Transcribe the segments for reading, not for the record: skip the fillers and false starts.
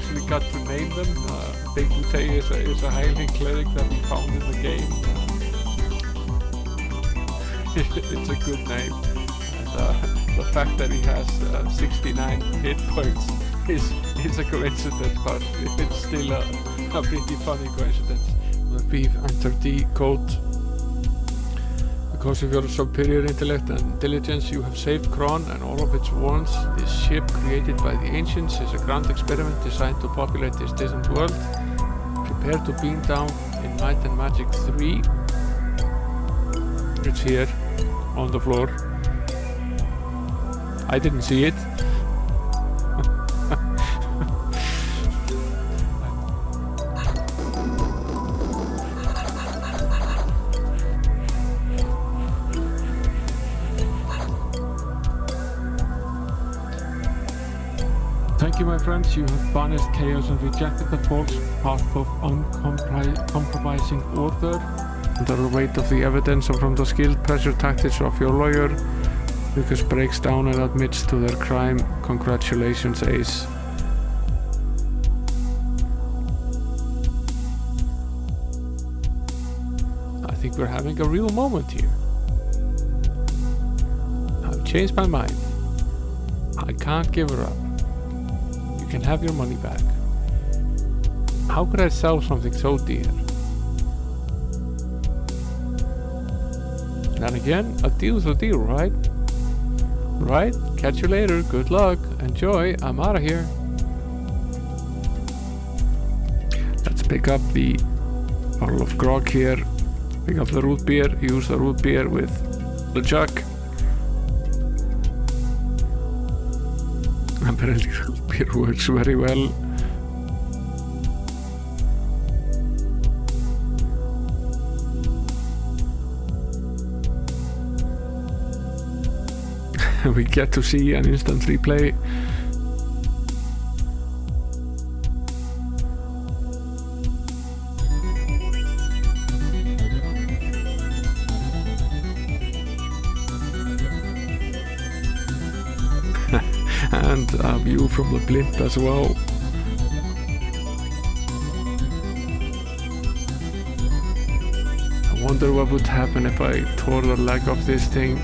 actually got to name them. Big Boutte is a Highling cleric that we found in the game. It's a good name. And the fact that he has 69 hit points is a coincidence, but it's still a pretty funny coincidence. We've entered the code. Because of your superior intellect and diligence, you have saved Kron and all of its warrants. This ship, created by the ancients, is a grand experiment designed to populate this distant world. Prepare to beam down in Might and Magic VII. It's here, on the floor. I didn't see it. Thank you, my friends. You have banished chaos and rejected the false path of uncompromising order. Under the weight of the evidence and from the skilled pressure tactics of your lawyer, Lucas breaks down and admits to their crime. Congratulations, Ace. I think we're having a real moment here. I've changed my mind. I can't give her up. You can have your money back. How could I sell something so dear? And again, a deal's a deal, right? Right? Catch you later. Good luck. Enjoy. I'm out of here. Let's pick up the bottle of grog here. Pick up the root beer. Use the root beer with the jug. Apparently root beer works very well. We get to see an instant replay. And a view from the blimp as well. I wonder what would happen if I tore the leg off this thing.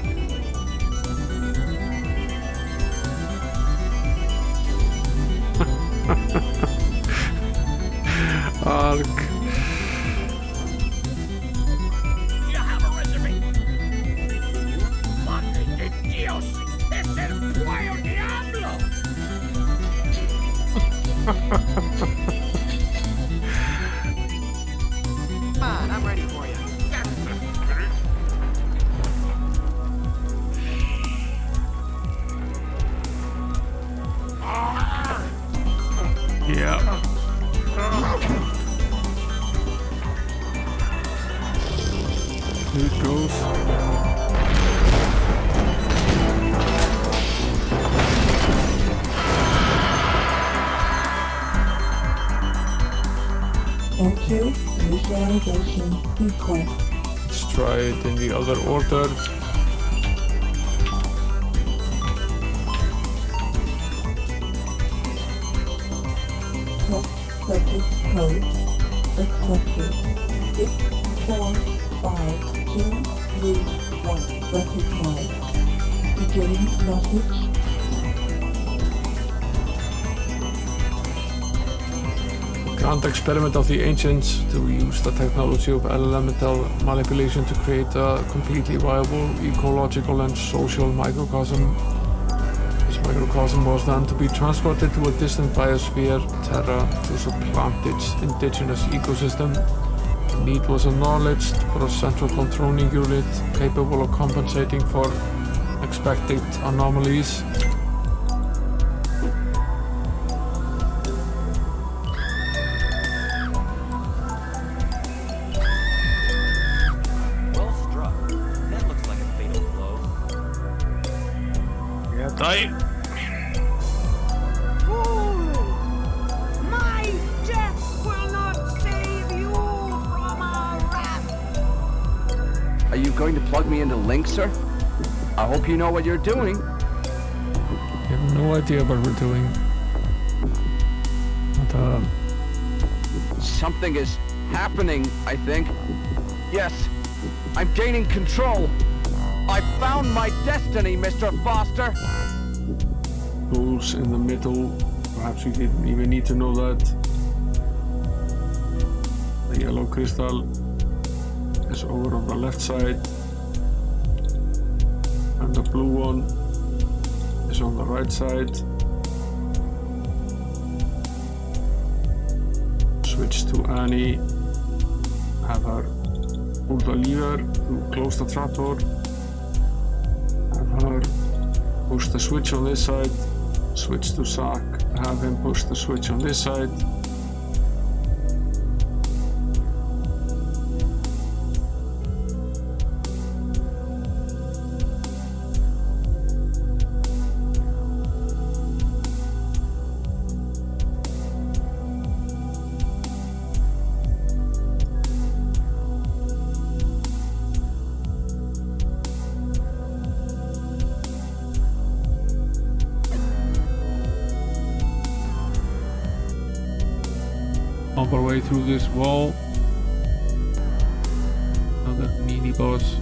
Ark. You have a resume. Madre de Dios, es el Puyo Diablo. Man, I'm ready for you. Yeah. Here it goes. Enter visualization request. Let's try it in the other order. Subject code accepted. 6452331 recognized. Beginning message. Grand experiment of the ancients to use the technology of elemental manipulation to create a completely viable ecological and social microcosm. This microcosm was then to be transported to a distant biosphere, Terra, to supplant its indigenous ecosystem. The need was acknowledged for a central controlling unit capable of compensating for expected anomalies. Well struck. That looks like a fatal blow. Yeah, die. My death will not save you from our wrath. Are you going to plug me into Link, sir? I hope you know what you're doing. I have no idea what we're doing. Not Something is happening, I think. Yes, I'm gaining control. I found my destiny, Mr. Foster. Tools in the middle. Perhaps we didn't even need to know that. The yellow crystal is over on the left side. And the blue one is on the right side. Switch to Annie. Have her pull the lever to close the trapdoor. Have her push the switch on this side. Switch to Zack. Have him push the switch on this side. On our way through this wall. Another mini boss.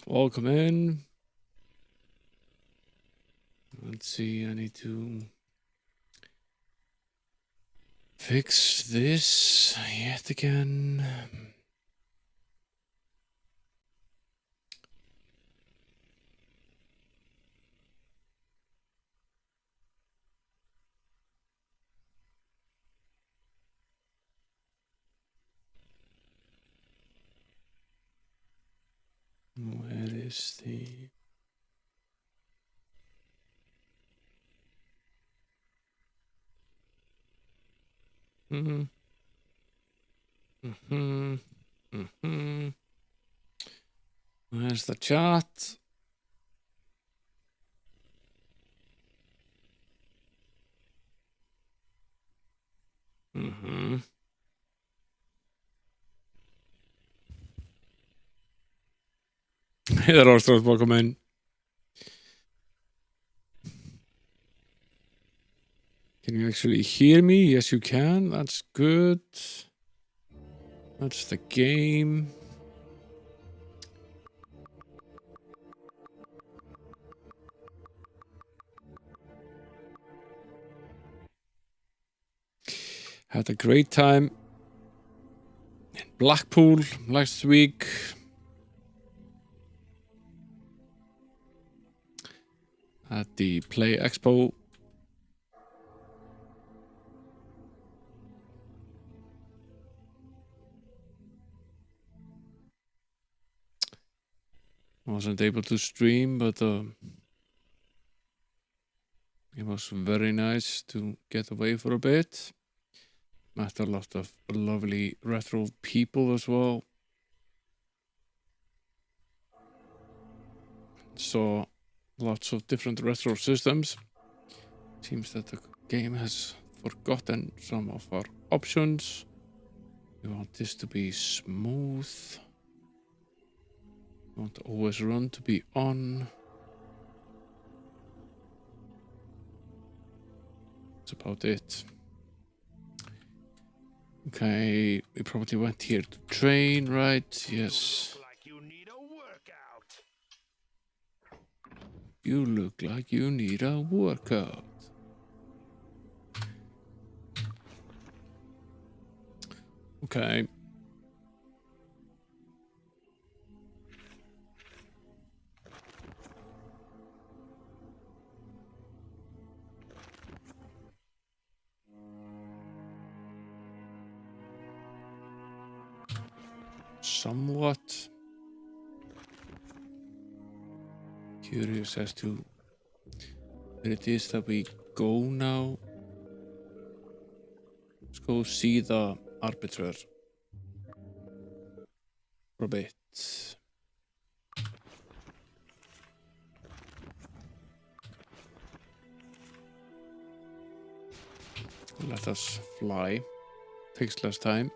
Welcome in. Let's see, I need to fix this yet again. Where is the... Where's the chat? Hey there, Arthur, welcome in. Can you actually hear me? Yes, you can. That's good. That's the game. Had a great time in Blackpool last week. At the Play Expo. Wasn't able to stream, but it was very nice to get away for a bit. Met a lot of lovely retro people as well. Saw lots of different retro systems. Seems that the game has forgotten some of our options. We want this to be smooth. We want always run to be on. That's about it. Okay, we probably went here to train, right? Yes. You look like you need a workout. Okay. Somewhat curious as to where it is that we go now. Let's go see the arbiter for a bit. Let us fly takes less time.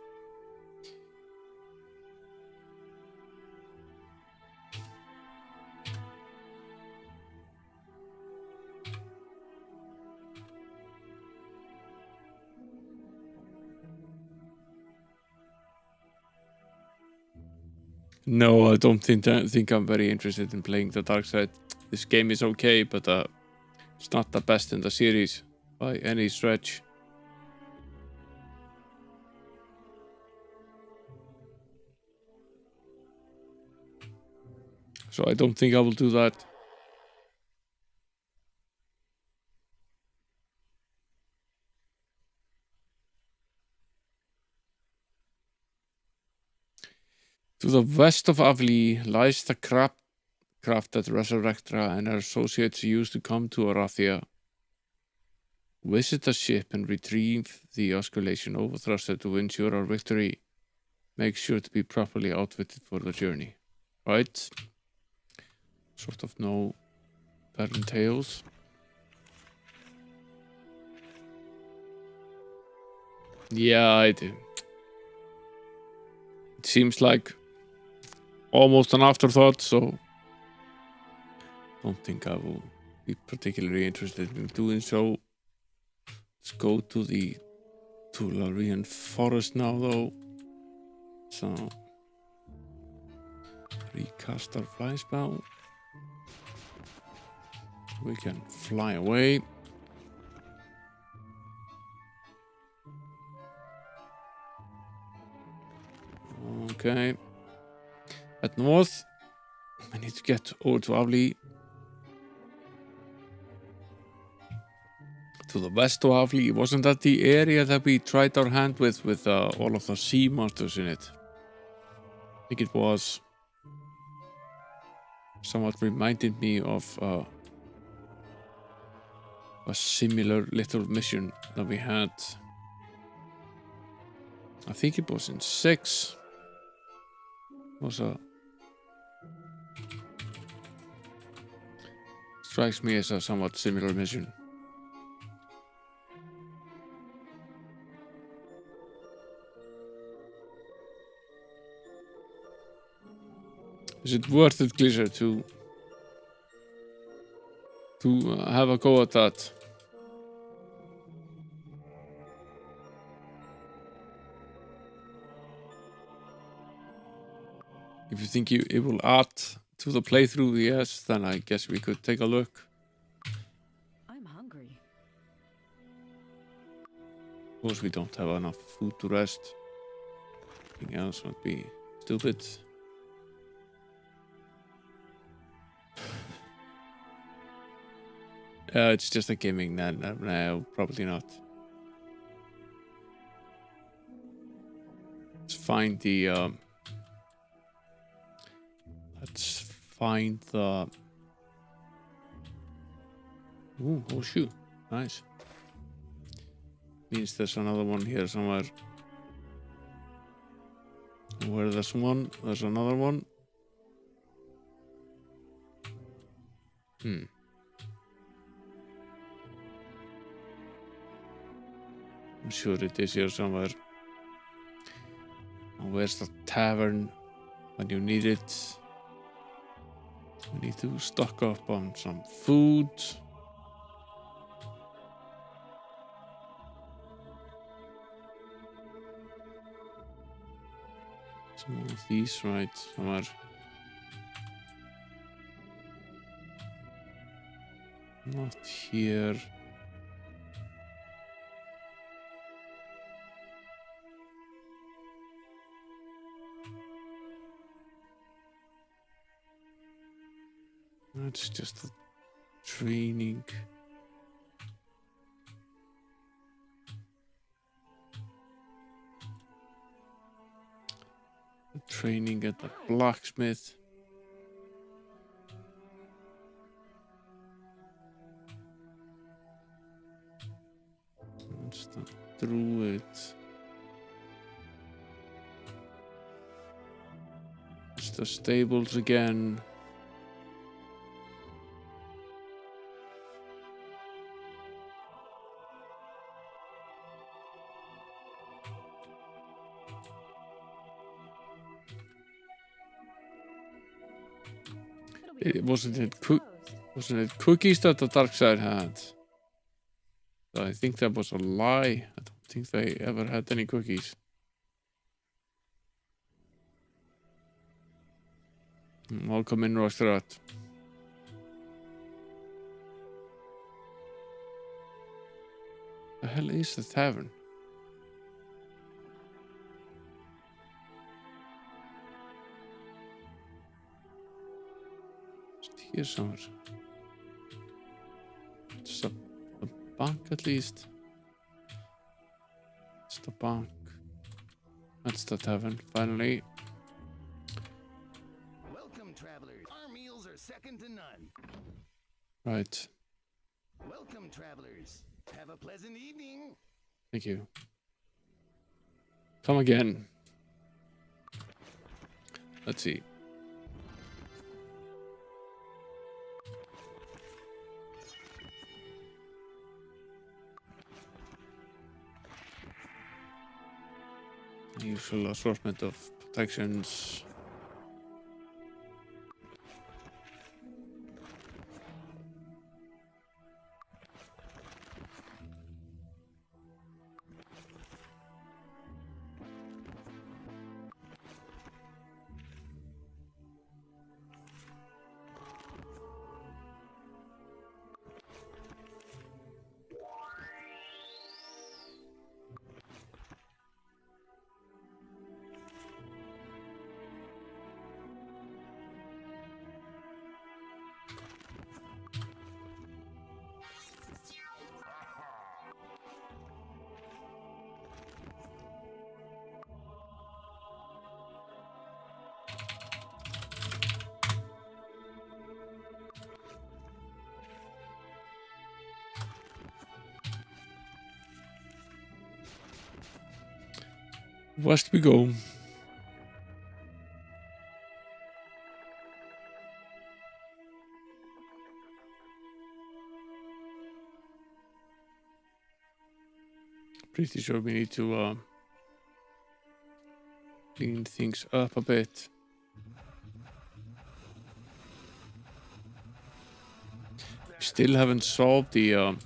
No, I don't think I'm very interested in playing the dark side. This game is okay, but it's not the best in the series by any stretch. So I don't think I will do that. To the west of Avli lies the craft that Resurrectra and her associates used to come to Arathia. Visit the ship and retrieve the oscillation overthruster to ensure our victory. Make sure to be properly outfitted for the journey. Right? Sort of know that entails. Yeah, I do. It seems like almost an afterthought, so don't think I will be particularly interested in doing so. Let's go to the Tularian forest now, though. So, recast our fly spell. We can fly away. Okay. At north, I need to get over to Avli. To the west of Avli, wasn't that the area that we tried our hand with all of the sea monsters in it? I think it was. Somewhat reminded me of a similar little mission that we had. I think it was in 6. Was a strikes me as a somewhat similar mission. Is it worth it, Glisser, to have a go at that? If you think it will add to the playthrough, yes, then I guess we could take a look. I'm hungry. Of course, we don't have enough food to rest. Anything else would be stupid. It's just a gaming. No, probably not. Let's find the. Let's find the. Ooh, horseshoe. Nice. Means there's another one here somewhere. Where there's one, there's another one. I'm sure it is here somewhere. And where's the tavern when you need it? We need to stock up on some food. Some of these, right? Somewhere. Not here. That's just a training. Training at the blacksmith. That's the druid. It's the stables again. Wasn't it cookies that the dark side had? I think that was a lie. I don't think they ever had any cookies. Welcome in, Rostrat. The hell is the tavern? It's here somewhere. It's a bank at least. It's the bank. That's the tavern, finally. Welcome, travelers. Our meals are second to none. Right. Welcome, travelers. Have a pleasant evening. Thank you. Come again. Let's see. Usual assortment of protections. West we go. Pretty sure we need to clean things up a bit. We still haven't solved the Ow. Ow.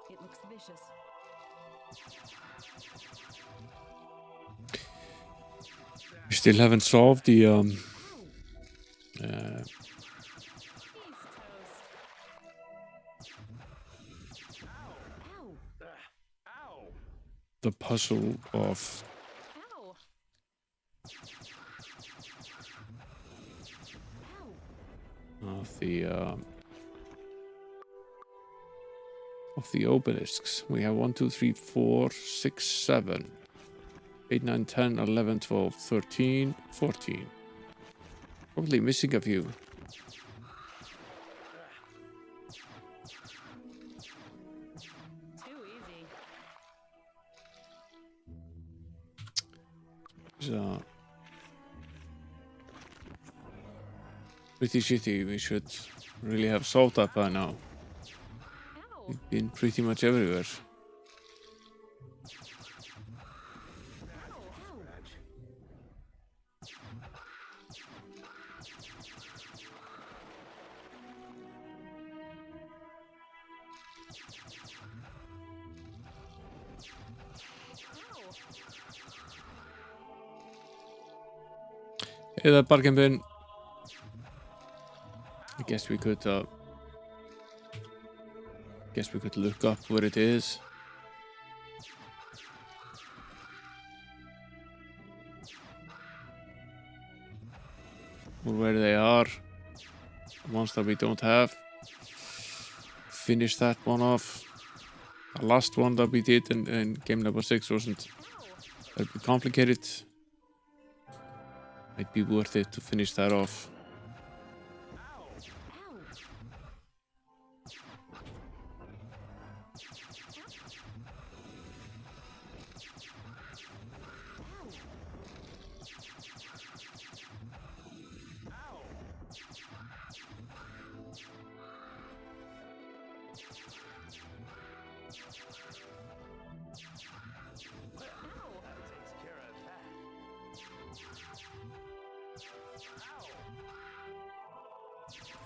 It looks vicious. We still haven't solved the He's toast. Ow. Ow. the puzzle of Ow. Ow. of the obelisks. We have 1, 2, 3, 4, 6, 7, 8, 9, 10, 11, 12, 13, 14. Probably missing a few. Too easy. So pretty shitty. We should really have solved that by now. Ow. We've been pretty much everywhere. Hey there, bargain bin. I guess we could look up where it is. Or where they are. Ones that we don't have. Finish that one off. The last one that we did in game number 6 wasn't very complicated. Might be worth it to finish that off.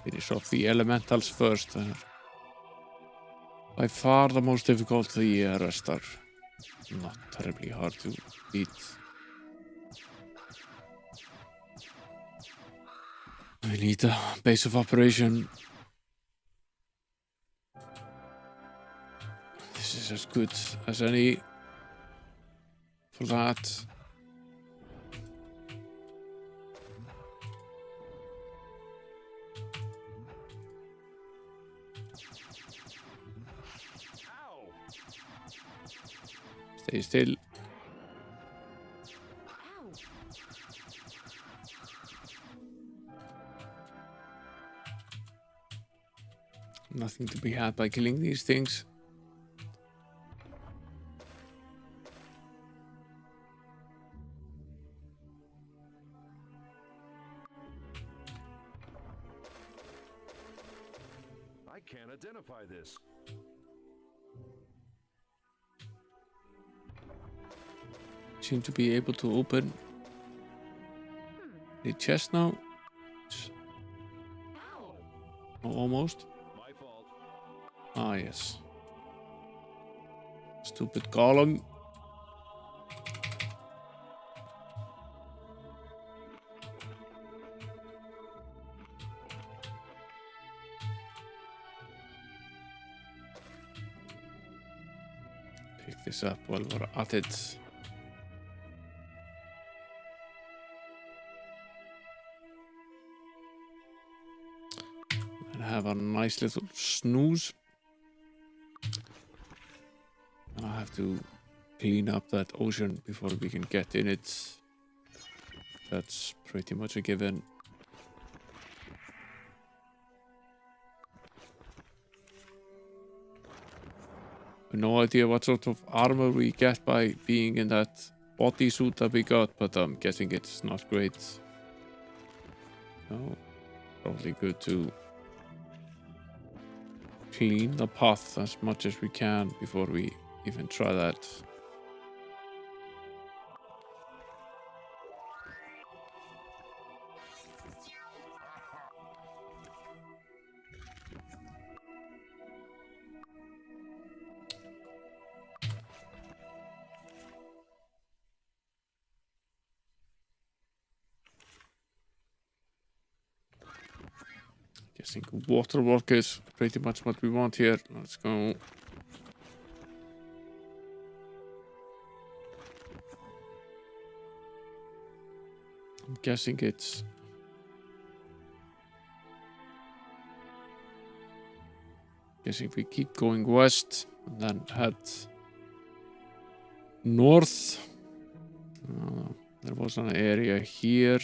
Finish off the elementals first. By far the most difficult. The rest are not terribly hard to beat. We need a base of operation. This is as good as any for that. Stay still. Nothing to be had by killing these things. I can't identify this. Seem to be able to open the chest now. Oh, almost. My fault. Ah, yes. Stupid column. Pick this up while we're at it. And have a nice little snooze. And I have to clean up that ocean before we can get in it. That's pretty much a given. No idea what sort of armor we get by being in that bodysuit that we got, but I'm guessing it's not great. So, probably good to clean the path as much as we can before we even try that. Guessing water work is pretty much what we want here. Let's go. I'm guessing it's we keep going west and then head north. There was an area here.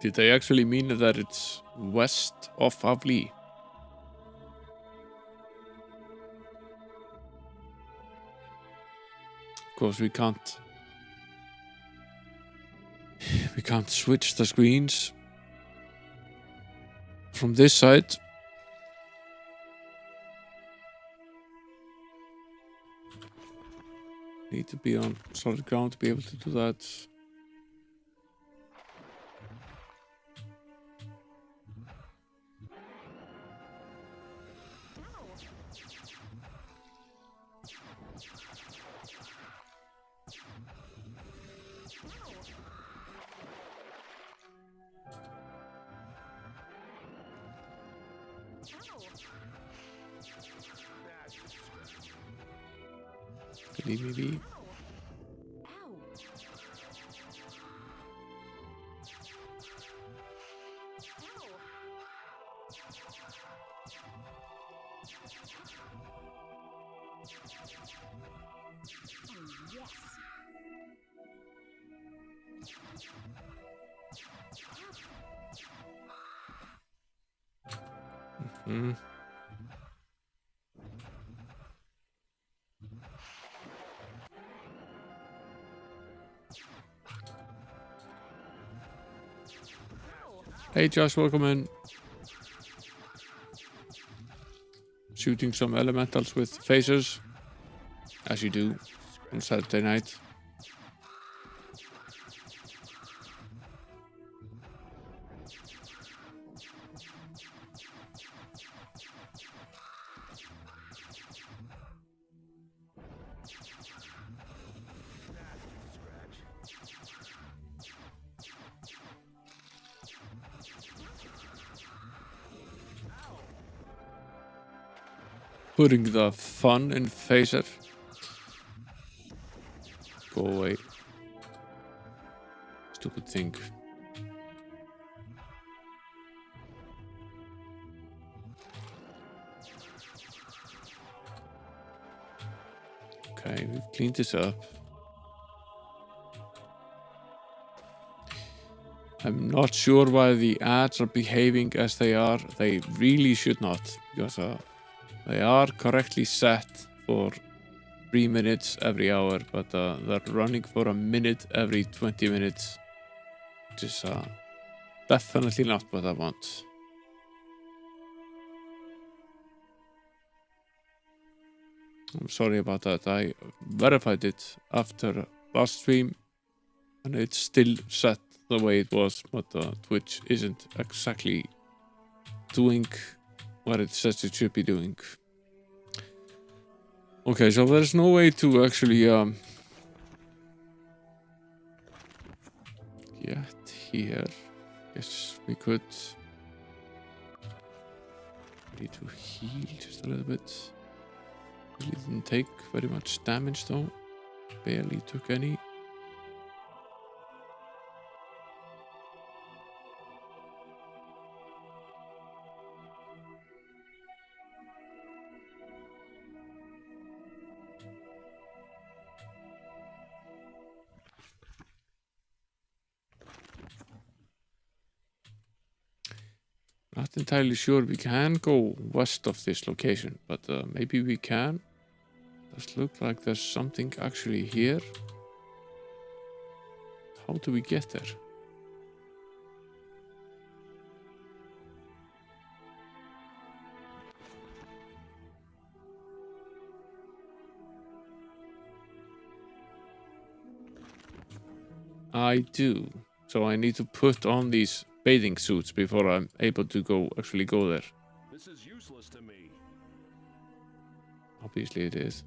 Did they actually mean that it's west of Avli? Of course, we can't switch the screens from this side. Need to be on solid ground to be able to do that. Leave me be. Hmm. Hey Josh, welcome in. Shooting some elementals with phasers, as you do on Saturday night. Putting the fun in phaser. Go away. Stupid thing. Okay, we've cleaned this up. I'm not sure why the ads are behaving as they are. They really should not, because they are correctly set for 3 minutes every hour, but they're running for a minute every 20 minutes, which is definitely not what I want. I'm sorry about that. I verified it after last stream, and it's still set the way it was, but Twitch isn't exactly doing what it says it should be doing. Okay, so there's no way to actually get here. Yes, we could. Need to heal just a little bit. We didn't take very much damage though. Barely took any. Not entirely sure we can go west of this location, but maybe we can. Does look like there's something actually here. How do we get there? I do. So I need to put on these bathing suits before I'm able to actually go there. This is useless to me. Obviously it is.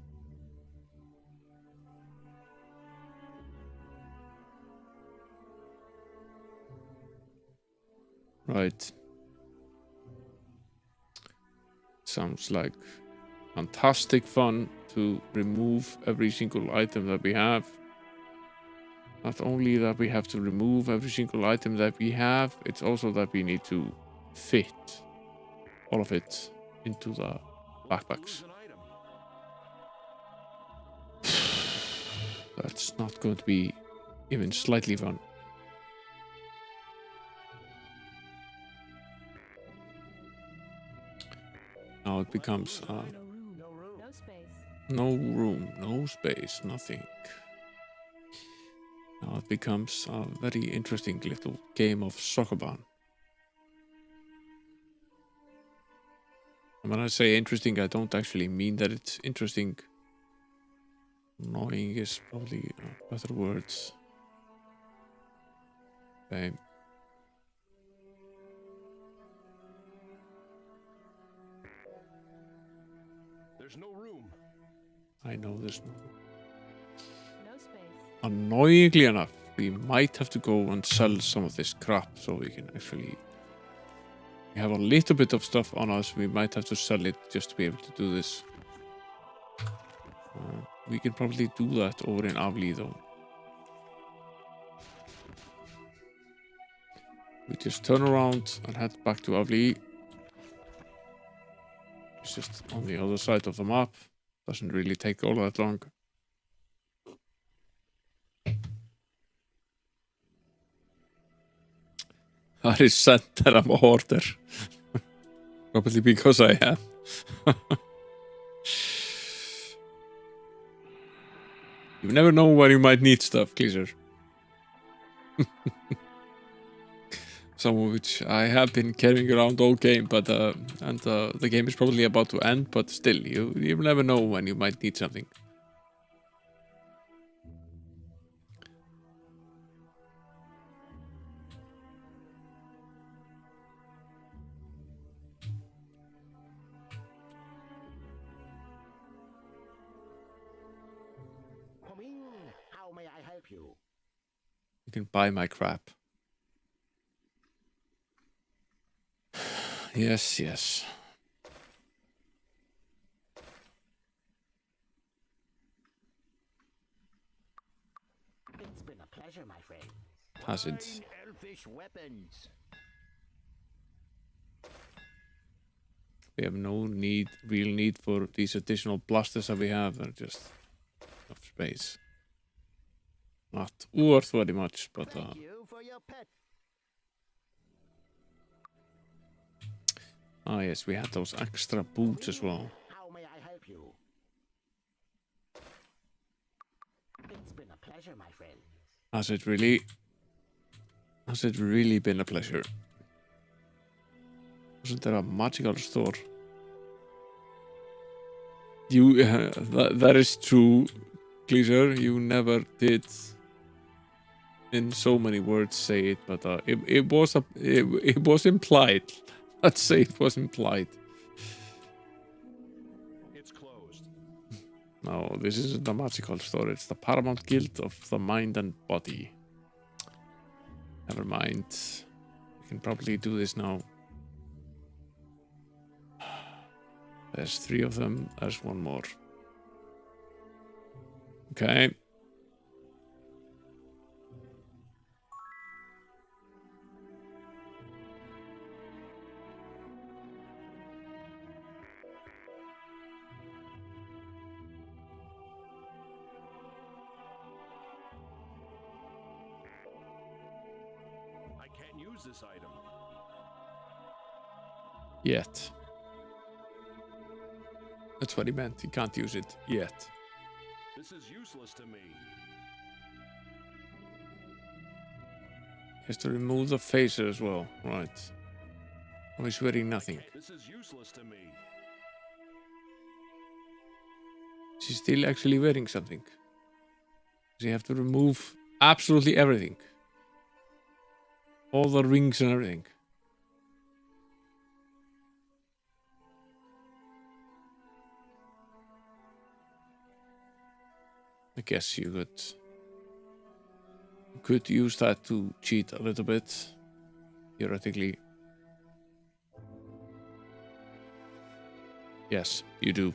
Right. Sounds like fantastic fun to remove every single item that we have. Not only that we have to remove every single item that we have, it's also that we need to fit all of it into the backpacks. Lose an item. That's not going to be even slightly fun. Now it becomes No space. no room, no space, nothing. Now it becomes a very interesting little game of Sokoban. And when I say interesting, I don't actually mean that it's interesting. Annoying is probably better words. Okay. There's no room. I know there's no. No space. Annoyingly enough, we might have to go and sell some of this crap so we can actually. We have a little bit of stuff on us. We might have to sell it just to be able to do this. We can probably do that over in Avli though. We just turn around and head back to Avli. It's just on the other side of the map. Doesn't really take all that long. I resent that I'm a hoarder. Probably because I am. You never know when you might need stuff, Gleaser. Some of which I have been carrying around all game, but the game is probably about to end, but still, you never know when you might need something. Come in. How may I help you? You can buy my crap. Yes, yes. It's been a pleasure, my friend. Has it? Fine elfish weapons. We have no real need for these additional blasters that we have. They're just enough space. Not worth very much, but Thank you for your pet. yes, we had those extra boots as well. How may I help you? It's been a pleasure, my friend. Has it really? Has it really been a pleasure? Wasn't there a magical store? You, that is true, Gleaser. You never did, in so many words, say it, but it was implied. Let's say it was implied. It's closed. No, this isn't a magical store. It's the Paramount Guild of the Mind and Body. Never mind. We can probably do this now. There's 3 of them. There's 1 more. Okay. I can't use this item. Yet. That's what he meant. He can't use it yet. This is useless to me. He has to remove the phaser as well. Right. Oh, he's wearing nothing. This is useless to me. Is he still actually wearing something? Does he have to remove absolutely everything? All the rings and everything. I guess you could use that to cheat a little bit, theoretically. Yes, you do.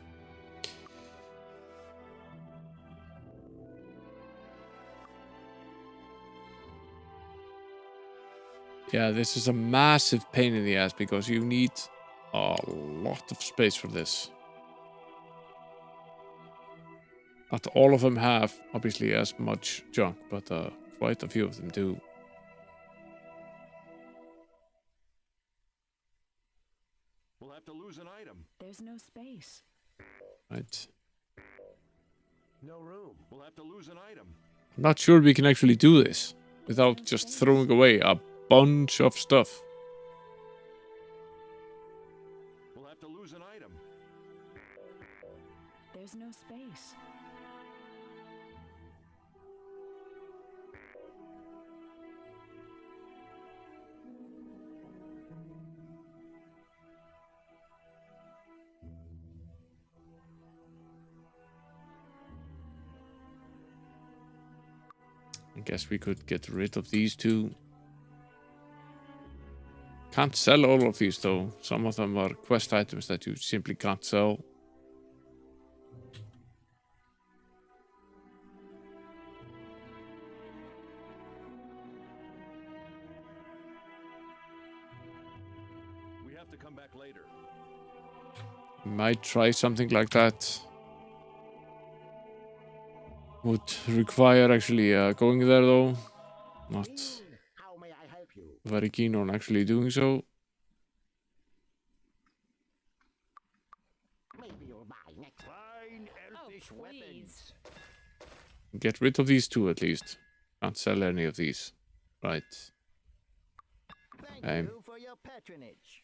Yeah, this is a massive pain in the ass because you need a lot of space for this. Not all of them have, obviously, as much junk, but quite a few of them do. We'll have to lose an item. There's no space. Right? No room. We'll have to lose an item. I'm not sure we can actually do this without just throwing away a bunch of stuff. We'll have to lose an item. There's no space. I guess we could get rid of these 2. Can't sell all of these though. Some of them are quest items that you simply can't sell. We have to come back later. Might try something like that. Would require actually going there though. Not. How may I help very keen on actually doing so. Maybe you'll buy next. Fine elfish weapons. Get rid of these two at least. Can't sell any of these. Right. Thank you for your patronage.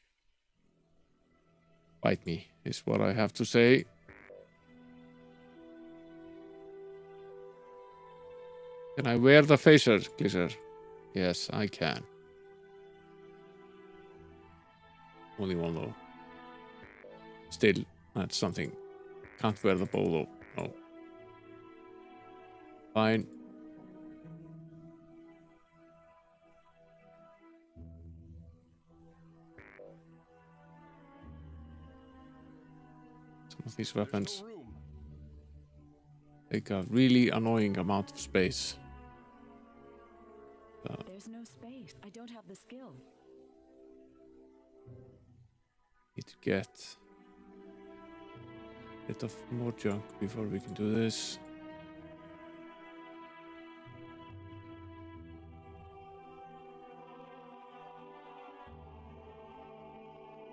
Bite me, is what I have to say. Can I wear the phaser, Glisser? Yes, I can. Only one though. Still, that's something. Can't wear the bow though. No. Fine. Some of these weapons No room. take a really annoying amount of space. There's no space. I don't have the skill. Need to get a bit of more junk before we can do this.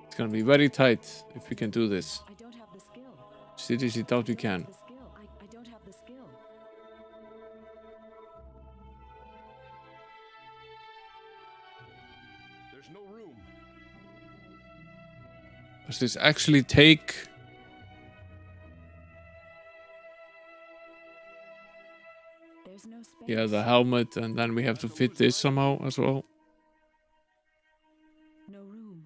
It's gonna be very tight if we can do this. I don't have the skill. Seriously doubt we can. The skill. I don't have the skill. There's no room. Does this actually take... There's no space. Yeah, the helmet, and then we have to fit this somehow as well. No room.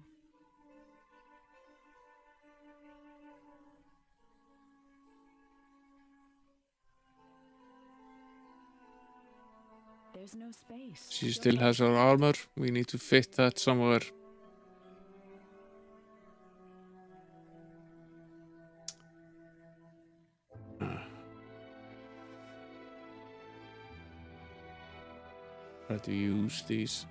There's no space. She still has her armor. We need to fit that somewhere. Try to use these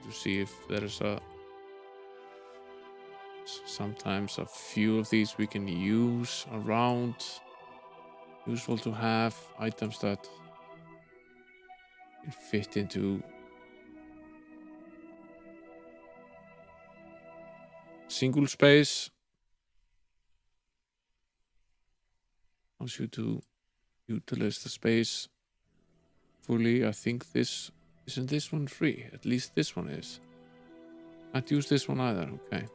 to see if there's sometimes a few of these we can use around. Useful to have items that can fit into single space. Allows you to utilize the space fully. I think this isn't this one free. At least this one is. Can't use this one either. Okay.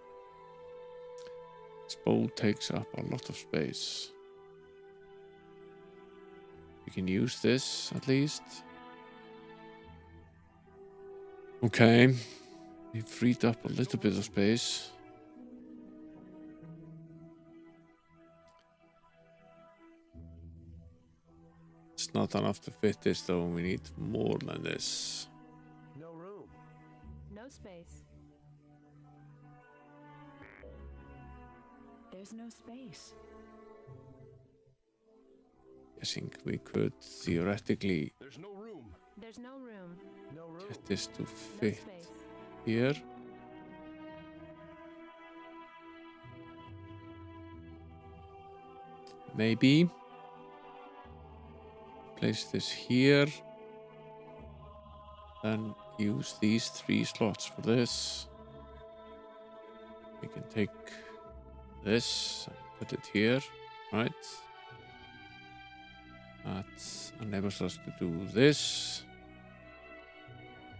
This bow takes up a lot of space. We can use this at least. Okay. We freed up a little bit of space. It's not enough to fit this though. We need more than this. No room. No space. There's no space. I think we could theoretically There's no room. There's no room. No room. get this to No fit space. here. Maybe. Place this here. Then use these 3 slots for this. We can take this and put it here, right? That enables us to do this.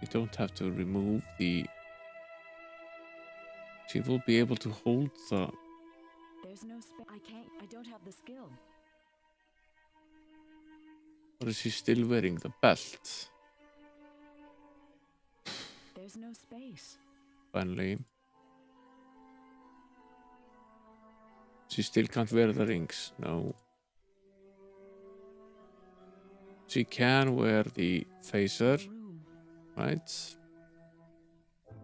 We don't have to remove the... She will be able to hold the... There's no space. I don't have the skill. Or is she still wearing the belt? There's no space. Finally. She still can't wear the rings. No. She can wear the phaser, Room. right?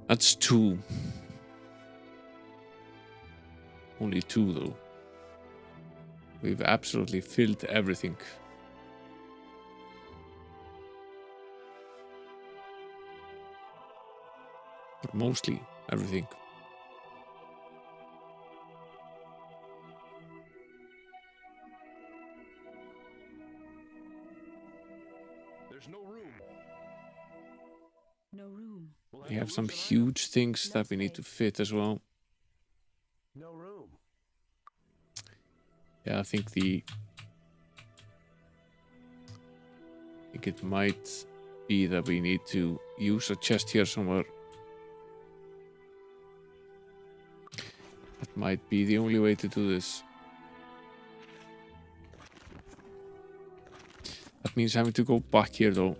That's 2. Only 2 though. We've absolutely filled everything. But mostly everything. There's no room. We have some huge things that we need to fit as well. No room. Yeah, I think it might be that we need to use a chest here somewhere. That might be the only way to do this. That means having to go back here though.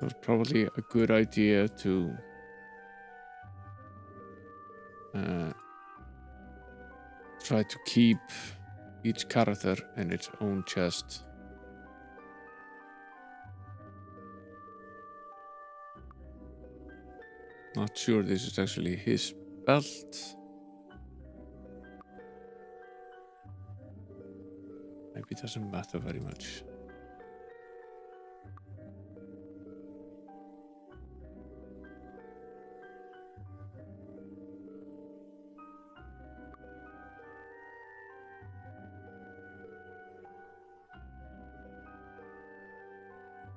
It was probably a good idea to try to keep each character in its own chest. Not sure this is actually his belt. Maybe it doesn't matter very much.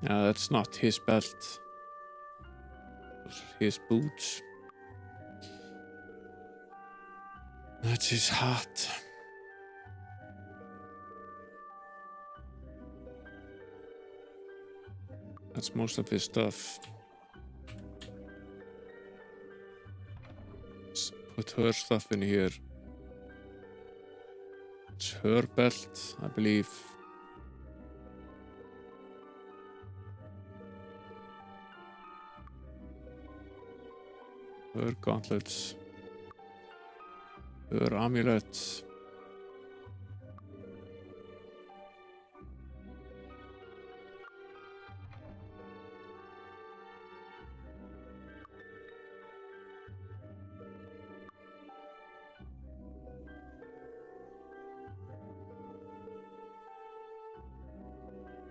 That's not his belt. Those are his boots. That's his hat. That's most of his stuff. Let's put her stuff in here. It's her belt, I believe. Her gauntlets. Her amulet.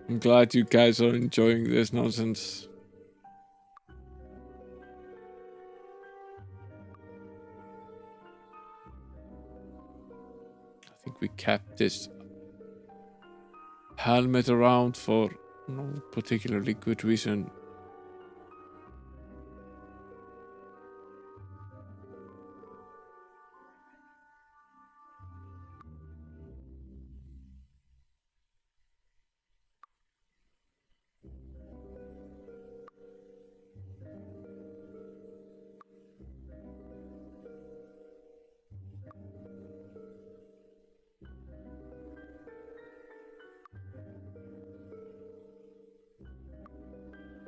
I'm glad you guys are enjoying this nonsense. I think we kept this helmet around for no particularly good reason.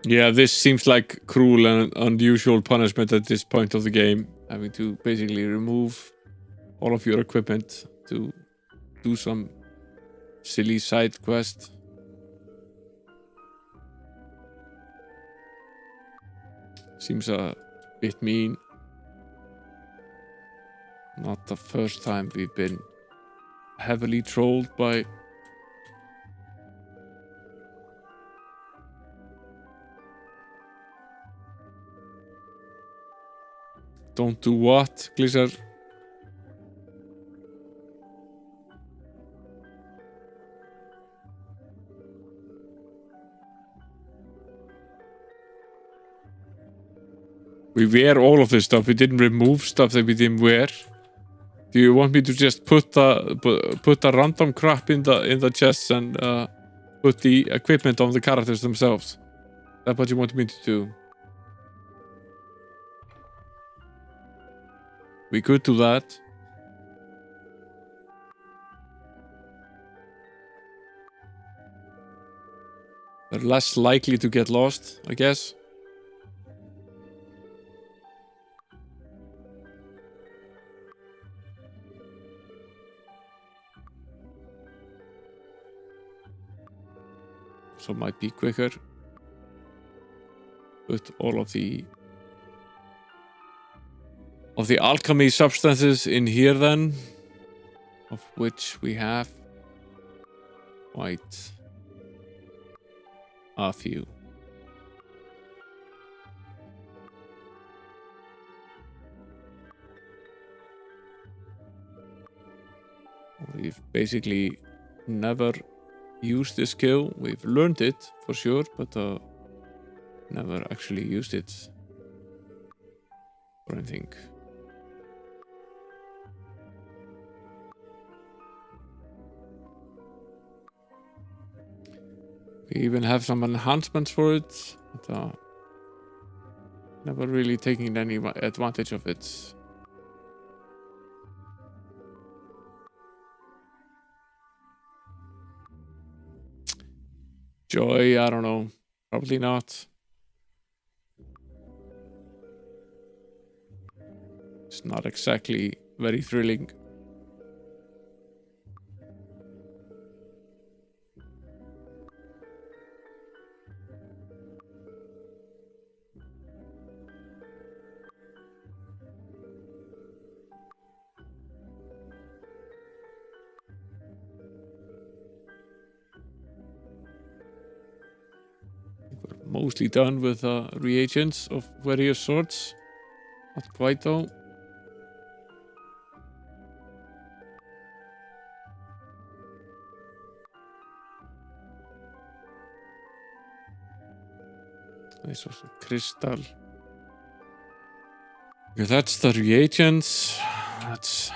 Yeah, this seems like cruel and unusual punishment at this point of the game. Having to basically remove all of your equipment to do some silly side quest. Seems a bit mean. Not the first time we've been heavily trolled by Don't do what, Glisser? We wear all of this stuff. We didn't remove stuff that we didn't wear. Do you want me to just put the random crap in the chests and put the equipment on the characters themselves? That's what you want me to do? We could do that. They're less likely to get lost, I guess. So it might be quicker. put all of the alchemy substances in here then, of which we have quite a few. We've basically never used this skill. We've learned it for sure, but never actually used it for anything. We even have some enhancements for it, but never really taking any advantage of it. Joy, I don't know. Probably not. It's not exactly very thrilling. Mostly done with reagents of various sorts. Not quite though. This was a crystal. Okay, that's the reagents. Let's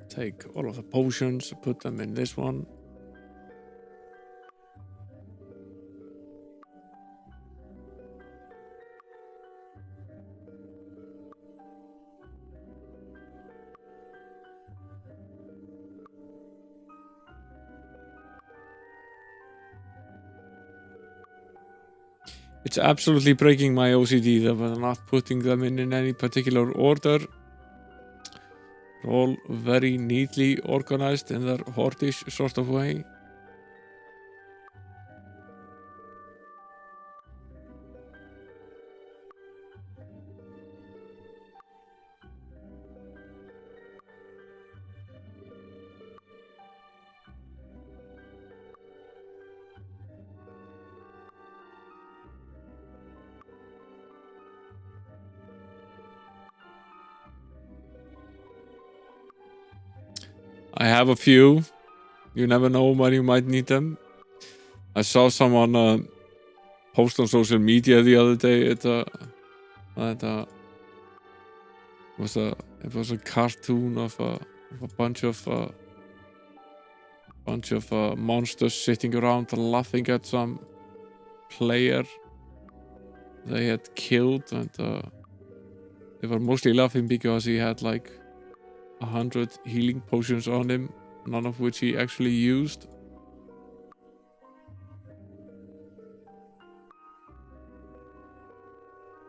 take all of the potions, put them in this one. It's absolutely breaking my OCD that we're not putting them in any particular order. They're all very neatly organized in their hoardish sort of way. I have a few. You never know when you might need them. I saw someone post on social media the other day. It was a cartoon of a bunch of monsters sitting around laughing at some player they had killed, and they were mostly laughing because he had like 100 healing potions on him, none of which he actually used.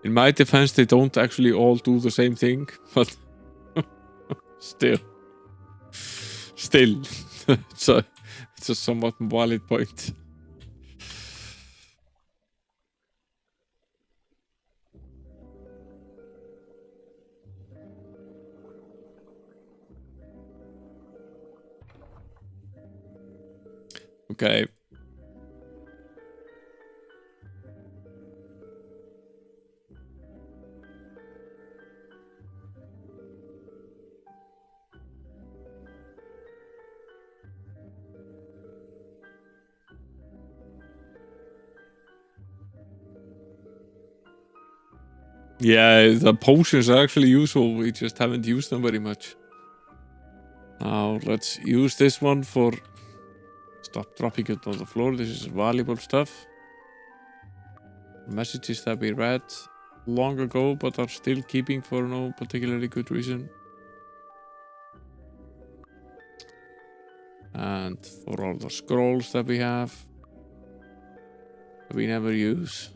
In my defense, they don't actually all do the same thing, but still, it's a somewhat valid point. Okay. Yeah, the potions are actually useful. We just haven't used them very much. Now let's use this one for... Stop dropping it on the floor. This is valuable stuff. Messages that we read long ago but are still keeping for no particularly good reason. And for all the scrolls that we have that we never use.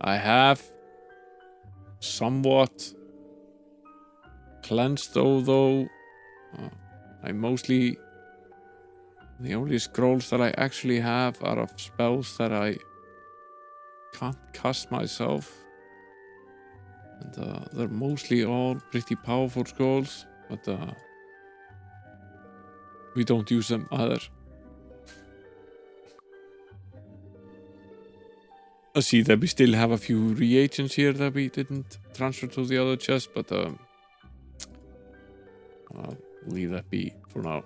I have somewhat cleansed though The only scrolls that I actually have are of spells that I can't cast myself. And they're mostly all pretty powerful scrolls, but we don't use them either. I see that we still have a few reagents here that we didn't transfer to the other chest, but I'll leave that be for now.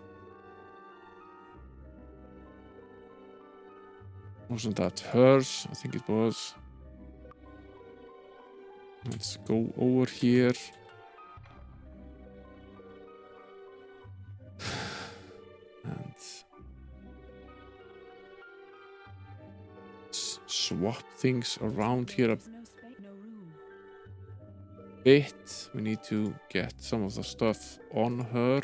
Wasn't that hers? I think it was. Let's go over here. And swap things around here a There's no space, no room. bit. We need to get some of the stuff on her.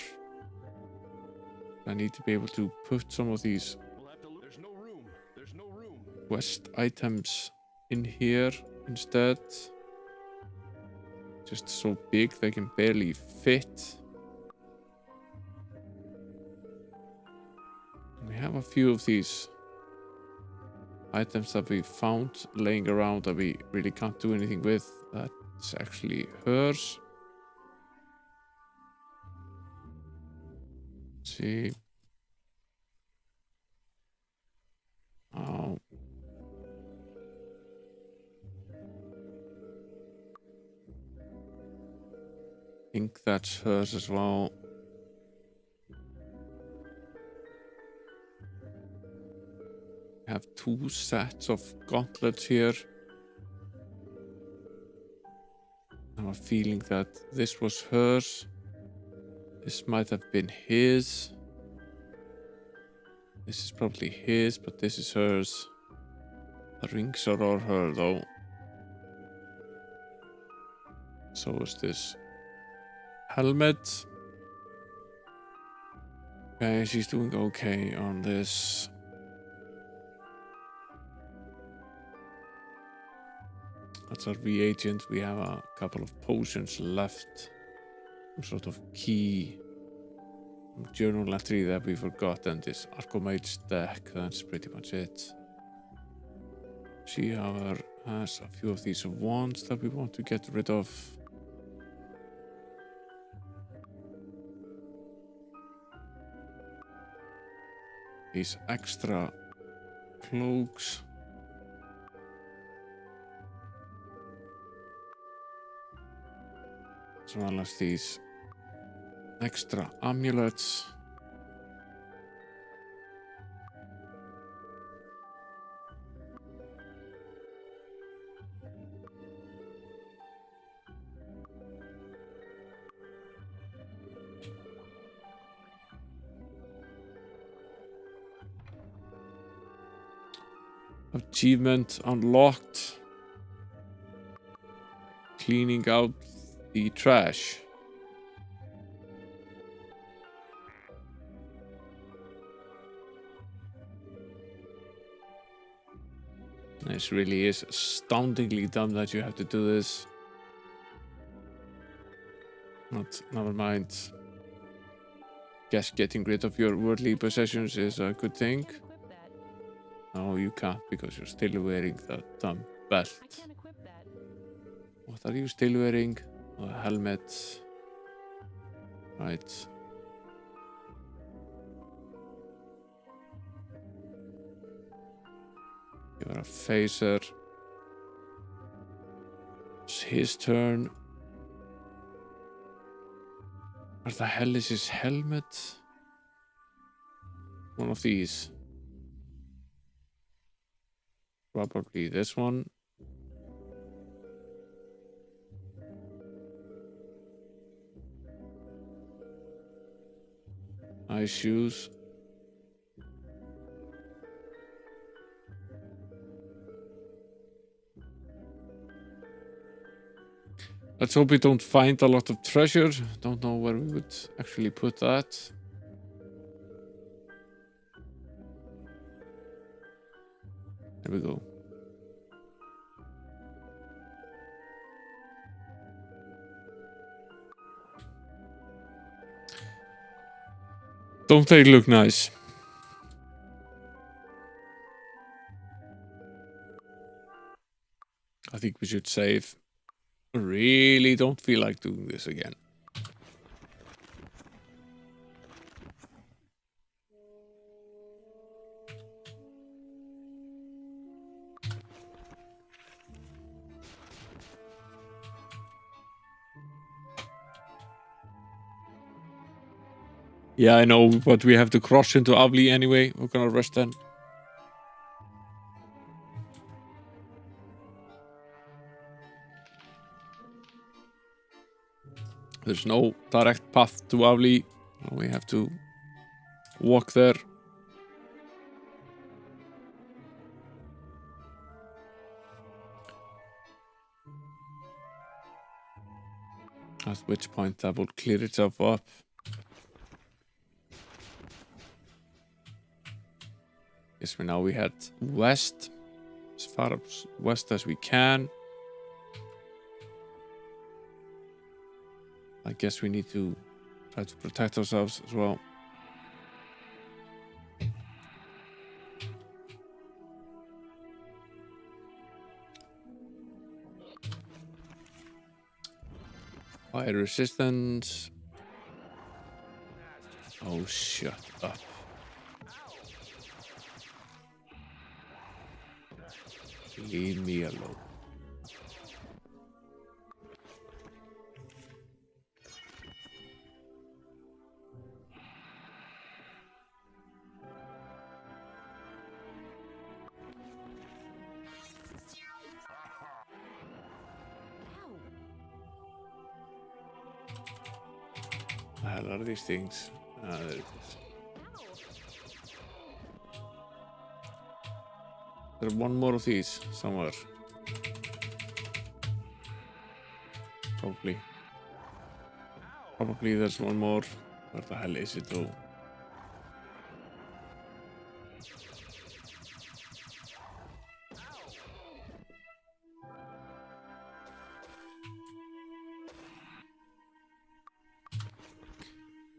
I need to be able to put some of these We'll have to lose. There's no room. There's no room. quest items in here instead. Just so big they can barely fit. We have a few of these items that we found laying around that we really can't do anything with. That's actually hers. Let's see. Oh. I think that's hers as well. We have 2 sets of gauntlets here. I have a feeling that this was hers. This might have been his. This is probably his, but this is hers. The rings are all her though. So is this helmet. Okay, she's doing okay on this. That's our reagent. We have a couple of potions left. Some sort of key journal entry that we forgot, and this Archomage deck. That's pretty much it. She, however, has a few of these wands that we want to get rid of. These extra cloaks. As well as these extra amulets. Achievement unlocked. Cleaning out the trash. This really is astoundingly dumb that you have to do this. Never mind. Guess getting rid of your worldly possessions is a good thing. I can't equip that. No, you can't because you're still wearing that dumb belt. I can't equip that. What are you still wearing? A helmet. Right. Give her a phaser. It's his turn. Where the hell is his helmet? One of these. Probably this one. Nice shoes. Let's hope we don't find a lot of treasure. Don't know where we would actually put that. There we go. Don't they look nice? I think we should save. I really don't feel like doing this again. Yeah, I know, but we have to cross into Avli anyway. We're gonna rest then. There's no direct path to Avli. We have to walk there. At which point that will clear itself up. Yes, now we head west. As far as west as we can. I guess we need to try to protect ourselves as well. Fire resistance. Oh, shut up. Leave me alone. The hell are these things? Ah, there it is. There's one more of these somewhere. Probably. Probably there's one more. Where the hell is it though?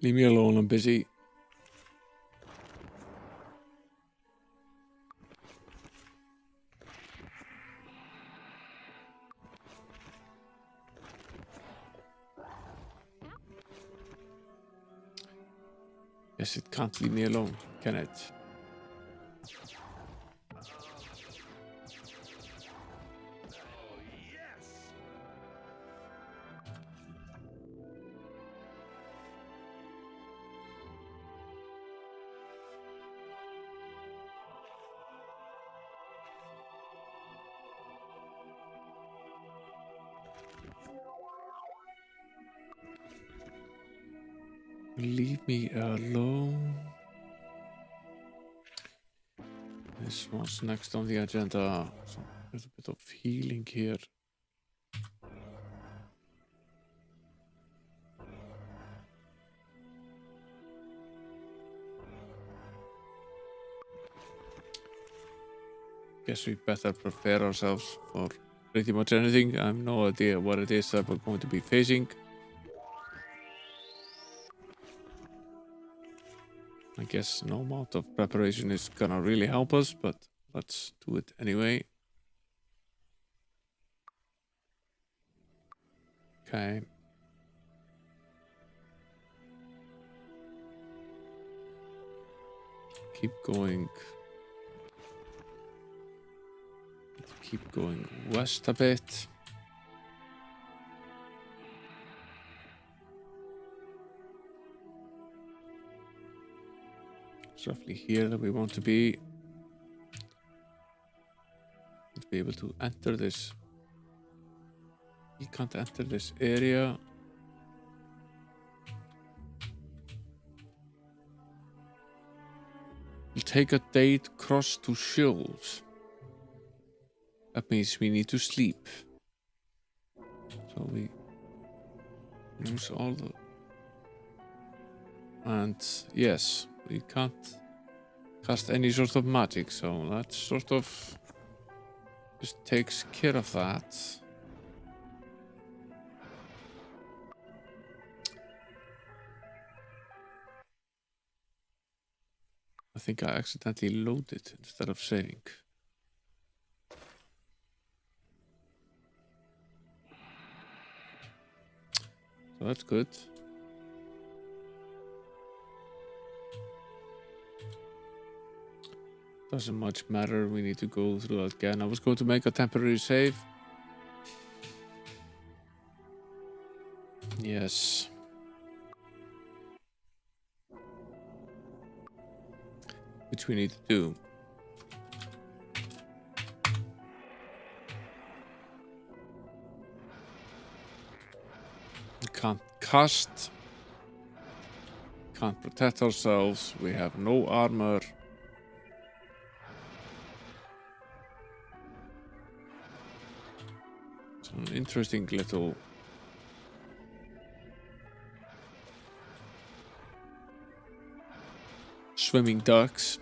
Leave me alone, I'm busy. Yes, it can't leave me alone, can it? Leave me alone. This was next on the agenda. So a little bit of healing here. Guess we better prepare ourselves for pretty much anything. I have no idea what it is that we're going to be facing. I guess no amount of preparation is gonna really help us, but let's do it anyway. Okay. Keep going. Keep going west a bit. It's roughly here that we want to be able to enter this. You can't enter this area. We'll take a day to cross to Shoals. That means we need to sleep. So we use all the... And yes, we can't cast any sort of magic, so that sort of just takes care of that. I think I accidentally loaded instead of saving. So that's good. Doesn't much matter. We need to go through that again. I was going to make a temporary save. Yes. Which we need to do. We can't cast. Can't protect ourselves. We have no armor. It's an interesting little swimming ducks.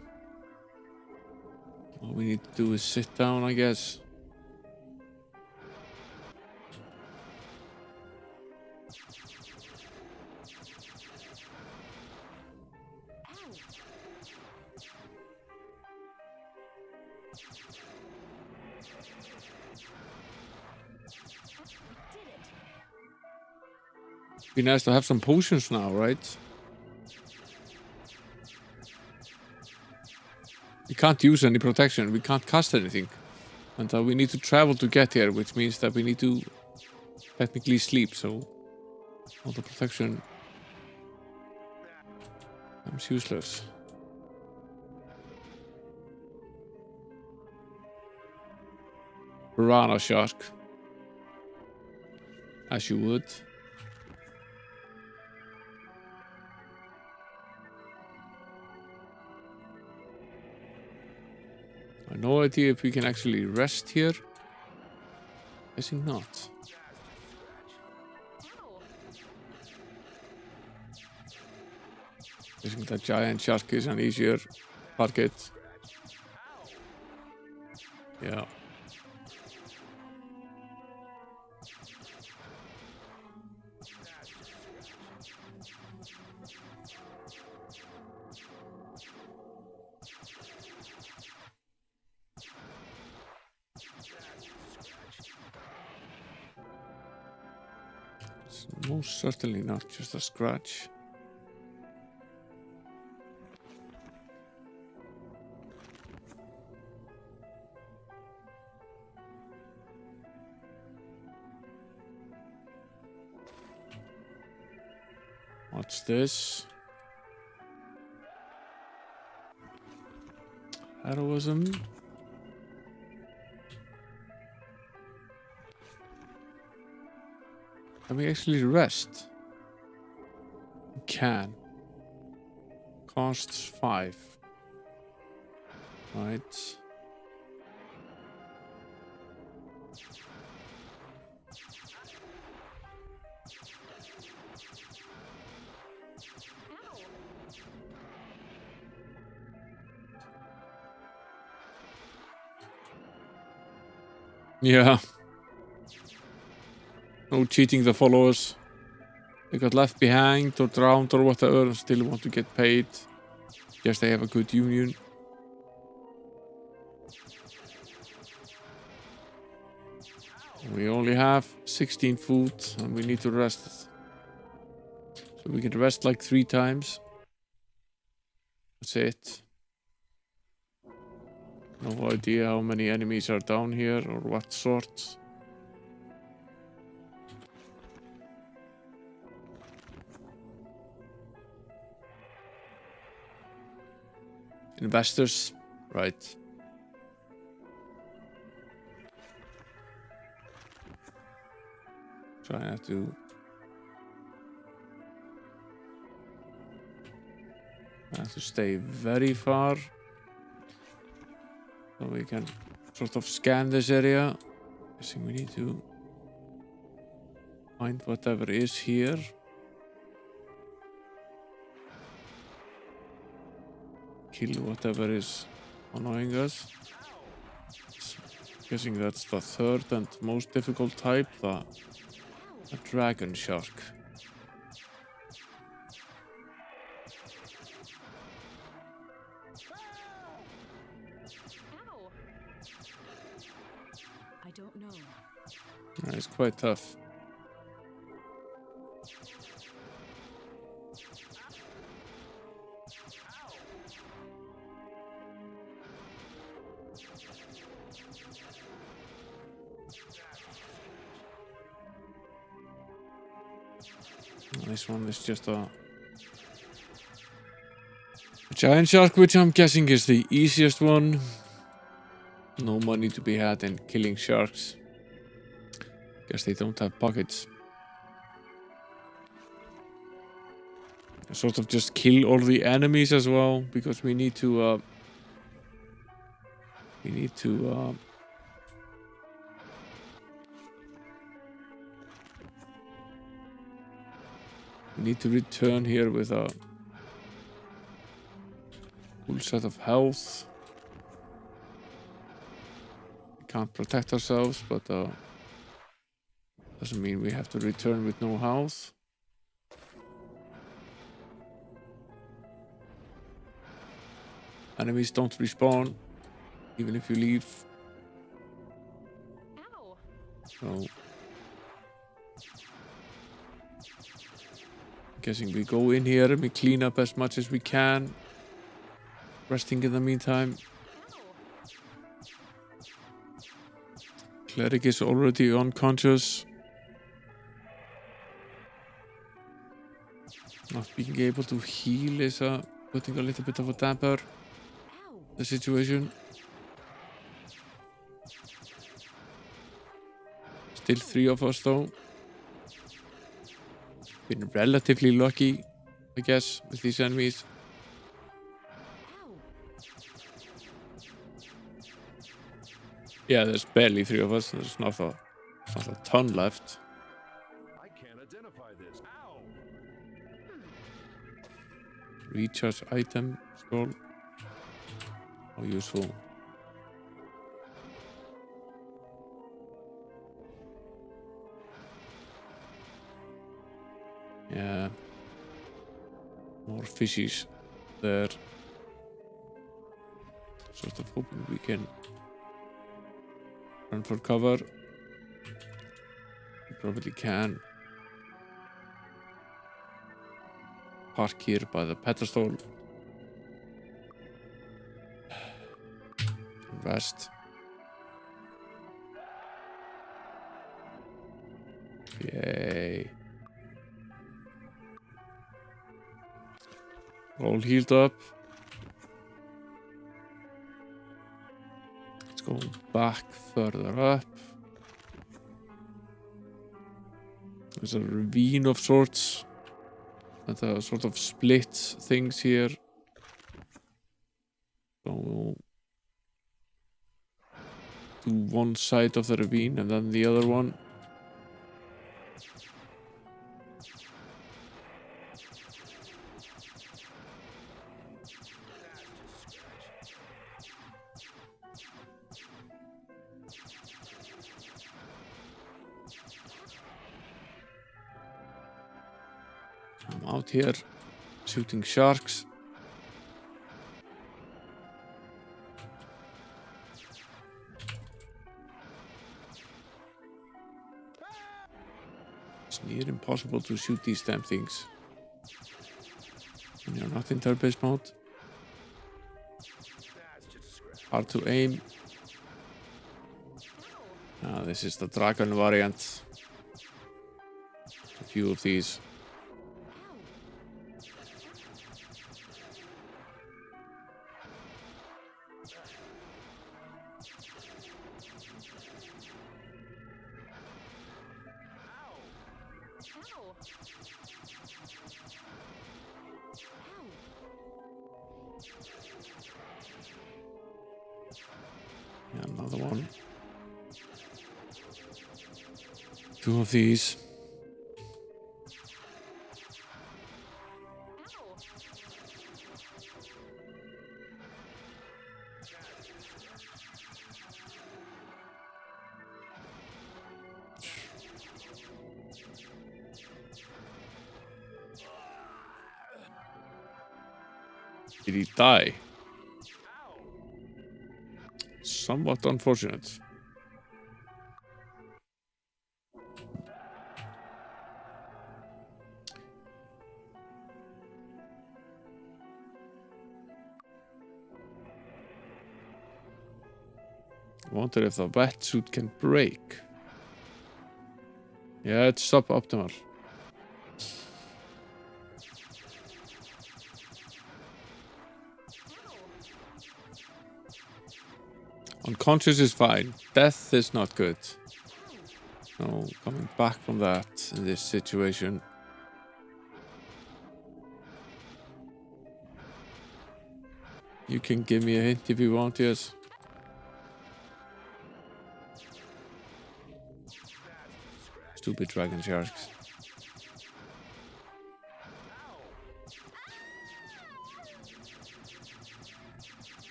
All we need to do is sit down, I guess. Be nice to have some potions now, right? We can't use any protection. We can't cast anything. And we need to travel to get here, which means that we need to technically sleep, so all the protection becomes useless. Piranha shark. As you would. I have no idea if we can actually rest here. Guessing not. Guessing that giant shark is an easier target. Yeah. It's most certainly not just a scratch. What's this? Heroism. Can we actually rest? We can. Costs 5. Right. Yeah. No cheating the followers. They got left behind or drowned or whatever and still want to get paid. Yes, they have a good union. We only have 16 food and we need to rest. So we can rest like 3 times. That's it. No idea how many enemies are down here or what sort. Investors, right. Try not to stay very far. So we can sort of scan this area. Guessing we need to find whatever is here. Kill whatever is annoying us. Guessing that's the third and most difficult type, the dragon shark. Ow! I don't know. It's quite tough. This one is just a giant shark, which I'm guessing is the easiest one. No money to be had in killing sharks. Guess they don't have pockets. Sort of just kill all the enemies as well, because we need to return here with a full set of health. We can't protect ourselves, but doesn't mean we have to return with no health. Enemies don't respawn, even if you leave. Ow! So, guessing we go in here and we clean up as much as we can. Resting in the meantime. Cleric is already unconscious. Not being able to heal is putting a little bit of a damper the situation. Still 3 of us though. Been relatively lucky, I guess, with these enemies. Yeah, there's barely 3 of us. There's not a ton left. I can't identify this. Ow! Recharge item scroll. How useful. Yeah. More fishies there. Sort of hoping we can run for cover. We probably can. Park here by the pedestal. Rest. Yay. All healed up. Let's go back further up. There's a ravine of sorts. And sort of split things here. So we'll do one side of the ravine and then the other one. I'm out here shooting sharks. It's near impossible to shoot these damn things when you're not in turn-based mode. Hard to aim. This is the dragon variant. A few of these. Yeah, another one. 2 of these. Did he die? somewhat unfortunate. I wonder if the wetsuit can break. Yeah, it's suboptimal. Unconscious is fine. Death is not good. No, coming back from that in this situation. You can give me a hint if you want, yes. Stupid dragon sharks.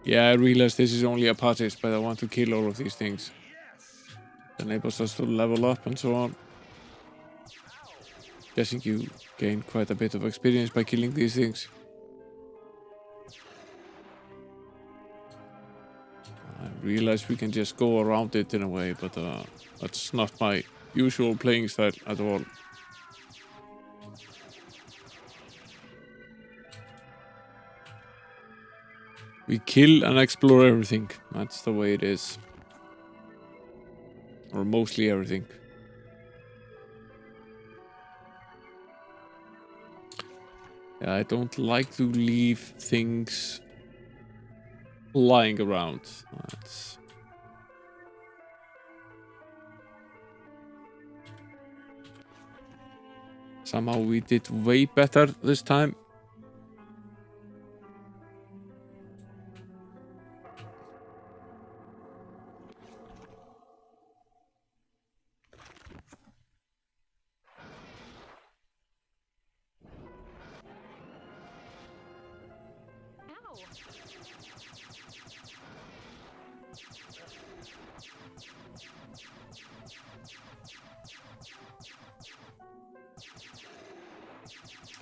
Yeah, I realize this is only a passage, but I want to kill all of these things. It enables us to level up and so on. Guessing you gain quite a bit of experience by killing these things. I realize we can just go around it in a way, but that's not my usual playing style at all. We kill and explore everything. That's the way it is. Or mostly everything. Yeah, I don't like to leave things lying around. That's... Somehow we did way better this time.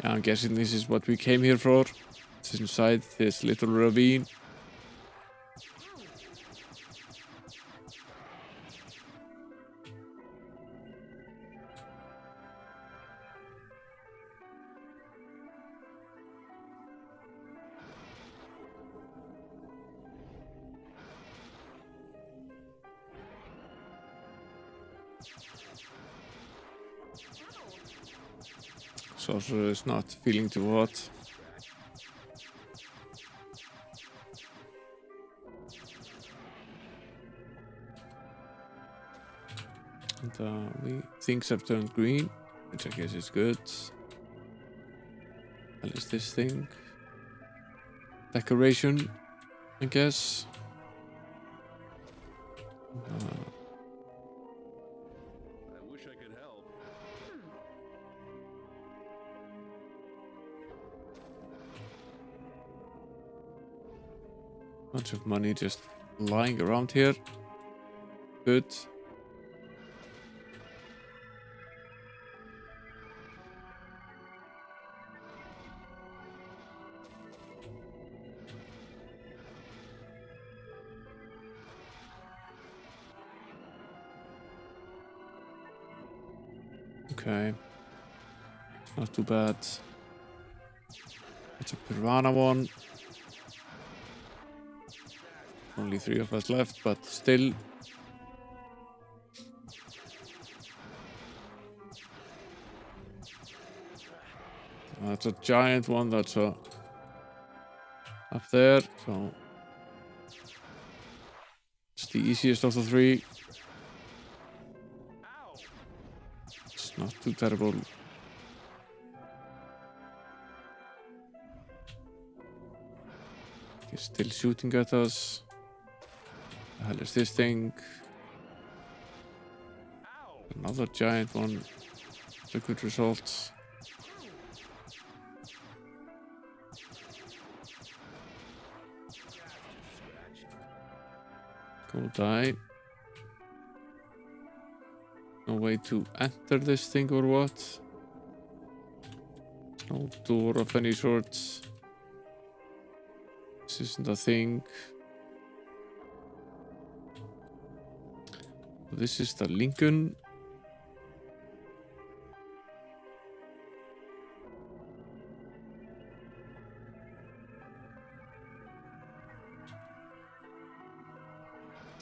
Yeah, I'm guessing this is what we came here for. It's inside this little ravine. Sorcerer is not feeling too hot. And things have turned green, which I guess is good. At least this thing. Decoration, I guess. I wish I could help. Bunch of money just lying around here. Good. Okay. Not too bad. It's a piranha one. Only 3 of us left, but still. That's a giant one that's up there, so it's the easiest of the 3. It's not too terrible. He's still shooting at us. The hell is this thing? Another giant one. The good results. Go die. No way to enter this thing or what? No door of any sort. This isn't a thing. This is the Lincoln.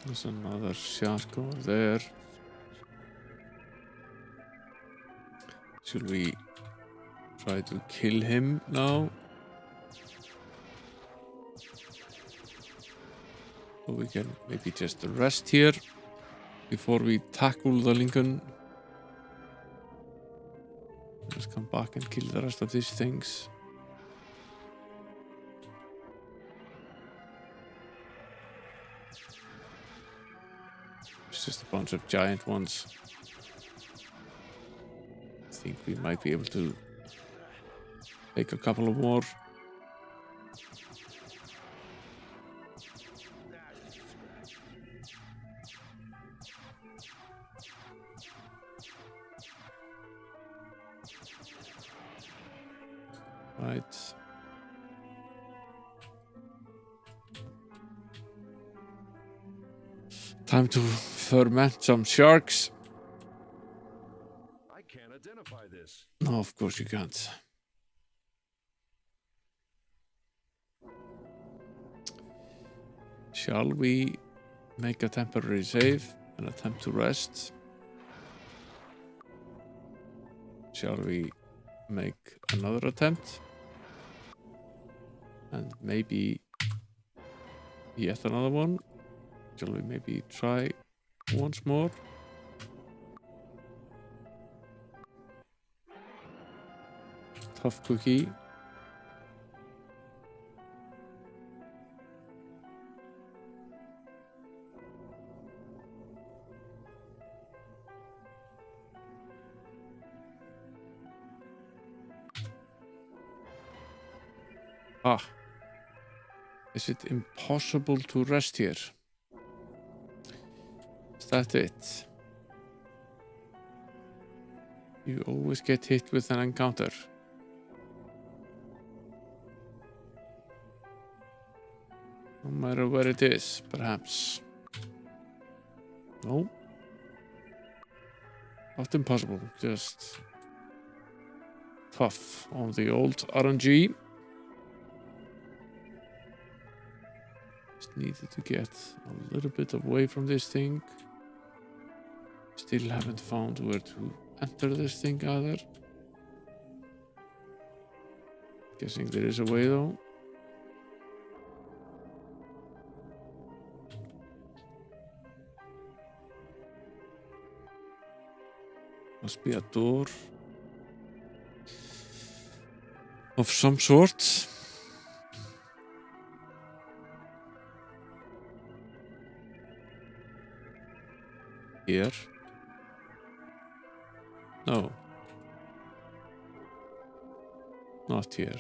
There's another shark over there. Should we try to kill him now? Or we can maybe just rest here before we tackle the Lincoln. Let's come back and kill the rest of these things. It's just a bunch of giant ones. I think we might be able to take a couple of more. Right. Time to ferment some sharks. I can't identify this. No, of course you can't. Shall we make a temporary save and attempt to rest? Shall we make another attempt? And maybe yet another one? Shall we maybe try once more? Tough cookie. Ah. Is it impossible to rest here? Is that it? You always get hit with an encounter. No matter where it is, perhaps. No. Not impossible, just tough on the old RNG. Just needed to get a little bit away from this thing. Still haven't found where to enter this thing either. Guessing there is a way though. Must be a door of some sort. Here. No. Not here.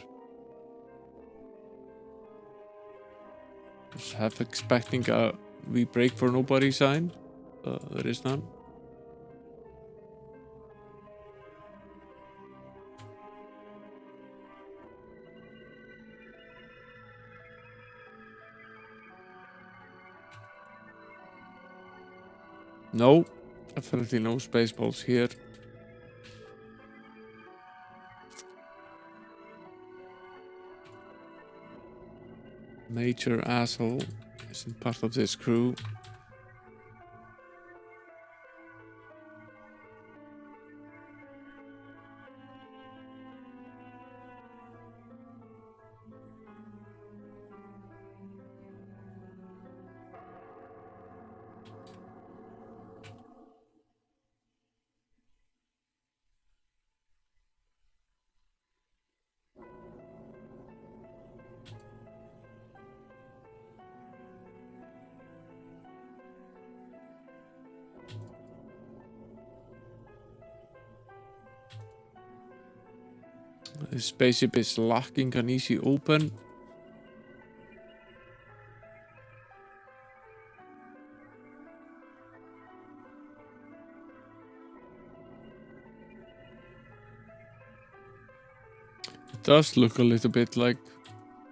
I was half expecting a we break for nobody sign. There is none. No, definitely no spaceballs here. Major asshole isn't part of this crew. This spaceship is lacking an easy open. It does look a little bit like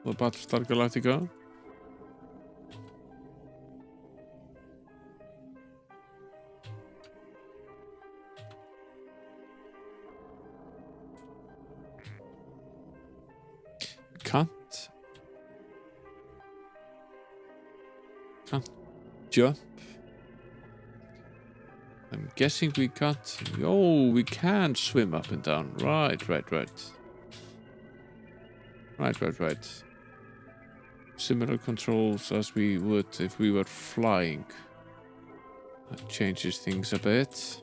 the Battlestar Galactica. can't jump. I'm guessing we can't. Oh, we can swim up and down. Right. Similar controls as we would if we were flying. That changes things a bit.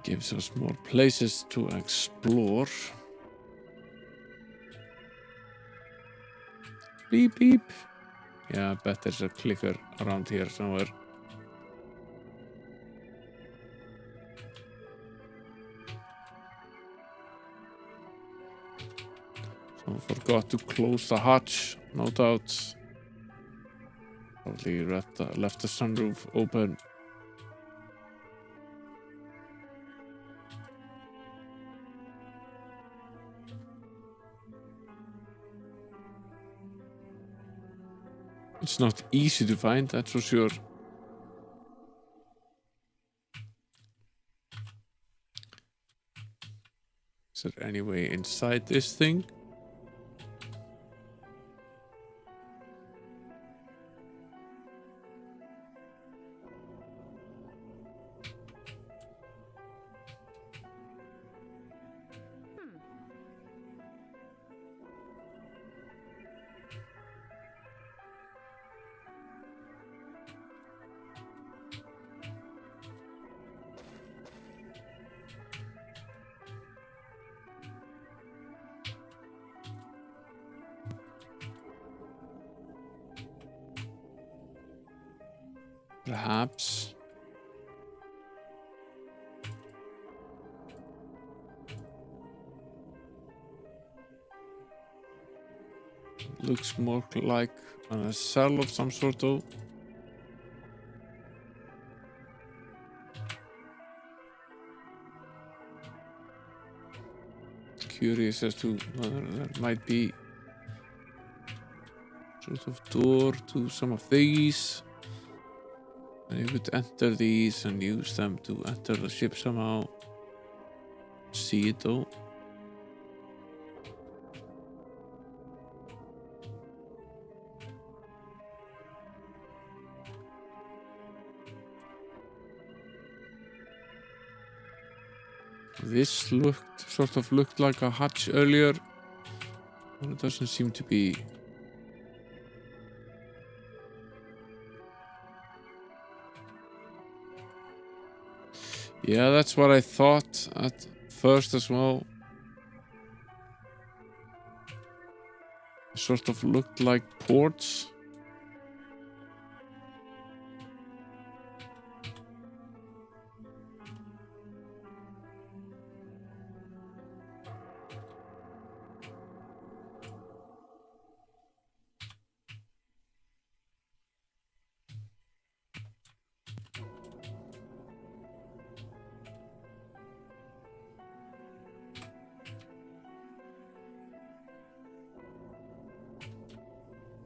Gives us more places to explore. Beep beep. Yeah, I bet there's a clicker around here somewhere. Someone forgot to close the hatch, no doubt. Probably left the sunroof open. It's not easy to find, that's for sure. Is there any way inside this thing? Perhaps. Looks more like a cell of some sort though. Curious as to whether there might be sort of door to some of these. And you could enter these and use them to enter the ship somehow. See it though. This sort of looked like a hatch earlier, but it doesn't seem to be. Yeah, that's what I thought at first as well. It sort of looked like ports.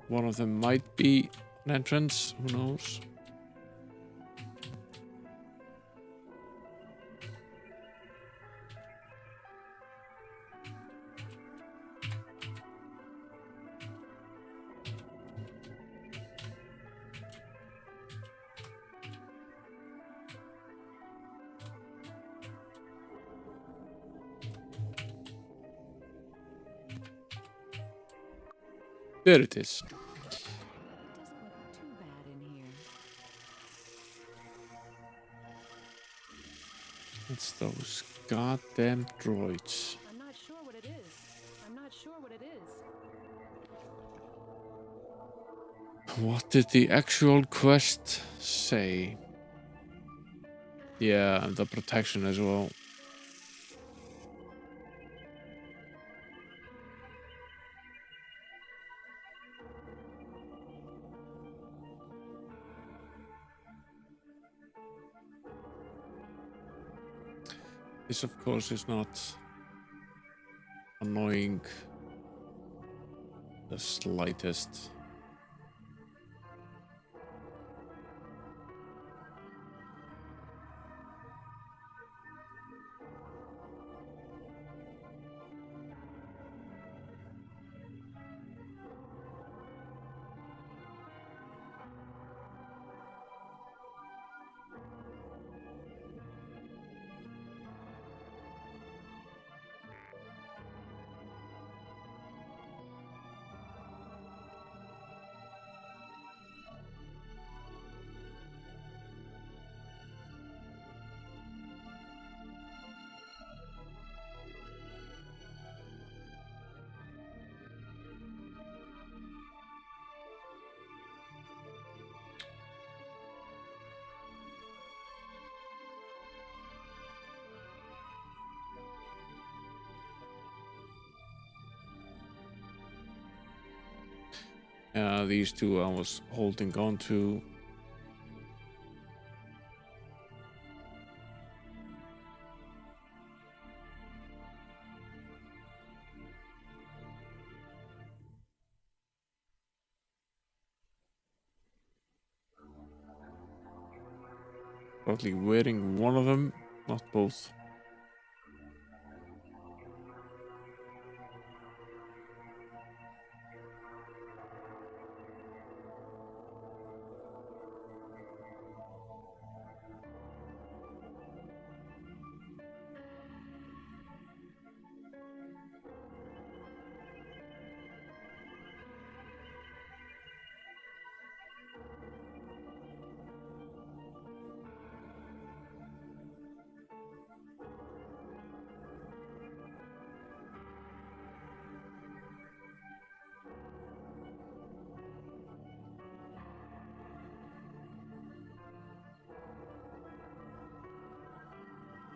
One of them might be an entrance, who knows? There it is. Doesn't look too bad in here. It's those goddamn droids. I'm not sure what it is. I'm not sure what it is. What did the actual quest say? Yeah, and the protection as well. This, of course, is not annoying the slightest. These two I was holding on to. Probably wearing one of them, not both.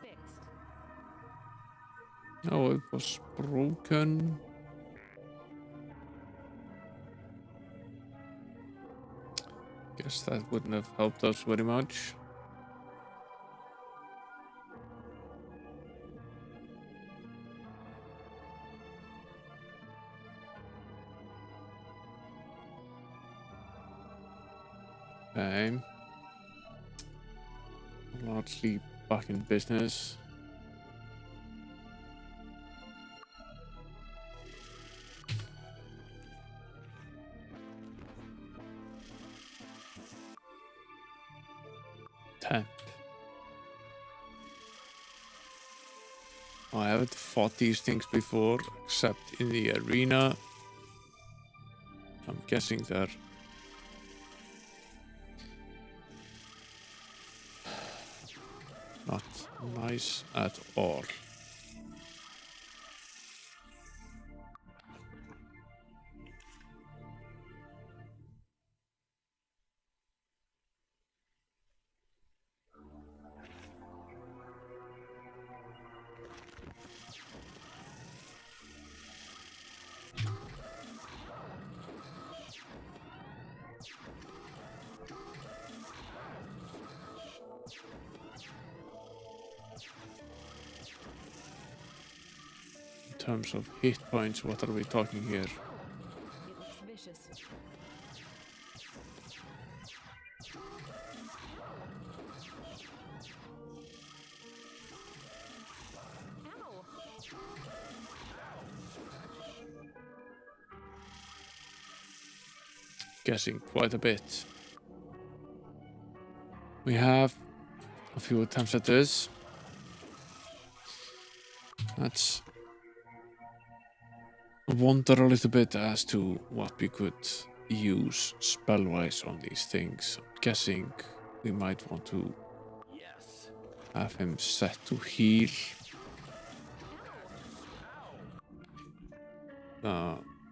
Fixed. Oh, it was broken. Guess that wouldn't have helped us very much. Okay. Largely back in business. Temp. I haven't fought these things before, except in the arena. I'm guessing they're not nice at all. In terms of hit points, what are we talking here? It looks vicious. Ow! Guessing quite a bit. We have a few attempts at this. Let's wonder a little bit as to what we could use spell-wise on these things. I'm guessing we might want to Yes. have him set to heal.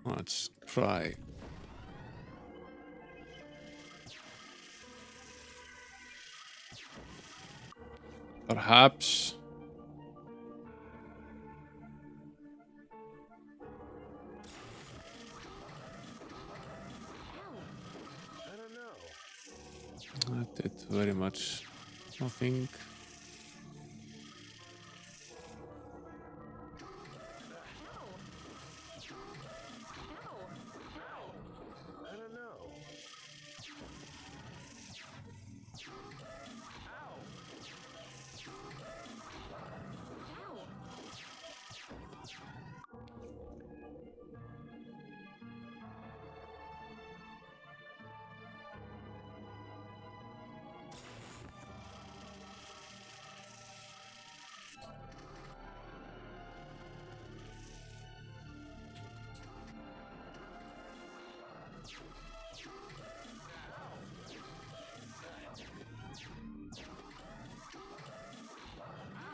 Let's try. Perhaps. I don't know. That did very much nothing. I don't know.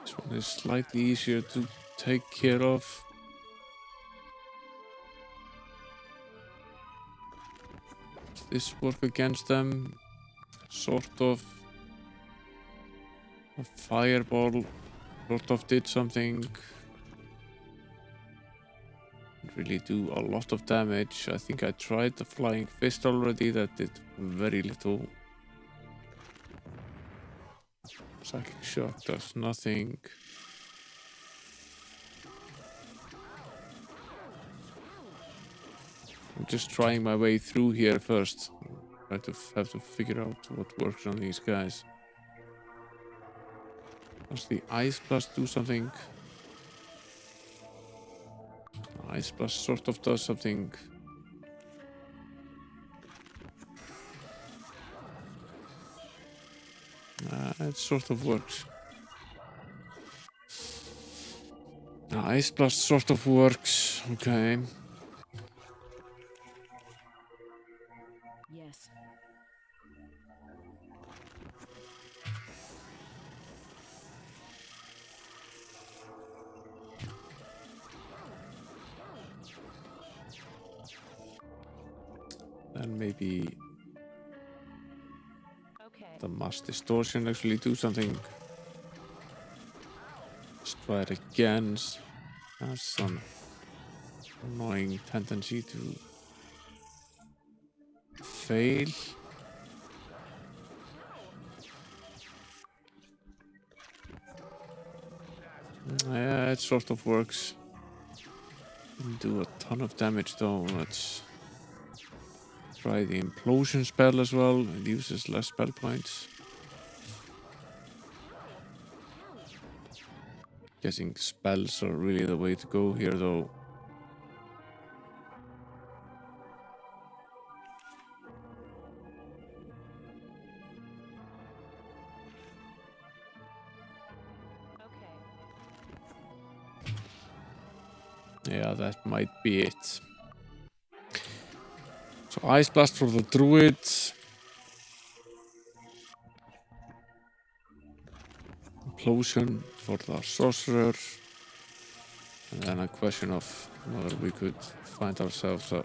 This one is slightly easier to take care of. Does this work against them? Sort of. A fireball sort of did something. really do a lot of damage. I think I tried the flying fist already. That did very little. Psychic shock does nothing. I'm just trying my way through here first. I have to figure out what works on these guys. Does the Ice Blast do something? Ice Blast sort of does something. It sort of works. Ice Blast sort of works. Okay. Yes. Then maybe Okay. the Mass Distortion actually do something. Let's try it again. Has some annoying tendency to fail. Yeah, it sort of works. Didn't do a ton of damage though. Let's try the Implosion spell as well. It uses less spell points. Guessing spells are really the way to go here though. Yeah, that might be it. So Ice Blast for the Druid. Implosion for the Sorcerer. And then a question of whether we could find ourselves a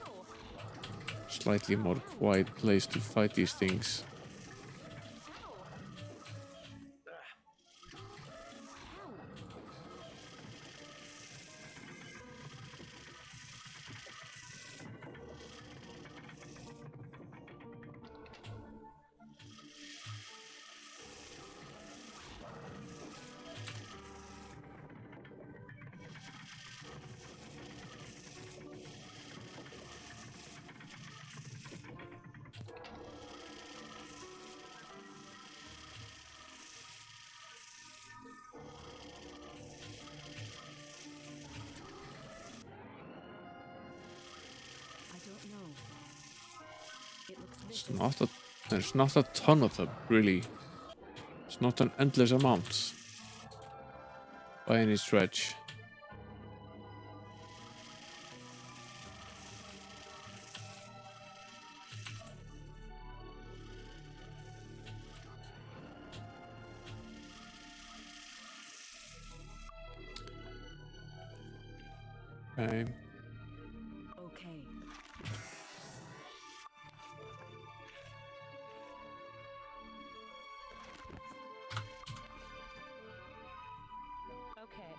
slightly more quiet place to fight these things. I don't know. It looks It's vicious. not a, there's not a ton of them, really. It's not an endless amount by any stretch. Okay. Okay. Okay.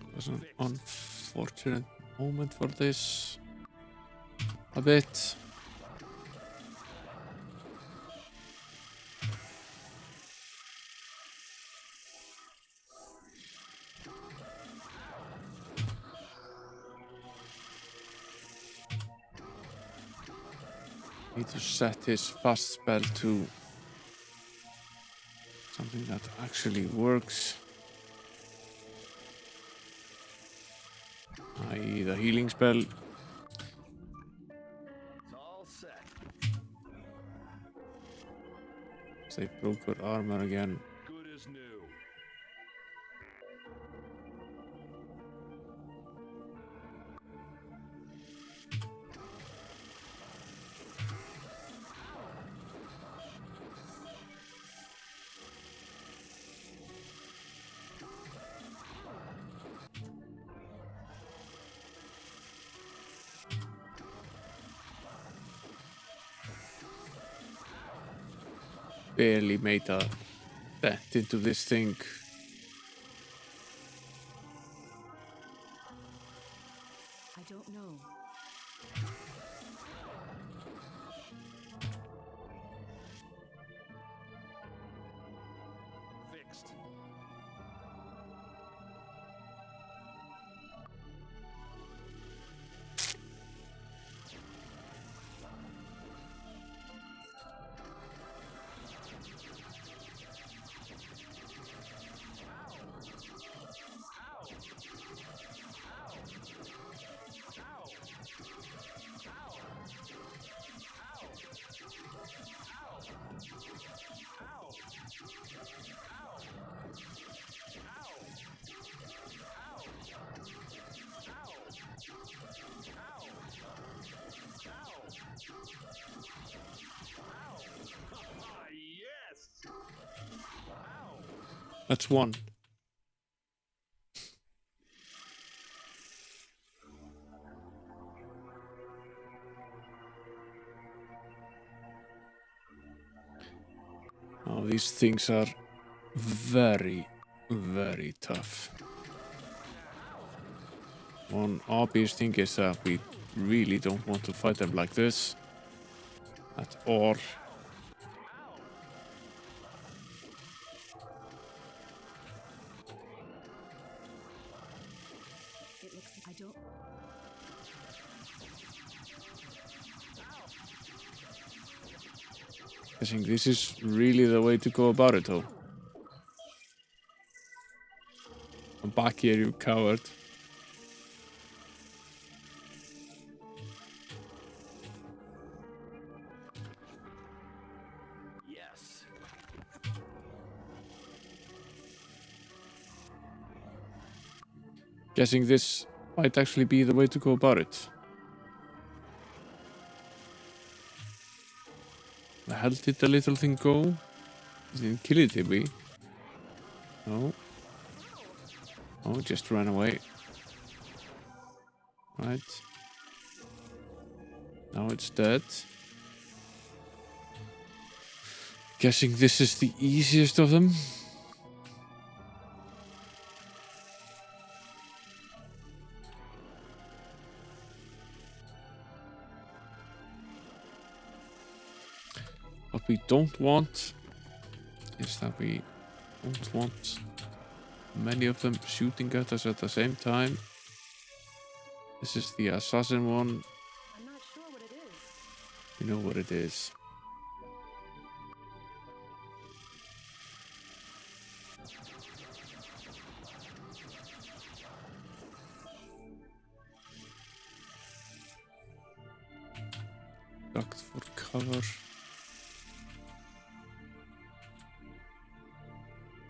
It was an unfortunate moment for this. A bit. Need to set his fast spell to something that actually works. I.e. the healing spell. It's all set. They broke her armor again. Good as new. barely made a dent into this thing. I don't know. Fixed. That's one. Oh, these things are very, very tough. One obvious thing is that we really don't want to fight them like this at all. It looks. I don't. I think this is really the way to go about it, though. I'm back here, you coward. Yes. Guessing this might actually be the way to go about it. The hell did the little thing go? Didn't kill it, did we? No. Oh, just ran away. Right. Now it's dead. Guessing this is the easiest of them. What we don't want is that we don't want many of them shooting at us at the same time. This is the assassin one. I'm not sure what it is. You know what it is. Ducked for cover.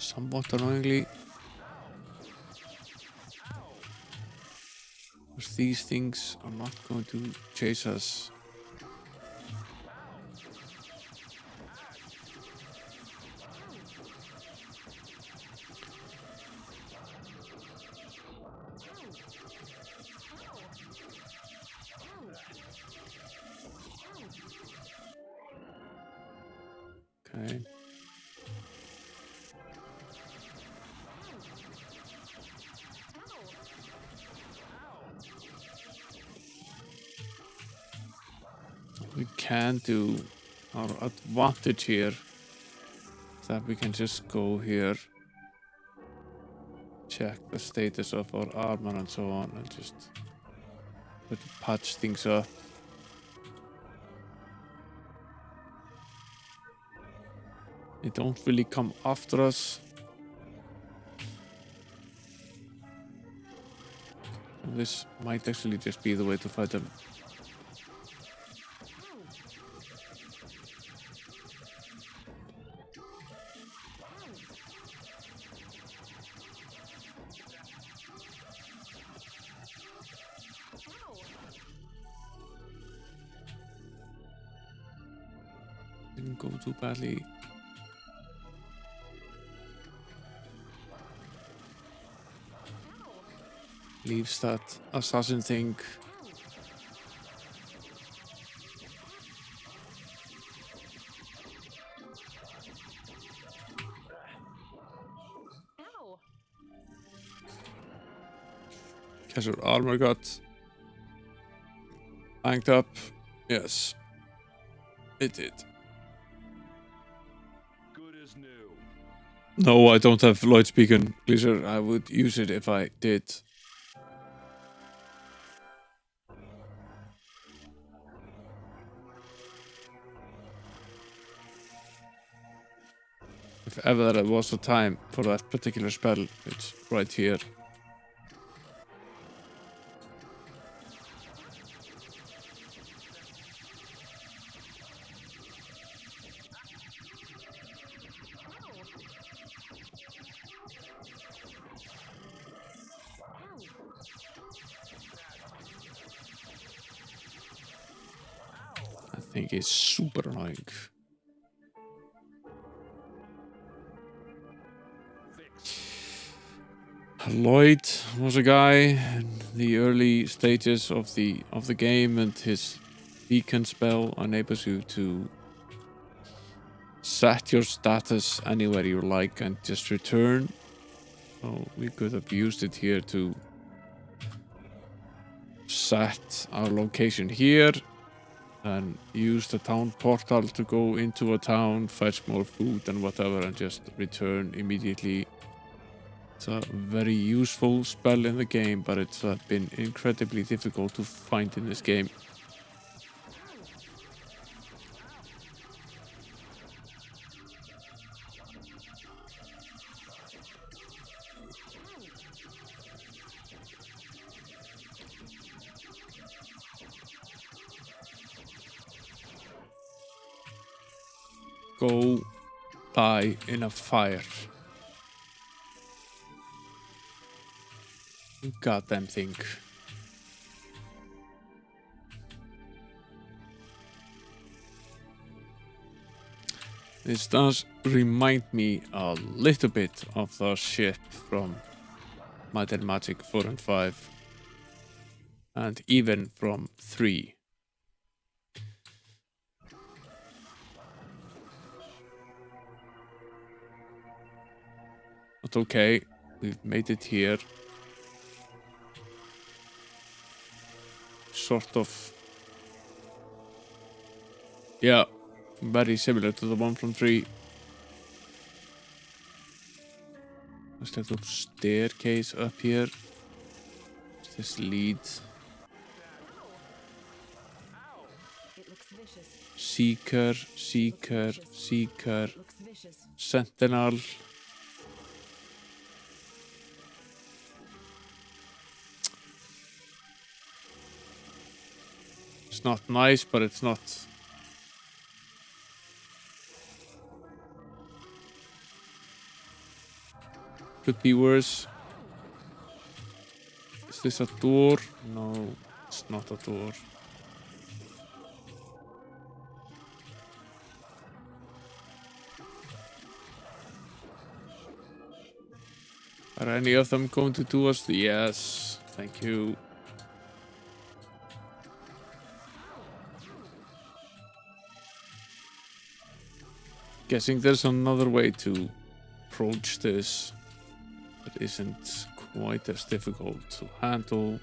Somewhat annoyingly. Because these things are not going to chase us. Okay. We can do our advantage here, that we can just go here, check the status of our armor and so on, and just patch things up. They don't really come after us. This might actually just be the way to fight them. Didn't go too badly. Leaves that assassin thing. Has her armor got banged up? Yes. It did. Good as new. No, I don't have Lloyd's Beacon, Blizzard. I would use it if I did. If ever there was a time for that particular spell, it's right here. I think it's super annoying. Lloyd was a guy in the early stages of the game, and his beacon spell enables you to set your status anywhere you like and just return. So we could have used it here to set our location here and use the town portal to go into a town, fetch more food and whatever, and just return immediately. It's a very useful spell in the game, but it's been incredibly difficult to find in this game. Go die in a fire. You goddamn thing. This does remind me a little bit of the ship from Might and Magic 4 and 5. And even from 3. But okay, we've made it here. Sort of. Yeah, very similar to the one from 3. There's a little staircase up here. What's this lead? It looks vicious. Seeker, Seeker, Seeker, It looks vicious. Sentinel. It's not nice, but it's not. Could be worse. Is this a door? No, it's not a door. Are any of them going to do us? Yes, thank you. Guessing there's another way to approach this that isn't quite as difficult to handle.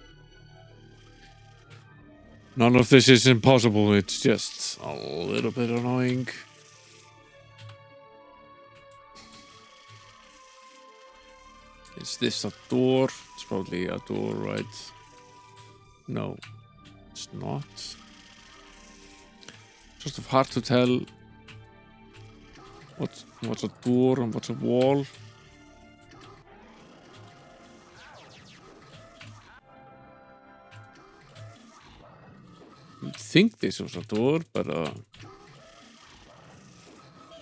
None of this is impossible, it's just a little bit annoying. Is this a door? It's probably a door, right? No, it's not. Sort of hard to tell what's a door and what's a wall. You'd think this was a door, but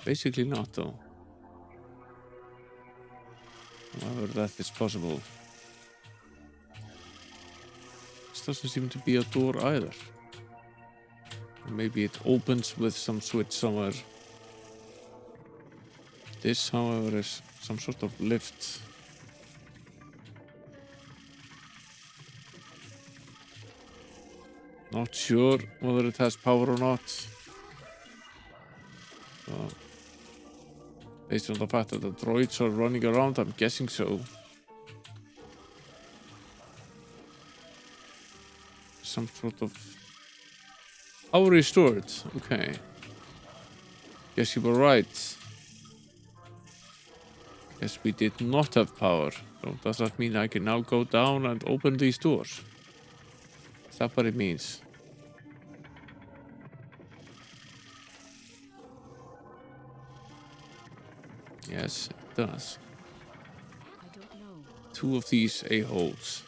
basically not though. However, that is possible. This doesn't seem to be a door either. Maybe it opens with some switch somewhere. This, however, is some sort of lift. Not sure whether it has power or not. Based on the fact that the droids are running around, I'm guessing so. some sort of power restored. Okay. Guess you were right. Guess we did not have power. So does that mean I can now go down and open these doors? Is that what it means? Yes, it does. I don't know. 2 of these a-holes.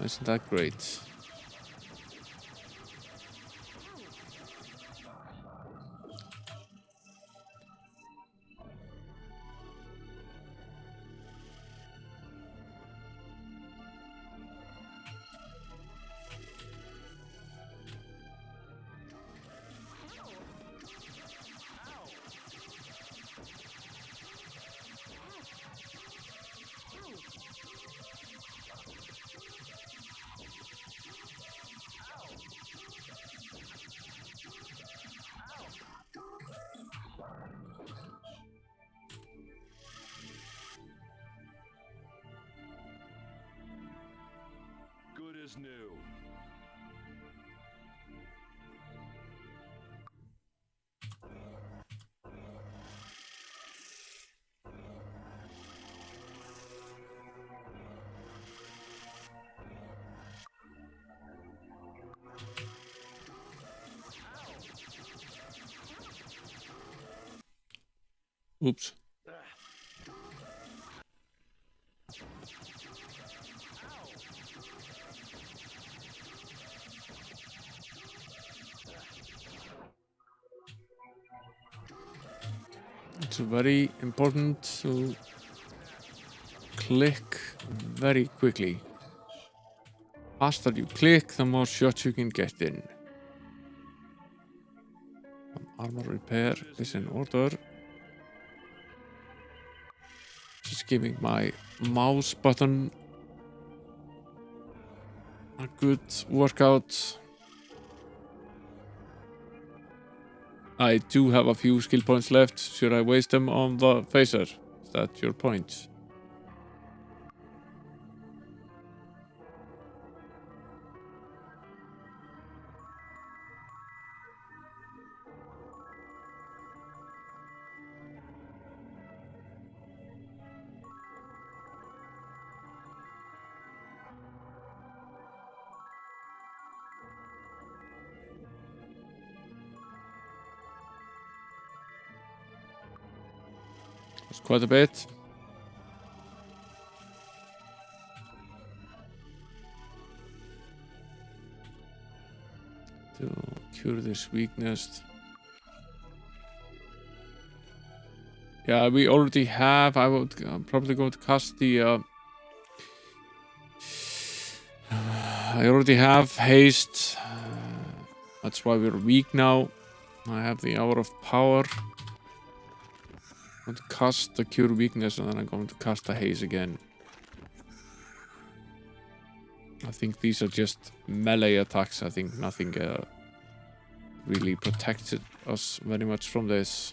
Isn't that great? Good as new. Oops. It's very important to click very quickly. Faster you click, the more shots you can get in. Armor repair is in order. Just giving my mouse button a good workout. I do have a few skill points left. Should I waste them on the phaser? Is that your point? It's quite a bit. To cure this weakness. Yeah, we already have. I'm probably going to cast the. I already have haste. That's why we're weak now. I have the Hour of Power. I'm going to cast the Cure Weakness and then I'm going to cast the Haze again. I think these are just melee attacks. I think nothing really protected us very much from this.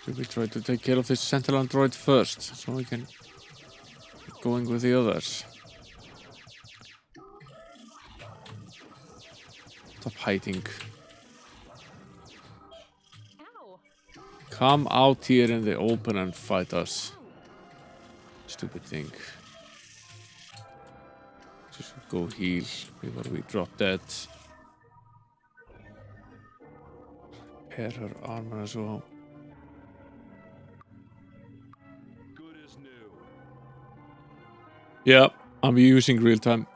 Should we try to take care of this central android first, so we can get going with the others? Stop hiding. Ow! Come out here in the open and fight us. Stupid thing. Just go heal before we drop dead. Repair her armor as well. Yeah, I'm using real time.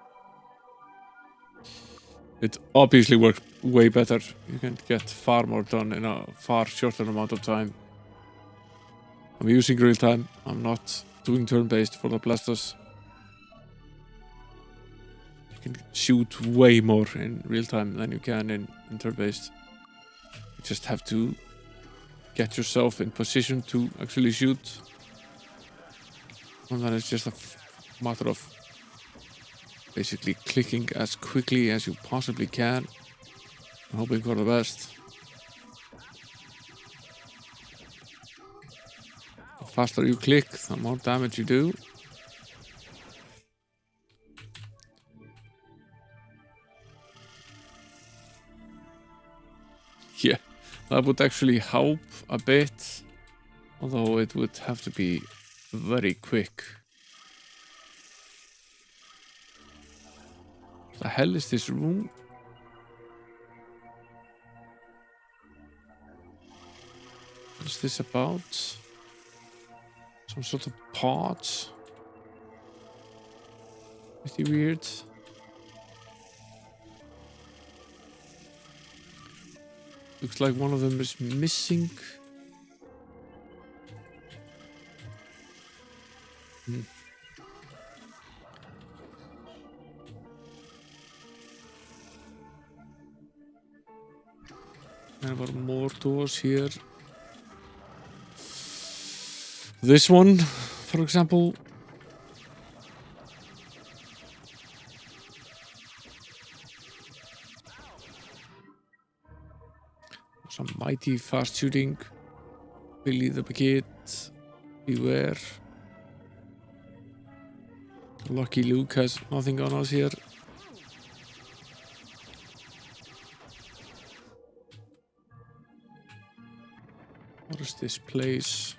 It obviously works way better. You can get far more done in a far shorter amount of time. I'm using real time. I'm not doing turn-based for the blasters. can shoot way more in real time than you can in turn-based. You just have to get yourself in position to actually shoot. And then it's just a matter of basically clicking as quickly as you possibly can, hoping for the best. The faster you click, the more damage you do. Yeah, that would actually help a bit, although it would have to be very quick. The hell is this room? What is this about? Some sort of pod? Pretty weird. Looks like one of them is missing. There were more doors here. This one, for example. Some mighty fast shooting. Billy the Kid. Beware. Lucky Luke has nothing on us here. What is this place?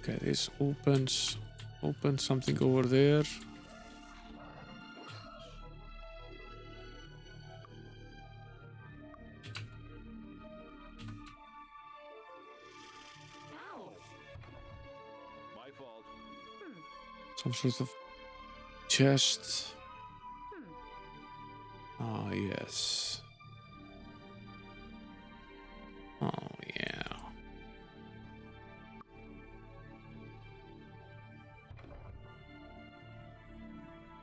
Okay, this opens something over there. My fault. Some sort of chest. Oh, yes. Oh, yeah.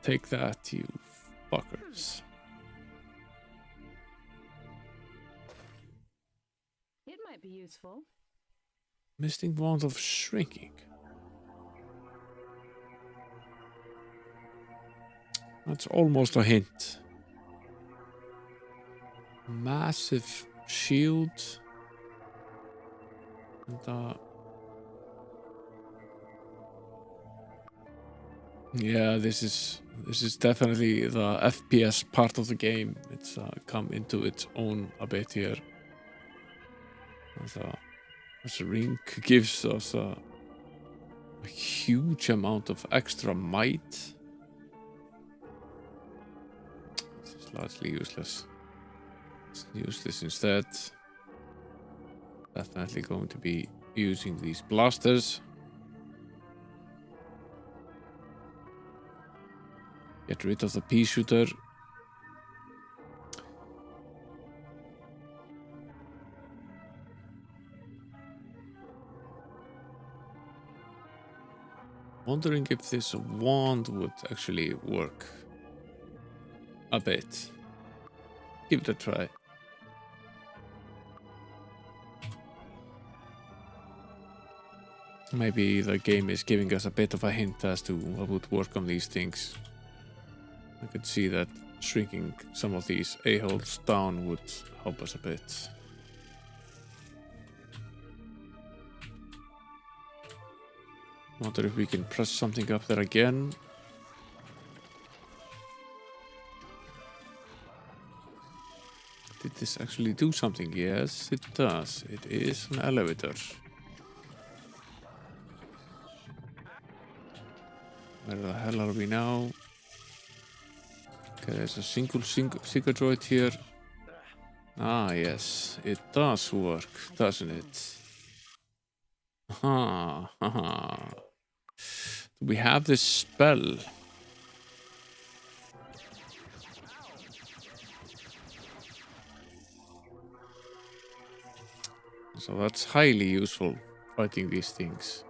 Take that, you fuckers. It might be useful. Misting wand of shrinking. That's almost a hint. Massive shield. And yeah, this is definitely the FPS part of the game. It's come into its own a bit here. This ring gives us a huge amount of extra might. This is largely useless. Let's use this instead. Definitely going to be using these blasters. Get rid of the pea shooter. Wondering if this wand would actually work a bit. Give it a try. Maybe the game is giving us a bit of a hint as to what would work on these things. I could see that shrinking some of these a-holes down would help us a bit. Wonder if we can press something up there again. Did this actually do something? Yes, it does. It is an elevator. Where the hell are we now? Okay, there's a single secret droid here. Ah, yes. It does work, doesn't it? Aha, aha. Do we have this spell? So that's highly useful fighting these things.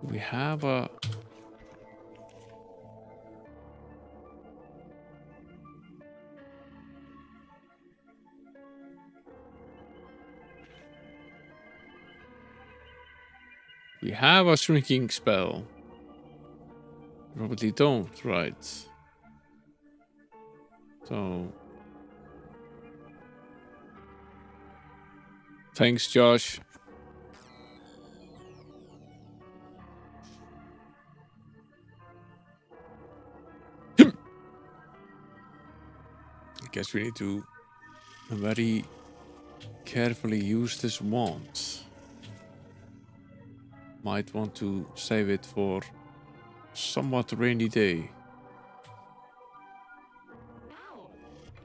We have a... We have a shrinking spell. Probably don't, right? So... Thanks, Josh. I guess we need to very carefully use this wand. Might want to save it for somewhat rainy day.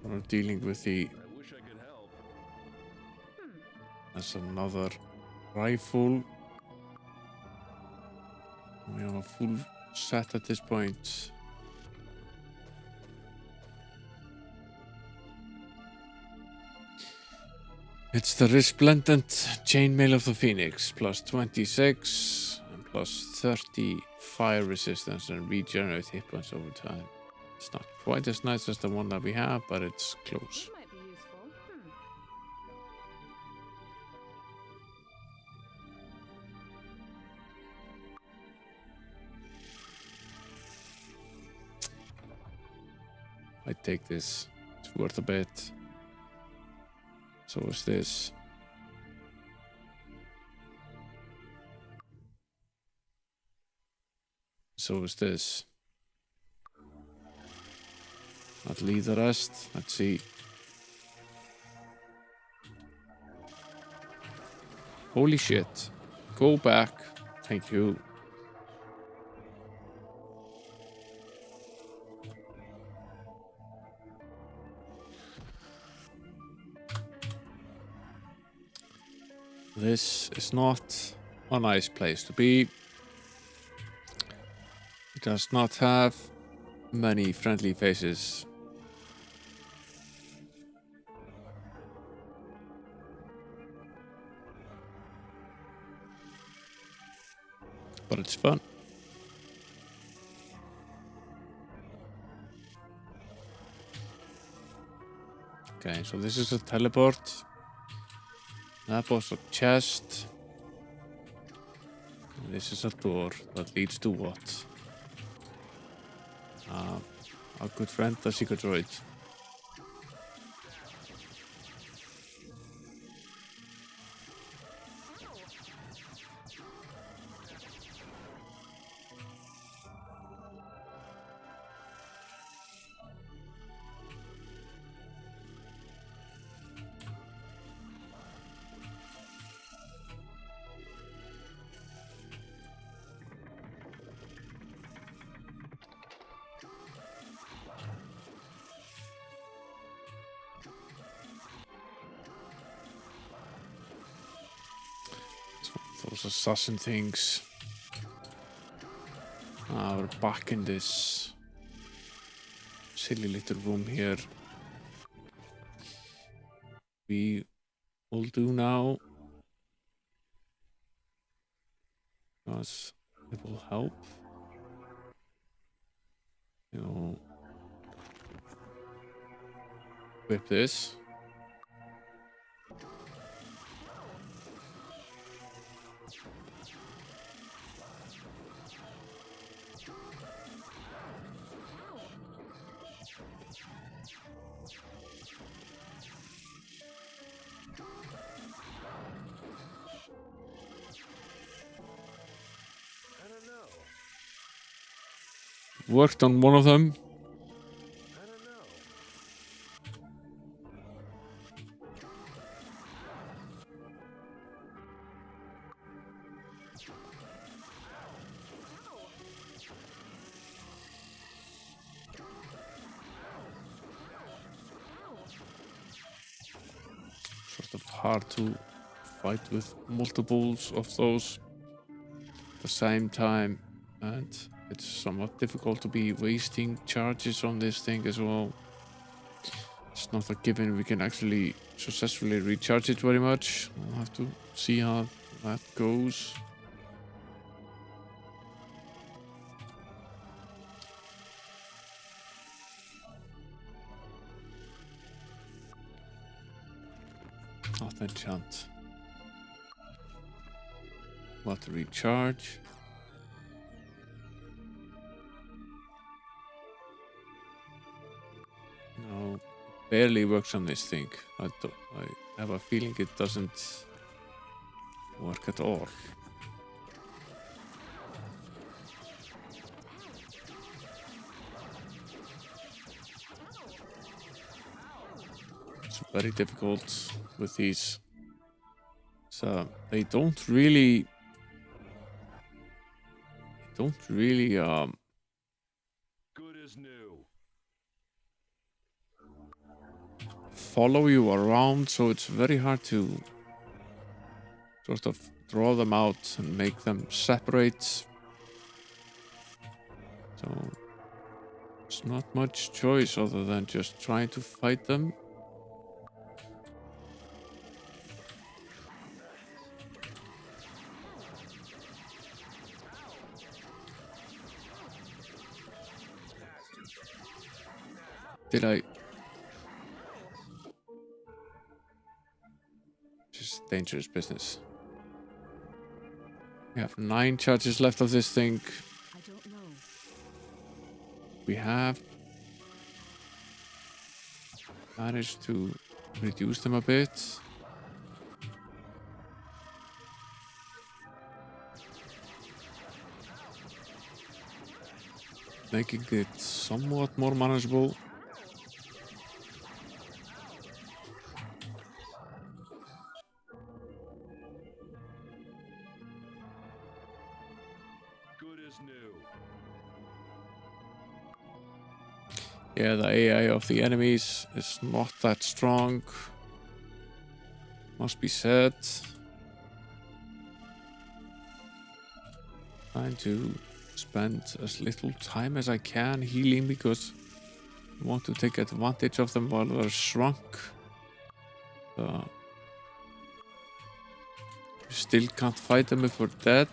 We're dealing with the... I wish I could help. That's another rifle. We have a full set at this point. It's the Resplendent Chainmail of the Phoenix, plus 26 and plus 30 fire resistance and regenerate hit points over time. It's not quite as nice as the one that we have, but it's close. This might be useful. I take this. It's worth a bit. So is this. So is this. Not leave the rest. Let's see. Holy shit. Go back. Thank you. This is not a nice place to be. It does not have many friendly faces. But it's fun. Okay, so this is a teleport. That was a chest. And this is a door that leads to what? Our good friend, the secret droid. Those assassin things. We're back in this silly little room here. We will do now, because it will help. You know, whip this. Worked on one of them. Sort of hard to fight with multiples of those at the same time, and it's somewhat difficult to be wasting charges on this thing as well. It's not a given we can actually successfully recharge it very much. We'll have to see how That goes. Not enchant. Water recharge. No, it barely works on this thing. I have a feeling it doesn't work at all. It's very difficult with these. So they don't really Good as new. follow you around, so it's very hard to sort of draw them out and make them separate. So it's not much choice other than just trying to fight them. Did I? Just dangerous business. We have 9 charges left of this thing. I don't know. We have managed to reduce them a bit. Making it somewhat more manageable. Good as new. Yeah, the AI of the enemies is not that strong. Must be said. Trying to spend as little time as I can healing because I want to take advantage of them while they're shrunk. Still can't fight them if we're dead.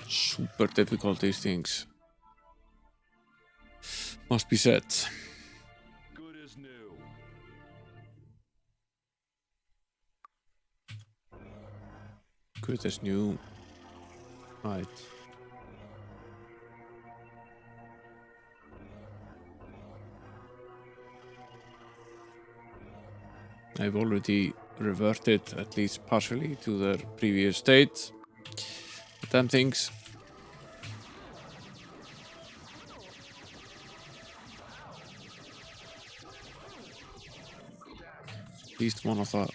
Super difficult, these things. Must be said. Good as new. Good as new. Right. I've already reverted, at least partially, to their previous state. Damn things. At least one of the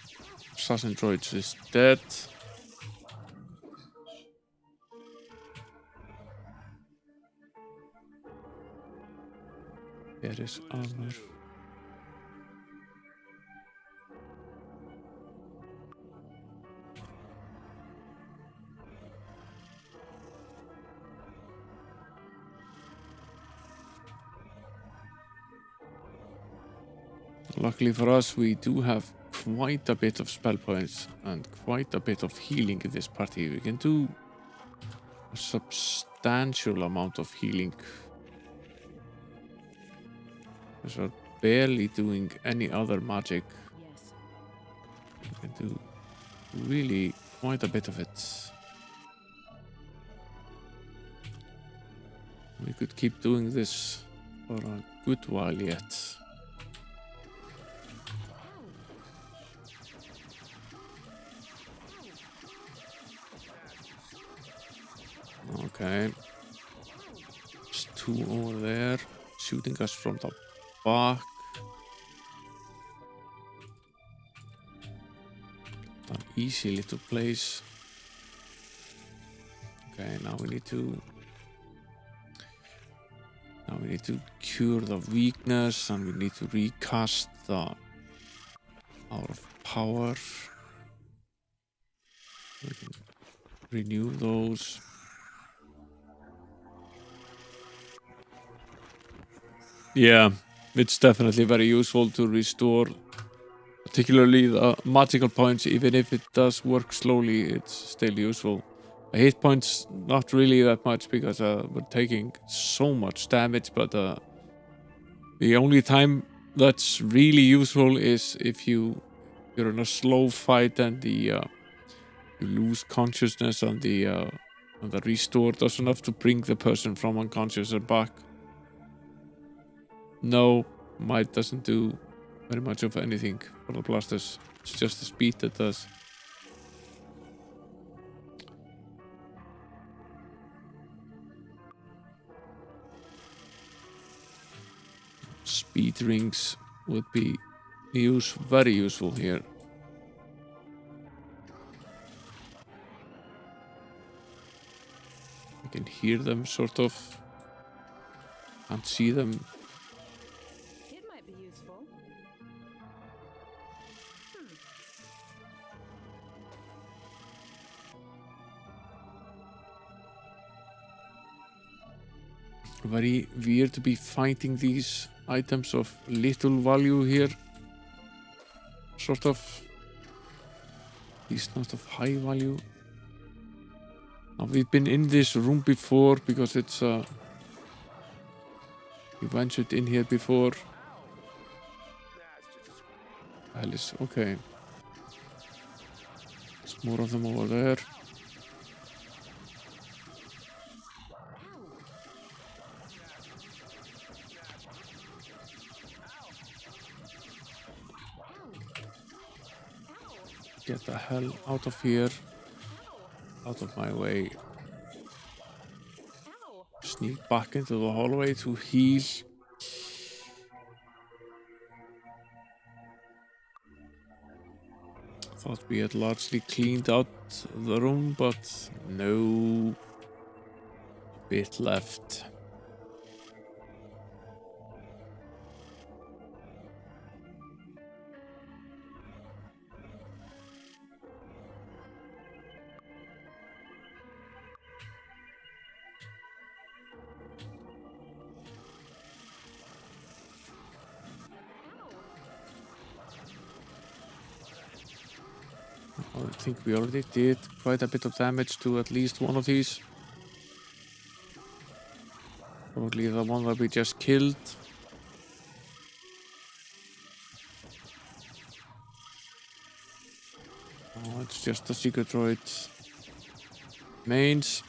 assassin droids is dead. There is armor. Luckily for us, we do have quite a bit of spell points and quite a bit of healing in this party. We can do a substantial amount of healing. Because we're barely doing any other magic. Yes. We can do really quite a bit of it. We could keep doing this for a good while yet. Okay. There's 2 over there shooting us from the back. An easy little place. Okay, now we need to cure the weakness, and we need to recast the Hour of Power. We can renew those. Yeah, it's definitely very useful to restore, particularly the magical points. Even if it does work slowly, it's still useful. Hit points, not really that much because we're taking so much damage, but the only time that's really useful is if you're in a slow fight and you lose consciousness and the restore does enough to bring the person from unconscious or back. No, Might doesn't do very much of anything for the blasters. It's just the speed that does. Speed rings would be very useful here. You can hear them sort of. Can't see them. It might be useful. Very weird to be finding these items of little value here. Sort of. These not of high value. Now we've been in this room before because it's we ventured in here before. Alice, okay. There's more of them over there. Get the hell out of here. Out of my way. Sneak back into the hallway to heal. Thought we had largely cleaned out the room, but no. A bit left. I think we already did quite a bit of damage to at least one of these. Probably the one that we just killed. Oh, it's just a secret droid. Mains.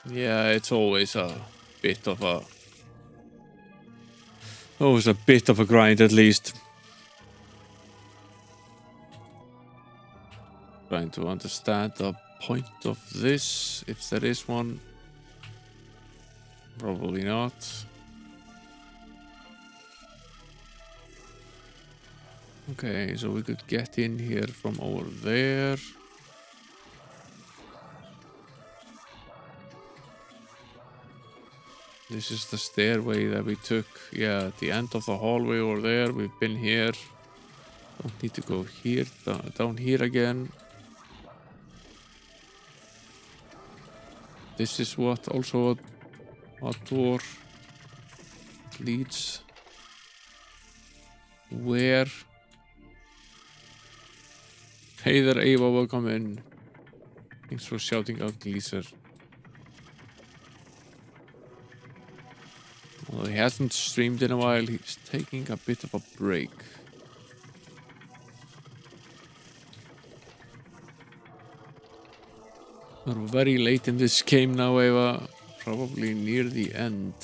Yeah, it's always a bit of a... Always a bit of a grind, at least. Trying to understand the point of this, if there is one. Probably not. Okay, so we could get in here from over there. This is the stairway that we took. Yeah, at the end of the hallway over there. We've been here. Don't need to go here. Down here again. This is what also a door leads. Where? Hey there, Ava, welcome in. Thanks for shouting out, Lisa. Although he hasn't streamed in a while, he's taking a bit of a break. We're very late in this game now, Eva. Probably near the end.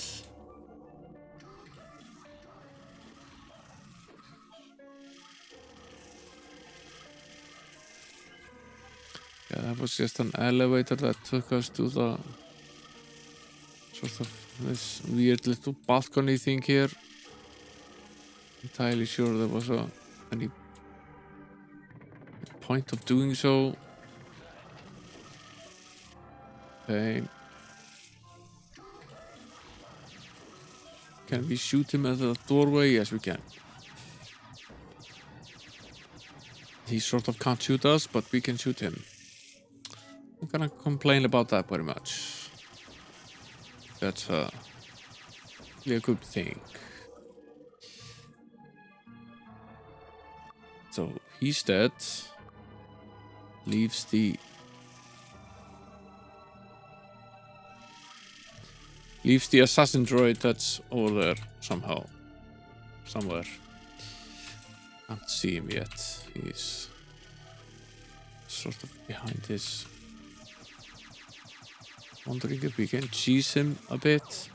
Yeah, that was just an elevator that took us to the sort of this weird little balcony thing here. Entirely sure there was any point of doing so. Okay. Can we shoot him at the doorway? Yes, we can. He sort of can't shoot us, but we can shoot him. not gonna complain about that very much. That's really a good thing. So he's dead. Leaves the assassin droid that's over there somehow. Somewhere. Can't see him yet. He's sort of behind his. Wondering if we can cheese him a bit.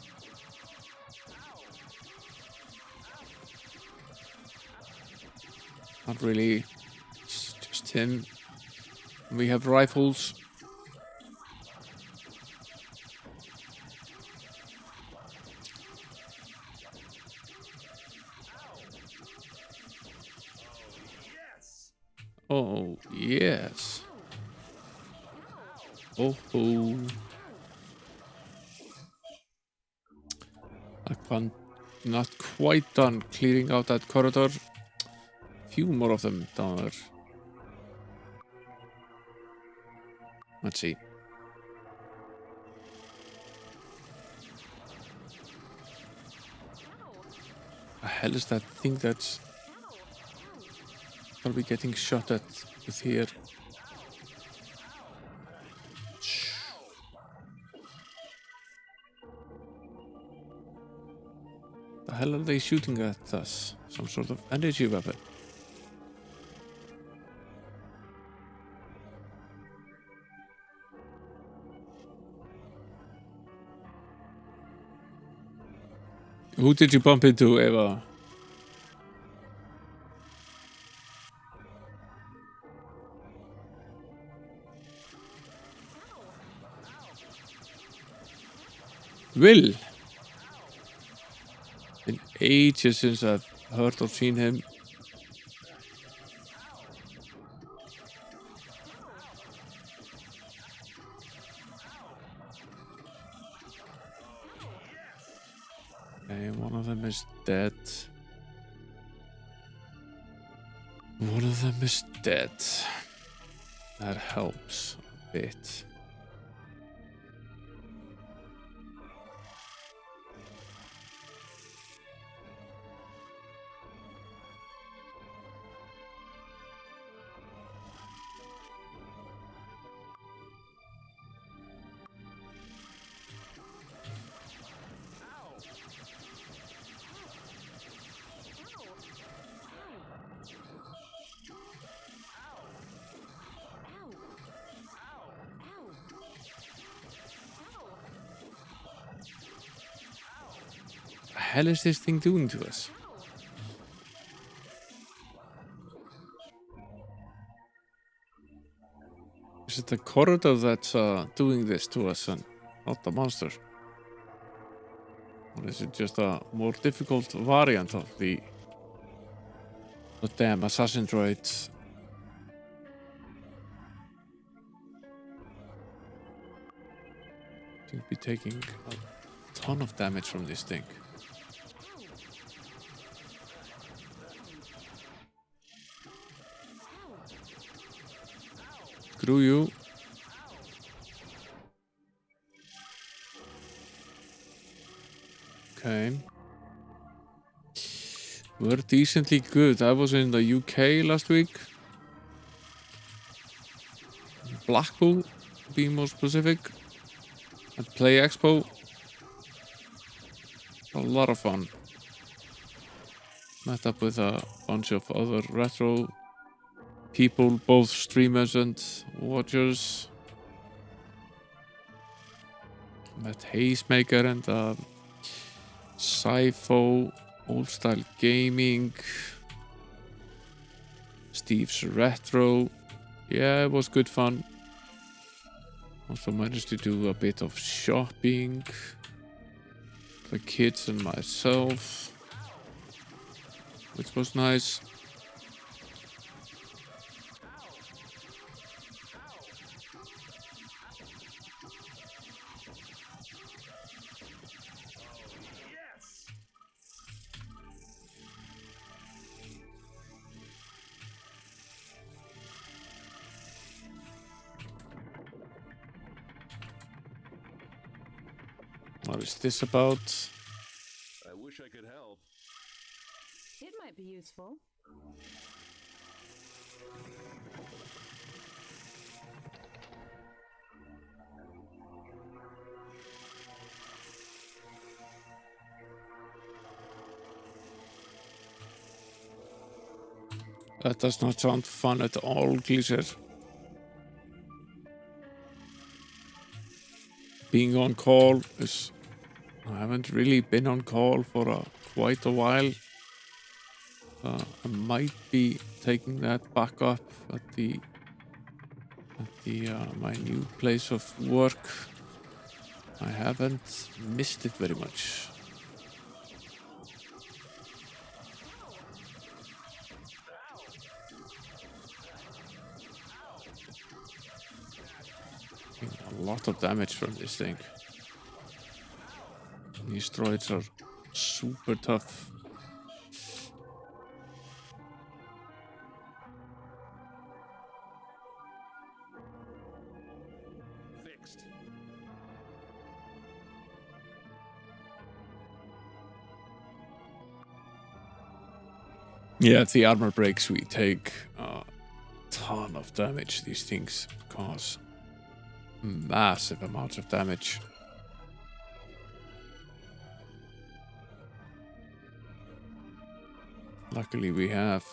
Not really. It's just him. We have rifles. Oh, yes. Oh, oh. I'm not quite done clearing out that corridor. Few more of them down there. Let's see. The hell is that thing that's probably getting shot at with here? The hell are they shooting at us? Some sort of energy weapon. Who did you bump into, Eva? Will. Been ages since I've heard or seen him. Okay, one of them is dead. One of them is dead. That helps a bit. The hell is this thing doing to us? Is it the corridor that's doing this to us and not the monster? Or is it just a more difficult variant of the damn assassin droid? Seems to be taking a ton of damage from this thing. Screw you. Okay. We're decently good. I was in the UK last week. Blackpool, to be more specific. At Play Expo. A lot of fun. Met up with a bunch of other retro people, both streamers and watchers. Met Hazemaker and Sci-Fo, Old Style Gaming, Steve's Retro. Yeah, it was good fun. Also managed to do a bit of shopping. The kids and myself, which was nice. What is this about? I wish I could help. It might be useful. That does not sound fun at all, Gleaser. Being on call is... I haven't really been on call for quite a while. I might be taking that back up at my new place of work. I haven't missed it very much. A lot of damage from this thing. These droids are super tough. Fixed. Yeah, if the armor breaks, we take a ton of damage. These things cause massive amounts of damage. Luckily, we have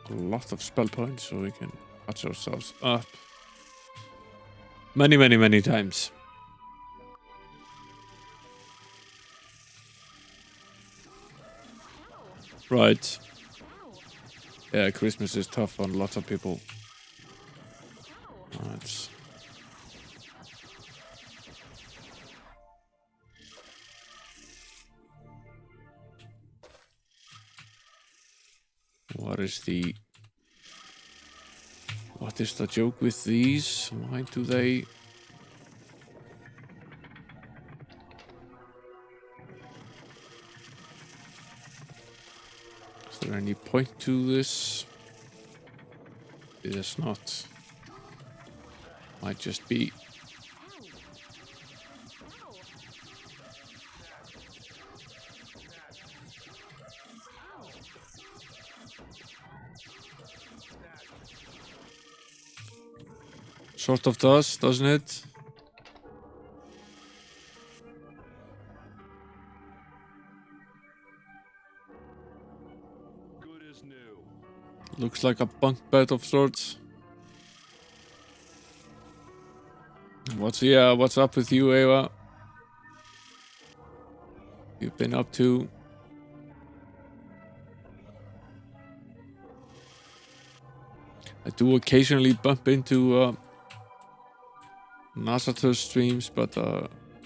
a lot of spell points, so we can patch ourselves up many, many, many times. Right. Yeah, Christmas is tough on lots of people. Right. What is the joke with these? Why do they... Is there any point to this? It is not. Might just be. Sort of does, doesn't it? Good as new. Looks like a bunk bed of sorts. What's up with you, Ava? You've been up to? I do occasionally bump into Nasator's streams, but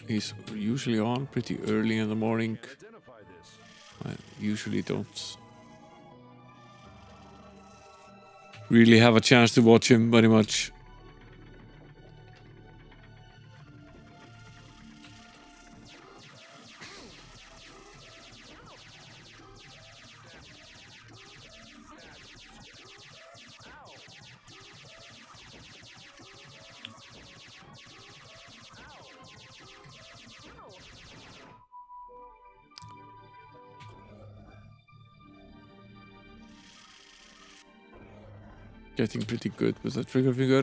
he's usually on pretty early in the morning. Identify this. I usually don't really have a chance to watch him very much. Getting pretty good with the trigger finger.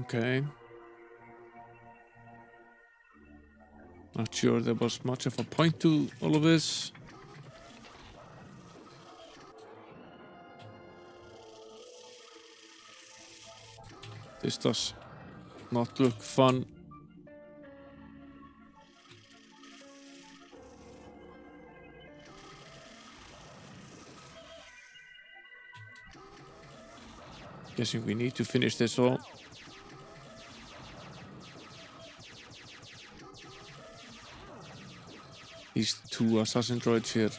Okay. Not sure there was much of a point to all of this. This does not look fun. Guessing we need to finish this all. These two assassin droids here.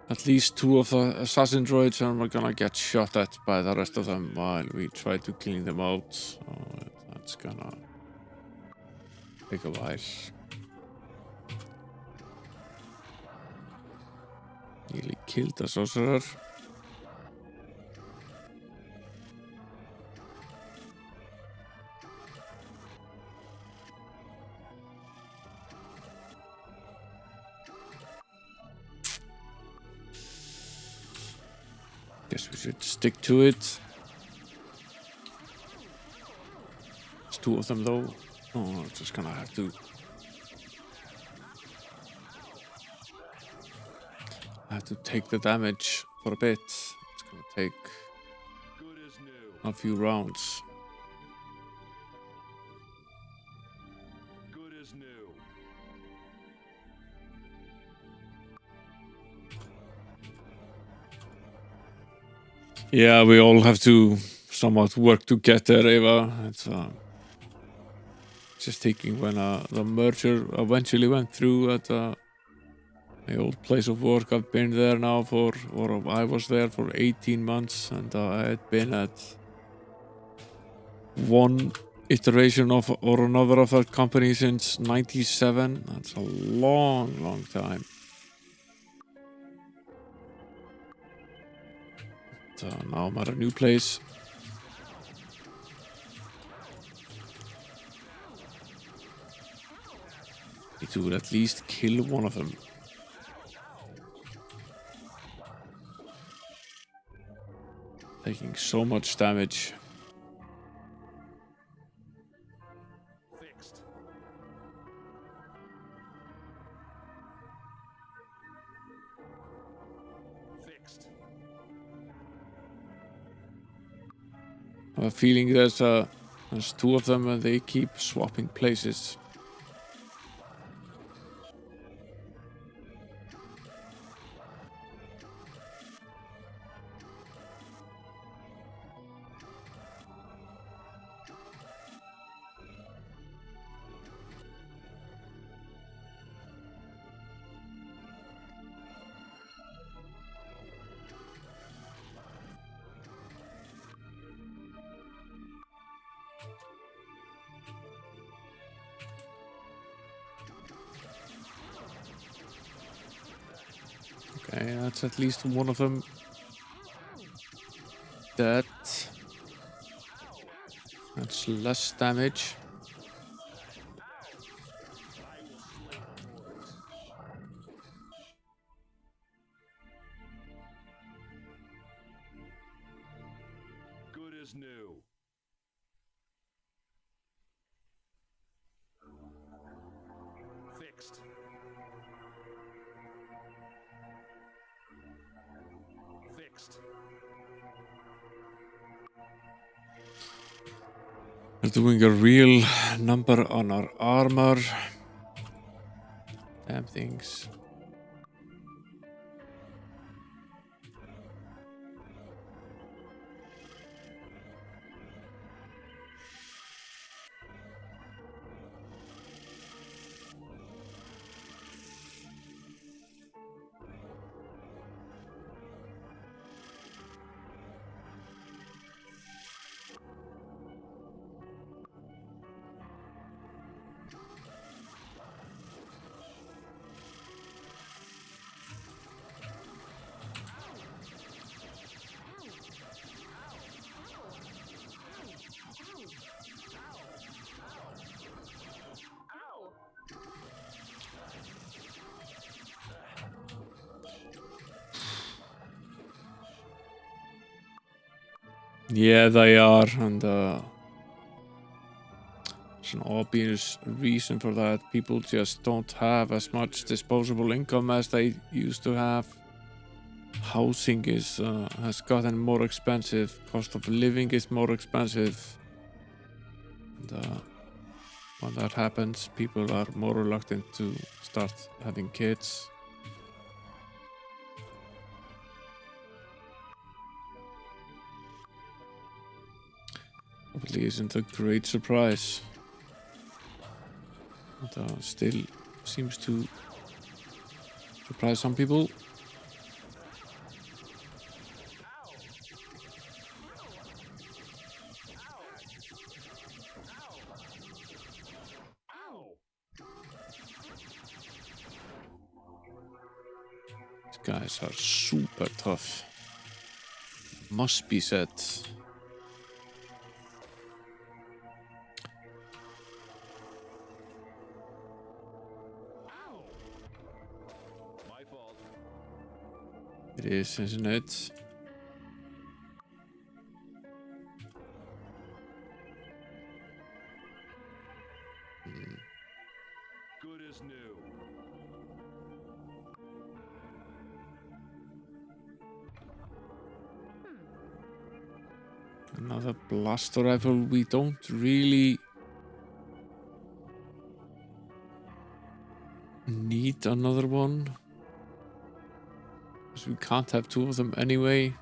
At at least 2 of the assassin droids, and we're gonna get shot at by the rest of them while we try to clean them out. So that's gonna take a while. Nearly killed the sorcerer. Guess we should stick to it. There's 2 of them though. Oh, just gonna have to. I have to take the damage for a bit. It's gonna take Good as new. a few rounds. Good as new. Yeah, we all have to somewhat work to get there, Eva. It's just thinking when the merger eventually went through at my old place of work. I've been there now I was there for 18 months, and I had been at one iteration of or another of that company since '97. That's a long, long time. So now I'm at a new place. Need to at least kill one of them. Taking so much damage. Fixed. Fixed. I have a feeling there's 2 of them and they keep swapping places. Okay, that's at least one of them dead. That's less damage. Good as new. Fixed. Fixed. We're doing a real number on our armor. Damn things. Yeah, they are, and there's an obvious reason for that. People just don't have as much disposable income as they used to have. Housing has gotten more expensive. Cost of living is more expensive. And when that happens, people are more reluctant to start having kids. Probably isn't a great surprise. But still seems to surprise some people. guys are super tough. Must be said. My fault. It is, isn't it? Good as new. Another blaster rifle. We don't really need another one. Because we can't have two of them anyway.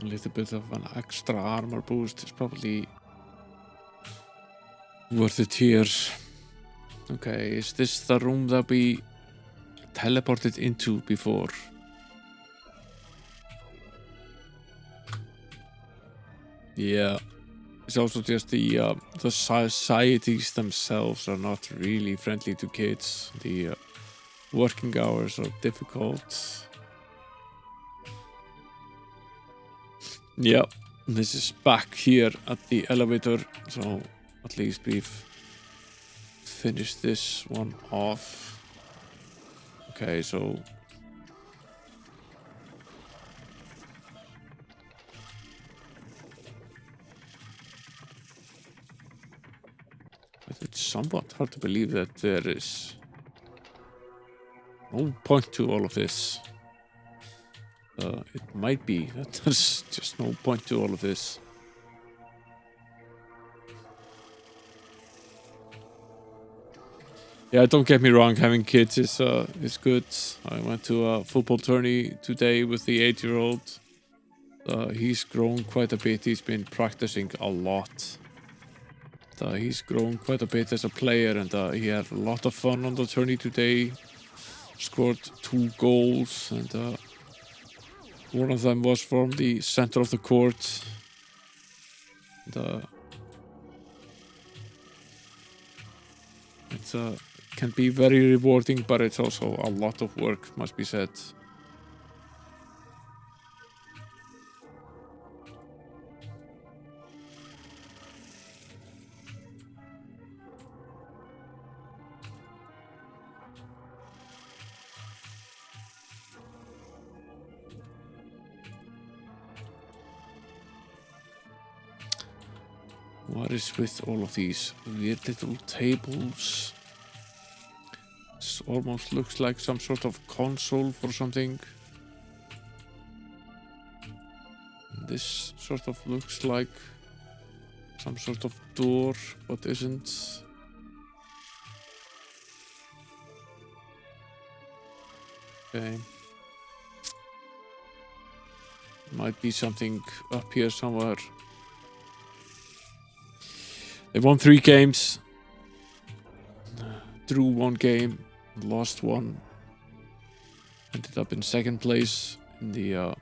A little bit of an extra armor boost is probably worth it here. Okay, is this the room that we teleported into before? Yeah. It's also just the societies themselves are not really friendly to kids. The working hours are difficult. Yeah, this is back here at the elevator, so at least we've finished this one off. Okay, so it's somewhat hard to believe that there is no point to all of this. It might be that there's just no point to all of this. Yeah, don't get me wrong, having kids is good. I went to a football tourney today with the 8-year-old. He's grown quite a bit. He's been practicing a lot. He's grown quite a bit as a player, and he had a lot of fun on the tourney today. Scored 2 goals, and one of them was from the center of the court. And, it can be very rewarding, but it's also a lot of work, must be said. What is with all of these weird little tables? This almost looks like some sort of console for something. This sort of looks like some sort of door, but isn't. Okay. Might be something up here somewhere. They won 3 games, drew 1 game, lost 1, ended up in 2nd place in the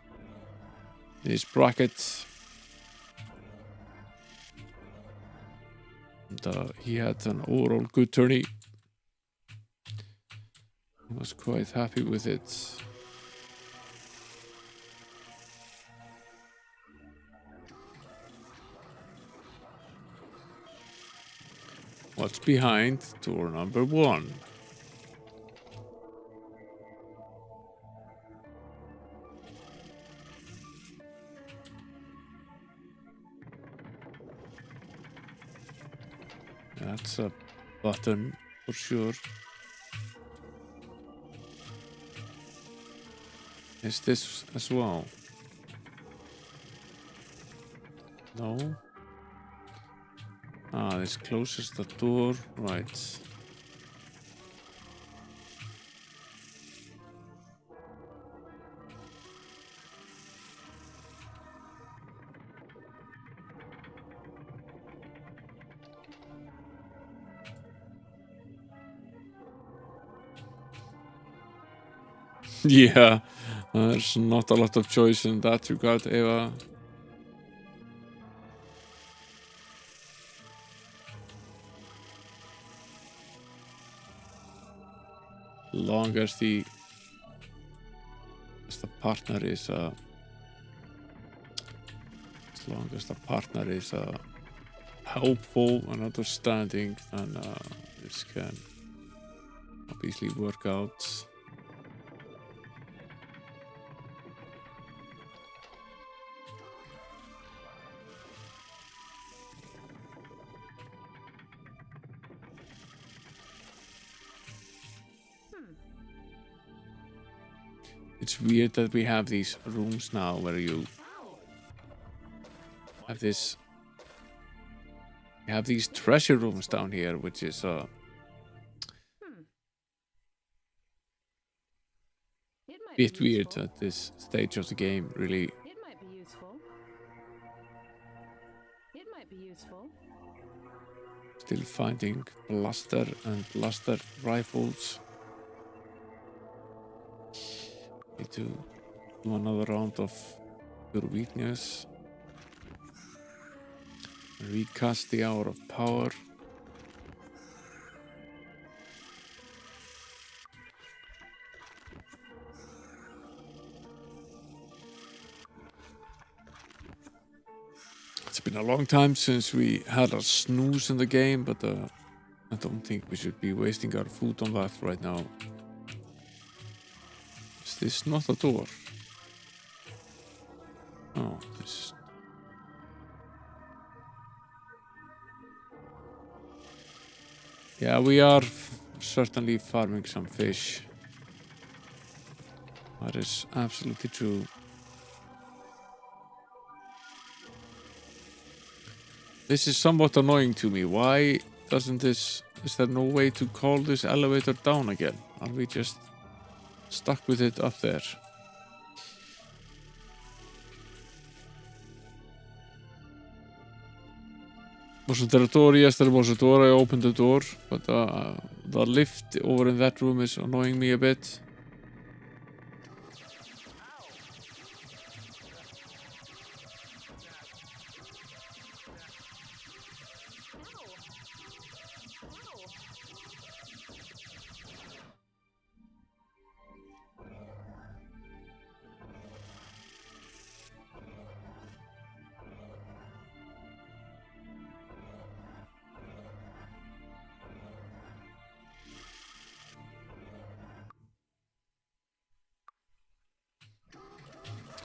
this bracket. And he had an overall good tourney. I was quite happy with it. What's behind door number 1? That's a button for sure. Is this as well? No? Ah, this closes the door, right. Yeah, there's not a lot of choice in that regard, Eva. Long as the partner is as long as the partner is helpful and understanding, then this can obviously work out. It's weird that we have these rooms now where you have this. You have these treasure rooms down here, which is It might bit be weird useful. at this stage of the game. Really, It might be useful. It might be useful. still finding blaster and blaster rifles. Need to do another round of your weakness. Recast the hour of power. It's been a long time since we had a snooze in the game, but I don't think we should be wasting our food on that right now. Is this not a door? Oh, this. Yeah, we are certainly farming some fish. That is absolutely true. This is somewhat annoying to me. Why doesn't this... Is there no way to call this elevator down again? Are we just stuck with it up there? Wasn't there a door? Yes, there was a door. I opened the door, but the lift over in that room is annoying me a bit.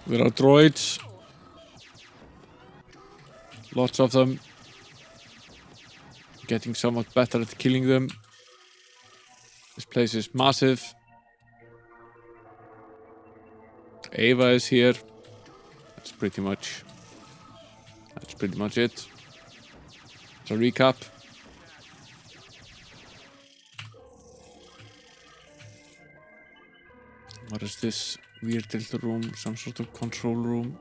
There are droids. Lots of them. Getting somewhat better at killing them. This place is massive. Ava is here. That's pretty much it. So recap. What is this weird little room? Some sort of control room.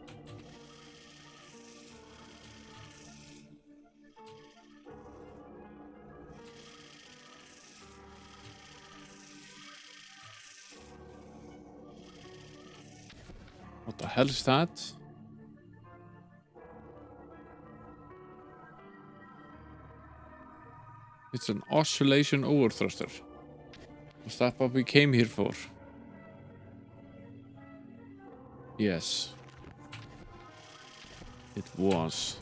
What the hell is that? It's an oscillation overthruster. Was that what we came here for? Yes. It was.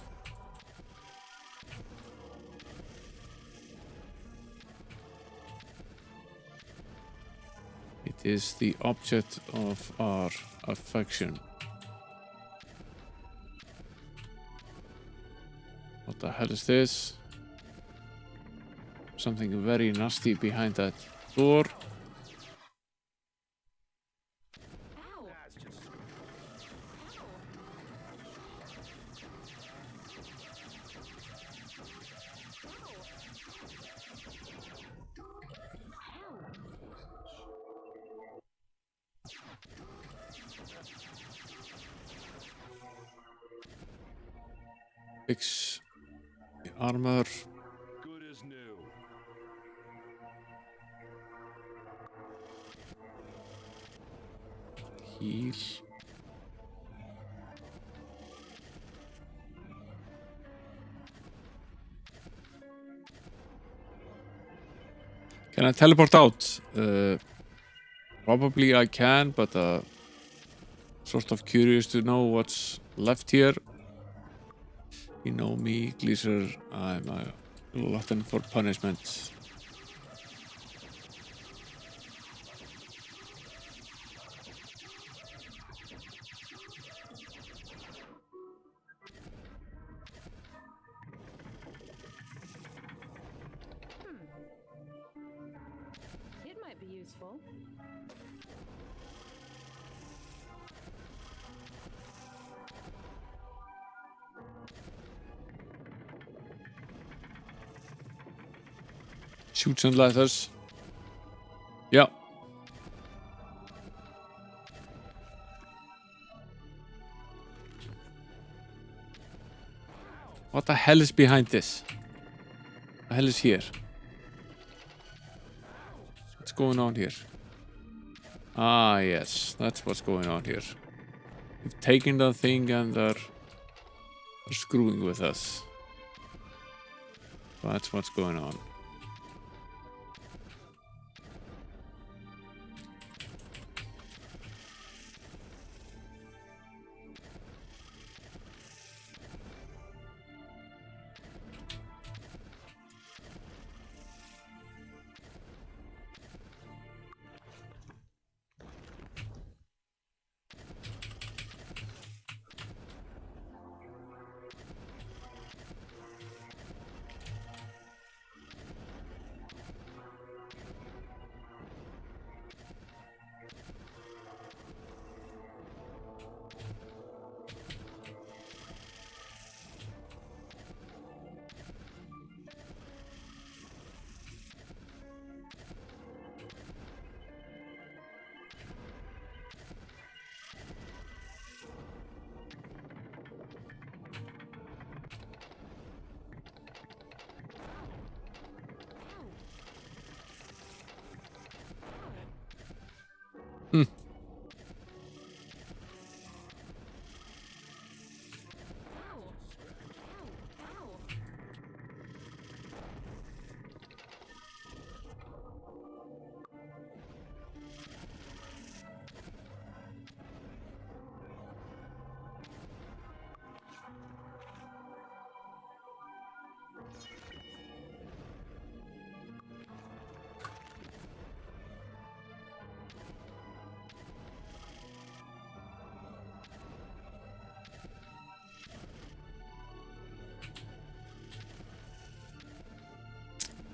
It is the object of our affection. What the hell is this? Something very nasty behind that door. Fix the armor. Good as new. heal. Can I teleport out? Probably I can, but sort of curious to know what's left here. You know me, Gleeser, I'm a glutton for punishment. It might be useful. Shoots and ladders. Yeah. What the hell is behind this? What the hell is here? What's going on here? Ah, yes. That's what's going on here. We've taken the thing and they're screwing with us. That's what's going on.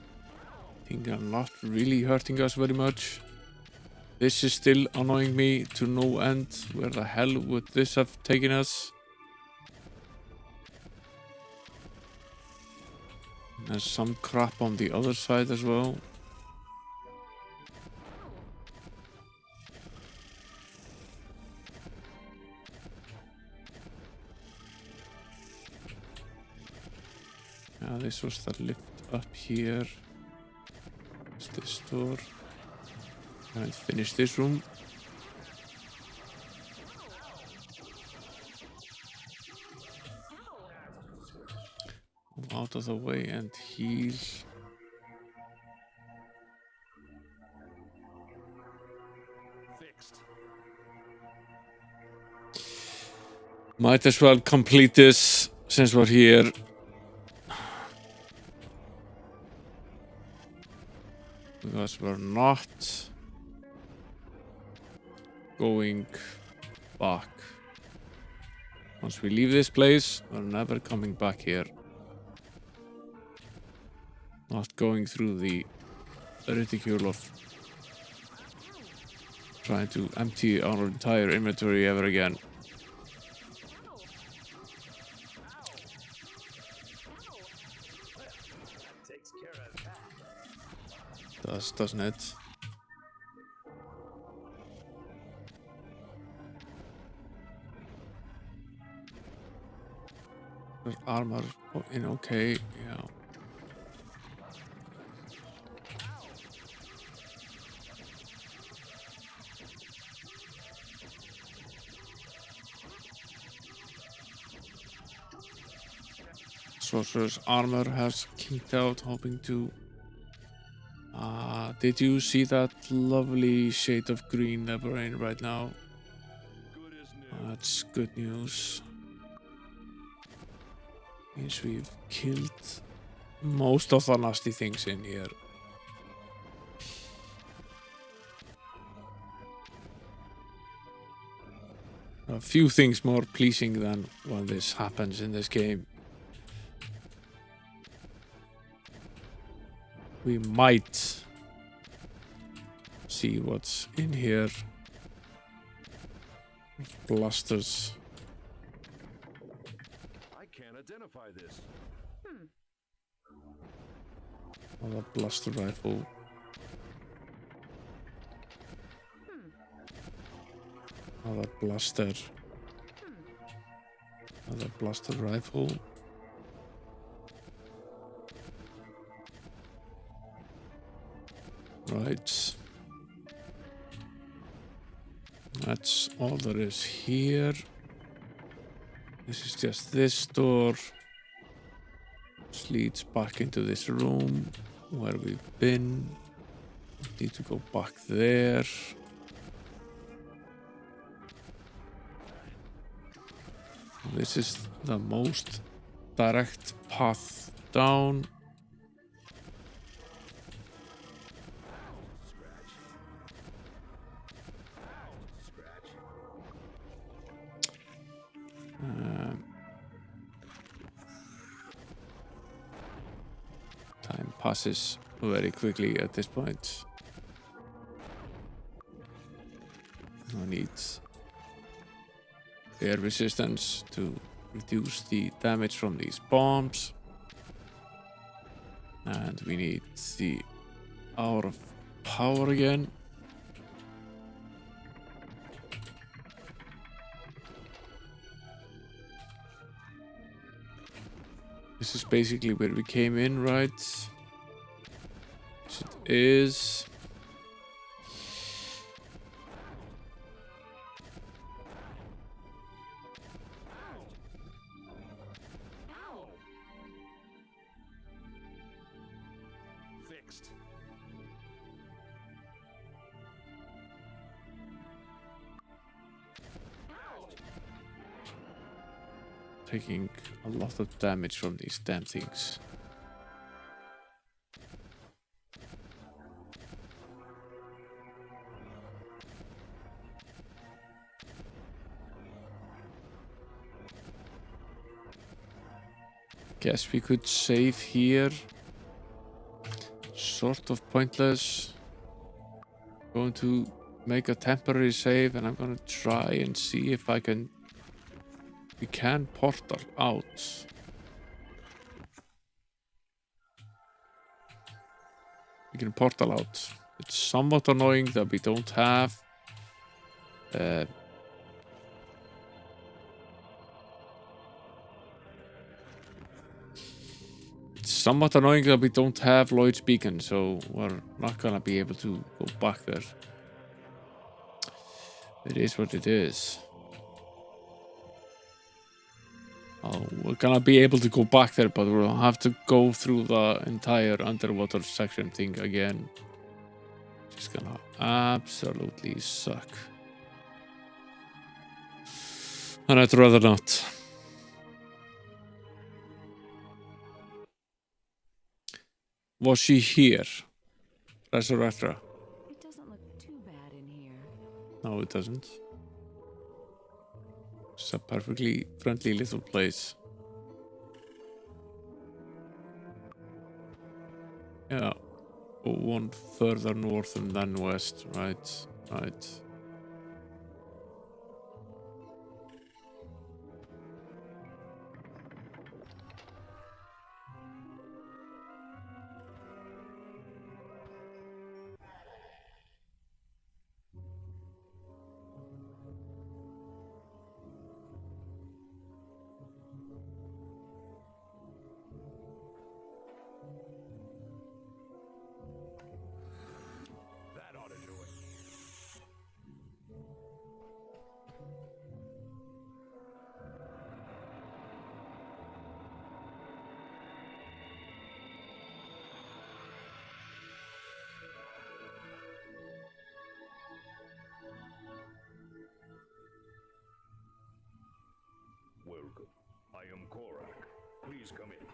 I think I'm not really hurting us very much. This is still annoying me to no end. Where the hell would this have taken us? There's some crap on the other side as well. Yeah, this was the lift up here. What's this door? Haven't finished this room. Move out of the way and heal. Fixed. Might as well complete this since we're here. Because we're not going back. Once we leave this place, we're never coming back here. Not going through the ridicule of trying to empty our entire inventory ever again. Takes care of that. Doesn't it? There's armor in okay, yeah. Sorcerer's armor has kinked out, hoping to... did you see that lovely shade of green that we're in right now? Good as new. That's good news. Means we've killed most of the nasty things in here. A few things more pleasing than when this happens in this game. We might see what's in here. Blasters. I can't identify this. Another blaster rifle. Another blaster. Another blaster rifle. Right. That's all there is here. This is just this door. This leads back into this room where we've been. Need to go back there. This is the most direct path down. Time passes very quickly at this point. No need air resistance to reduce the damage from these bombs. And we need the hour of power again. This is basically where we came in, right? Yes, it is. Fixed. Taking a lot of damage from these damn things. Guess we could save here. Sort of pointless. Going to make a temporary save and I'm gonna try and see if I can... We can portal out. We can portal out. It's somewhat annoying that we don't have Lloyd's Beacon, so we're not gonna be able to go back there. It is what it is. Oh, we're gonna be able to go back there, but we'll have to go through the entire underwater section thing again. It's gonna absolutely suck. And I'd rather not. Was she here? Resurrector. It doesn't look too bad in here. No, it doesn't. It's a perfectly friendly little place. Yeah. One further north and then west. Right. Right. That ought to do it. welcome. I am Korak. Please come in.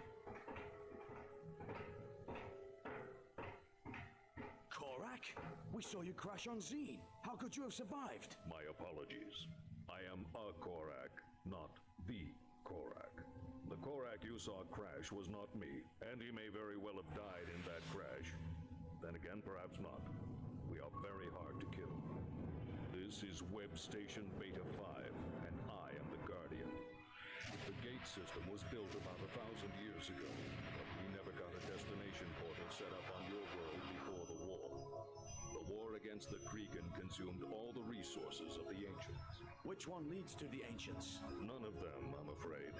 Korak? We saw you crash on Zine. How could you have survived? My apologies. I am a Korak, not the Korak. The Korak you saw crash was not me, and he may very well have died in that crash. Then again, perhaps not. We are very hard to kill. This is Web Station Beta 5, and I am the Guardian. The gate system was built about 1,000 years ago, but we never got a destination portal set up on your world before the war. The war against the Kregan consumed all the resources of the Ancients. Which one leads to the Ancients? None of them, I'm afraid.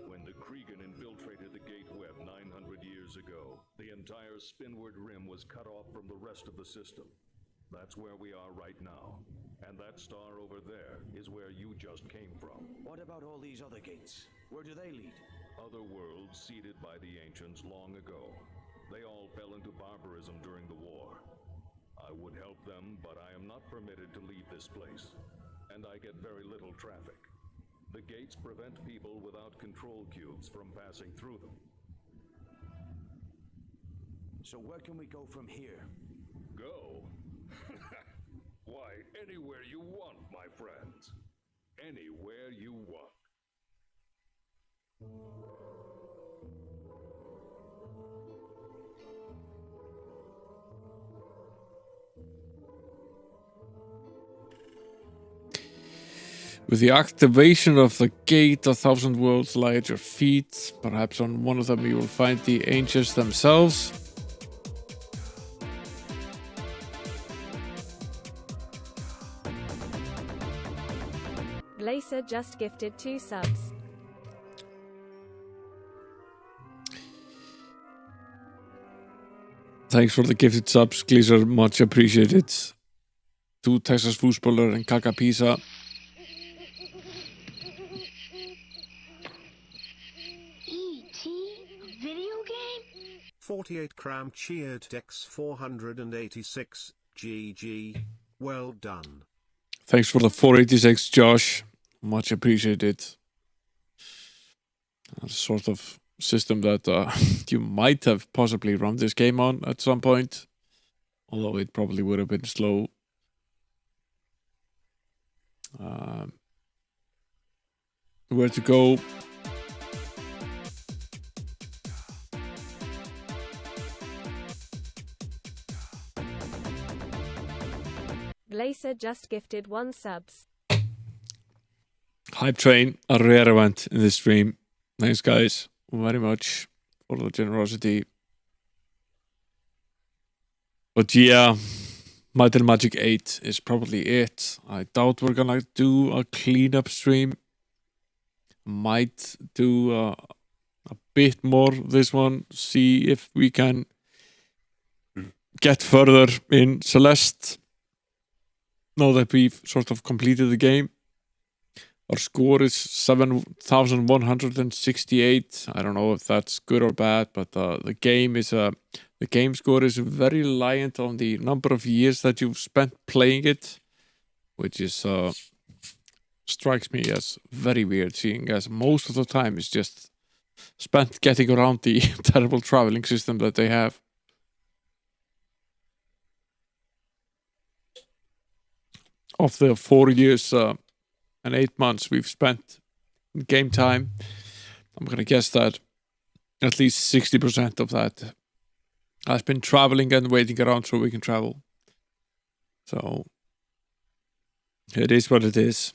When the Kregan infiltrated the Gate Web 900 years ago, the entire Spinward Rim was cut off from the rest of the system. That's where we are right now. And that star over there is where you just came from. What about all these other gates? Where do they lead? Other worlds seeded by the Ancients long ago. They all fell into barbarism during the war. I would help them, but I am not permitted to leave this place. And I get very little traffic. The gates prevent people without control cubes from passing through them. So where can we go from here? Go? Why, anywhere you want, my friends. Anywhere you want. With the activation of the gate, 1,000 worlds lie at your feet. Perhaps on one of them you will find the Ancients themselves. Glacer just gifted 2 subs. Thanks for the gifted subs, Glazer. Much appreciated. To Texas Fußballer and Kaka Pizza. E.T. Video game? 48 Cram cheered Dex 486. GG. Well done. Thanks for the 486, Josh. Much appreciated. A sort of system that you might have possibly run this game on at some point. Although it probably would have been slow. Where to go? Glacer just gifted 1 subs. Hype train, a rare event in this stream. Thanks, guys, very much for the generosity. But yeah, Might and Magic 8 is probably it. I doubt we're gonna do a cleanup stream. Might do a bit more this one. See if we can get further in Celeste. Now that we've sort of completed the game. Our score is 7,168. I don't know if that's good or bad, but the game score is very reliant on the number of years that you've spent playing it, which is strikes me as very weird, seeing as most of the time is just spent getting around the terrible traveling system that they have. Of the 4 years and 8 months we've spent in game time, I'm gonna guess that at least 60% of that has been traveling and waiting around so we can travel. So it is what it is.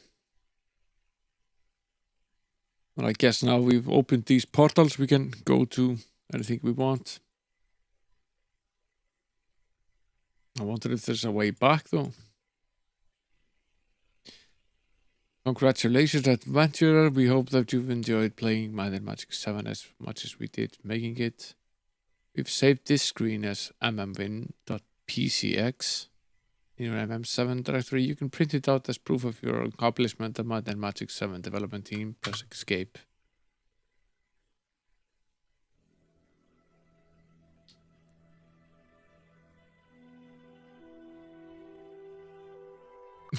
And I guess now we've opened these portals, we can go to anything we want. I wonder if there's a way back though. Congratulations, adventurer. We hope that you've enjoyed playing Might and Magic VII as much as we did making it. We've saved this screen as mmwin.pcx. In your MM7 directory, you can print it out as proof of your accomplishment. The Might and Magic VII development team. Press escape.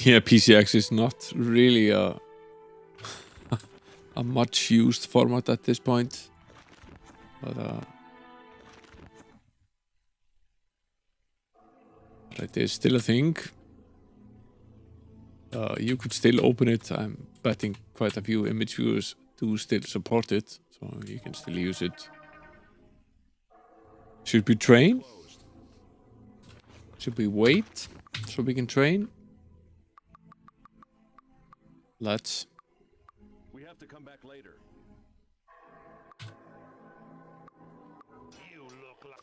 Yeah, PCX is not really a a much used format at this point, but it is still a thing. You could still open it. I'm betting quite a few image viewers do still support it, so you can still use it. Should we train? Should we wait so we can train? Let's. We have to come back later. You look like...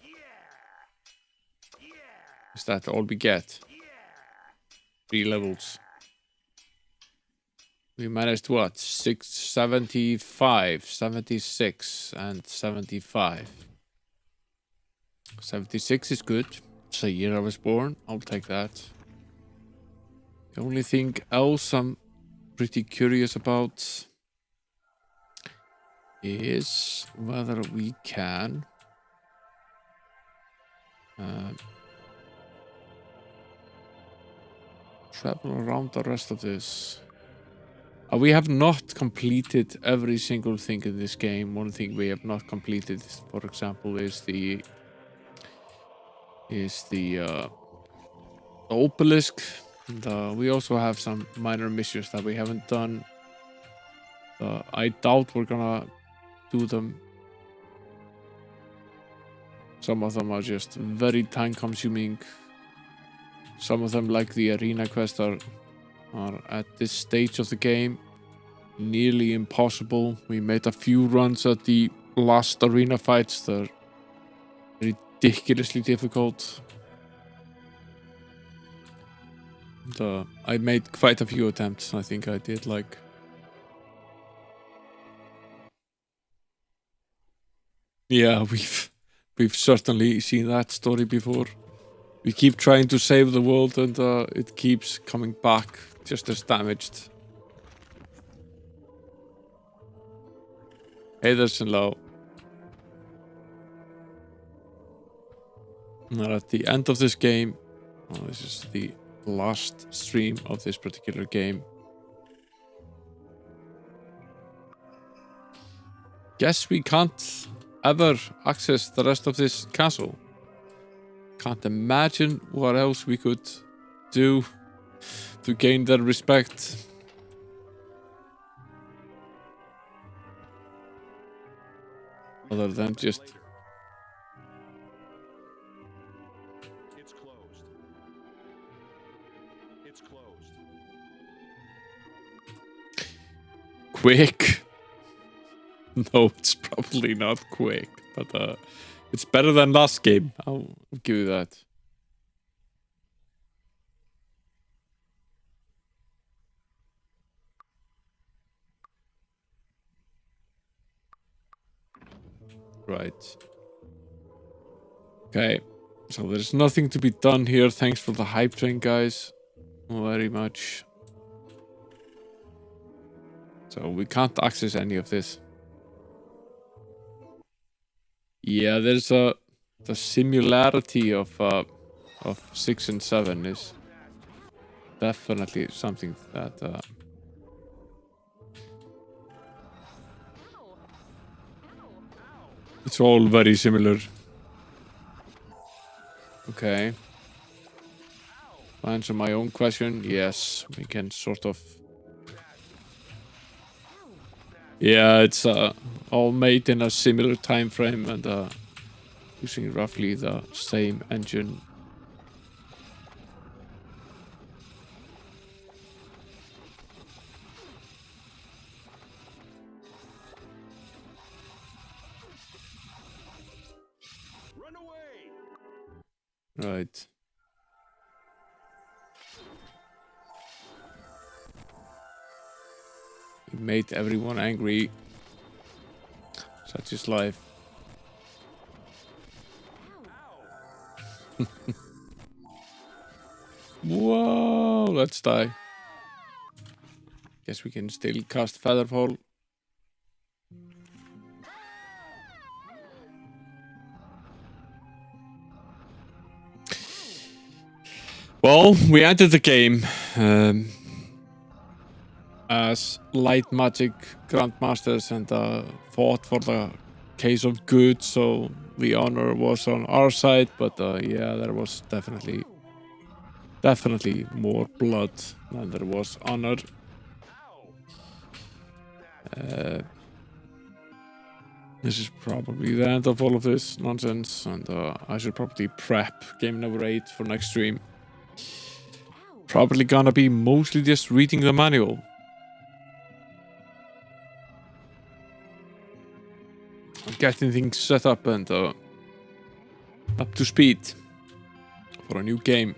Yeah! Is that all we get? 3 levels. We managed what? 75, 76, and 75. 76 is good. It's the year I was born. I'll take that. The only thing else I'm pretty curious about is whether we can travel around the rest of this. We have not completed every single thing in this game. One thing we have not completed, for example, is the obelisk. And, we also have some minor missions that we haven't done. I doubt we're gonna do them. Some of them are just very time consuming. Some of them, like the arena quest, are at this stage of the game nearly impossible. We made a few runs at the last arena fights. They're ridiculously difficult. And, I made quite a few attempts. I think I did like... Yeah, we've certainly seen that story before. We keep trying to save the world and it keeps coming back just as damaged. Hey there, Sinlow. Now at the end of this game, this is the last stream of this particular game. Guess we can't ever access the rest of this castle. Can't imagine what else we could do to gain their respect. Other than just... It's closed. It's closed. Quick. No, it's probably not quick, but it's better than last game. I'll give you that. Right. Okay. So there's nothing to be done here. Thanks for the hype train, guys. Very much. So we can't access any of this. Yeah, there's the similarity of 6 and 7 is definitely something that it's all very similar. Okay. To answer my own question, yes, we can sort of... Yeah, it's all made in a similar time frame and using roughly the same engine. Run away! Right. He made everyone angry. Such is life. Whoa, let's die. Guess we can still cast Featherfall. Well, we entered the game. as light magic grandmasters and fought for the case of good, so the honor was on our side, but yeah, there was definitely more blood than there was honor. This is probably the end of all of this nonsense, and I should probably prep game number 8 for next stream. Probably gonna be mostly just reading the manual. I'm getting things set up and up to speed for a new game.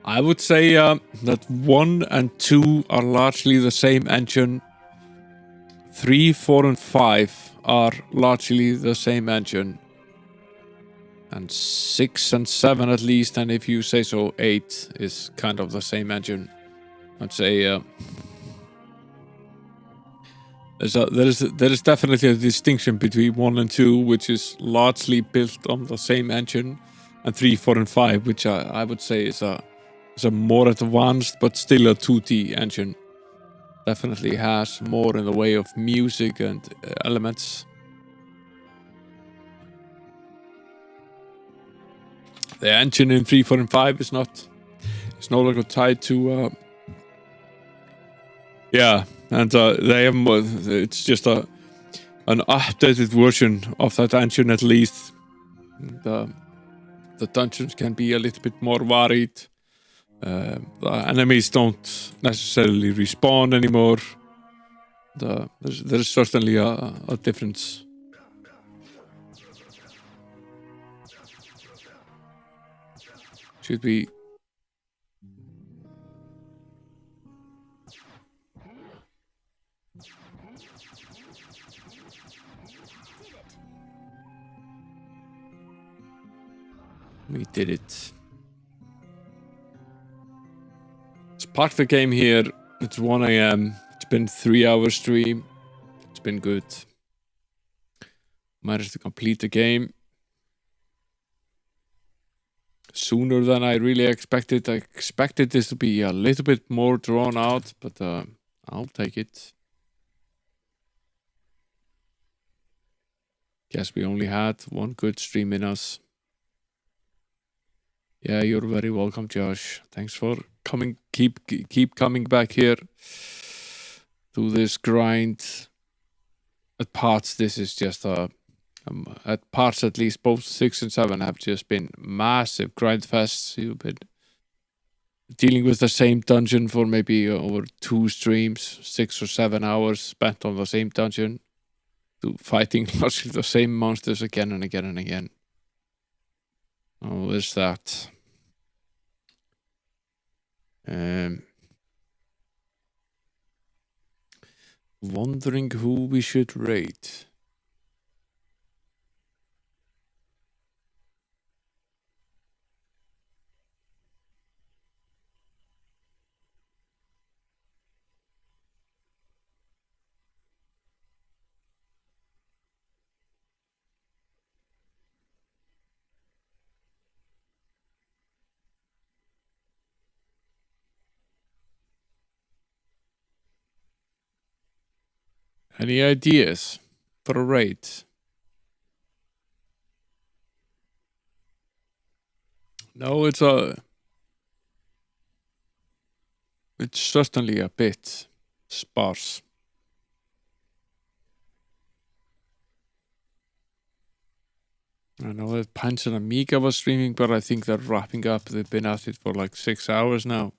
I would say that 1 and 2 are largely the same engine. 3, 4, and 5 are largely the same engine. And 6 and 7 at least, and if you say so, 8 is kind of the same engine. I'd say there is definitely a distinction between 1 and 2, which is largely built on the same engine, and 3, 4, and 5, which I would say is a more advanced but still a 2D engine. Definitely has more in the way of music and elements. The engine in 3, 4, and 5 is no longer tied to yeah, and they have it's just an updated version of that engine at least. The dungeons can be a little bit more varied. The enemies don't necessarily respawn anymore. There's certainly a difference. Should we? We did it. It's part of the game here. It's 1 AM. It's been 3 hour stream. It's been good. Managed to complete the game sooner than I really expected. I expected this to be a little bit more drawn out, but I'll take it. Guess we only had 1 good stream in us. Yeah, you're very welcome, Josh. Thanks for coming. Keep coming back here to this grind. At parts, this is just at parts at least, both 6 and 7 have just been massive grind fests. You've been dealing with the same dungeon for maybe over 2 streams, 6 or 7 hours spent on the same dungeon, to fighting largely the same monsters again and again and again. Oh, there's that. Wondering who we should rate. Any ideas for a rate? No, it's certainly a bit sparse. I know that Pants and Amiga was streaming, but I think they're wrapping up. They've been at it for like 6 hours now.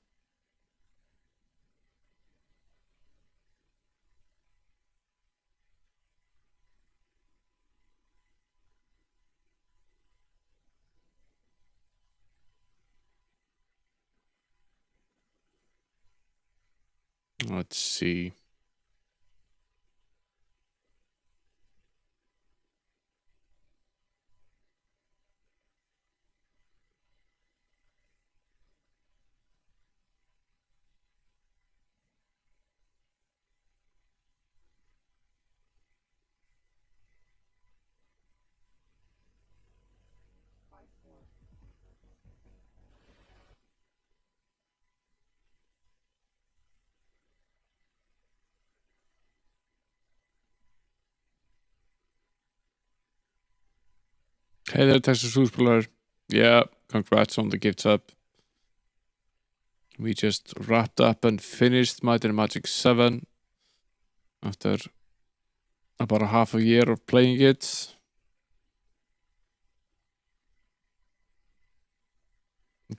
Let's see. Hey there, Texas Footballer. Yeah, congrats on the gift sub. We just wrapped up and finished Might and Magic VII after about a half a year of playing it.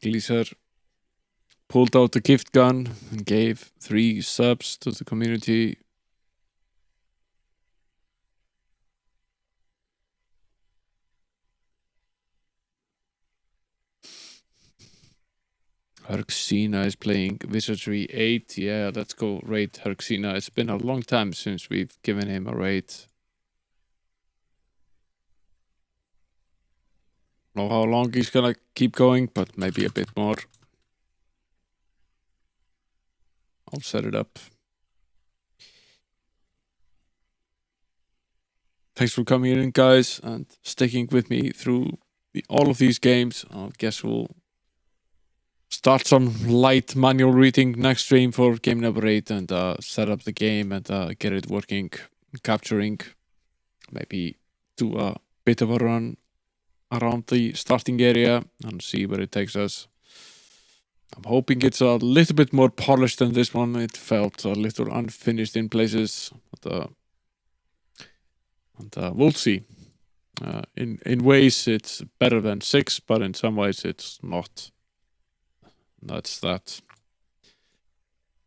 Gleaser pulled out the gift gun and gave 3 subs to the community. Herxina is playing Wizardry 8. Yeah, let's go raid Herxina. It's been a long time since we've given him a raid. Know how long he's gonna keep going, but maybe a bit more. I'll set it up. Thanks for coming in, guys, and sticking with me through all of these games. I guess we'll start some light manual reading next stream for game number 8 and set up the game and get it working, capturing. Maybe do a bit of a run around the starting area and see where it takes us. I'm hoping it's a little bit more polished than this one. It felt a little unfinished in places, but we'll see. In ways it's better than 6, but in some ways it's not. That's that.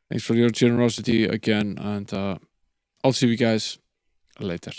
Thanks for your generosity again, and I'll see you guys later.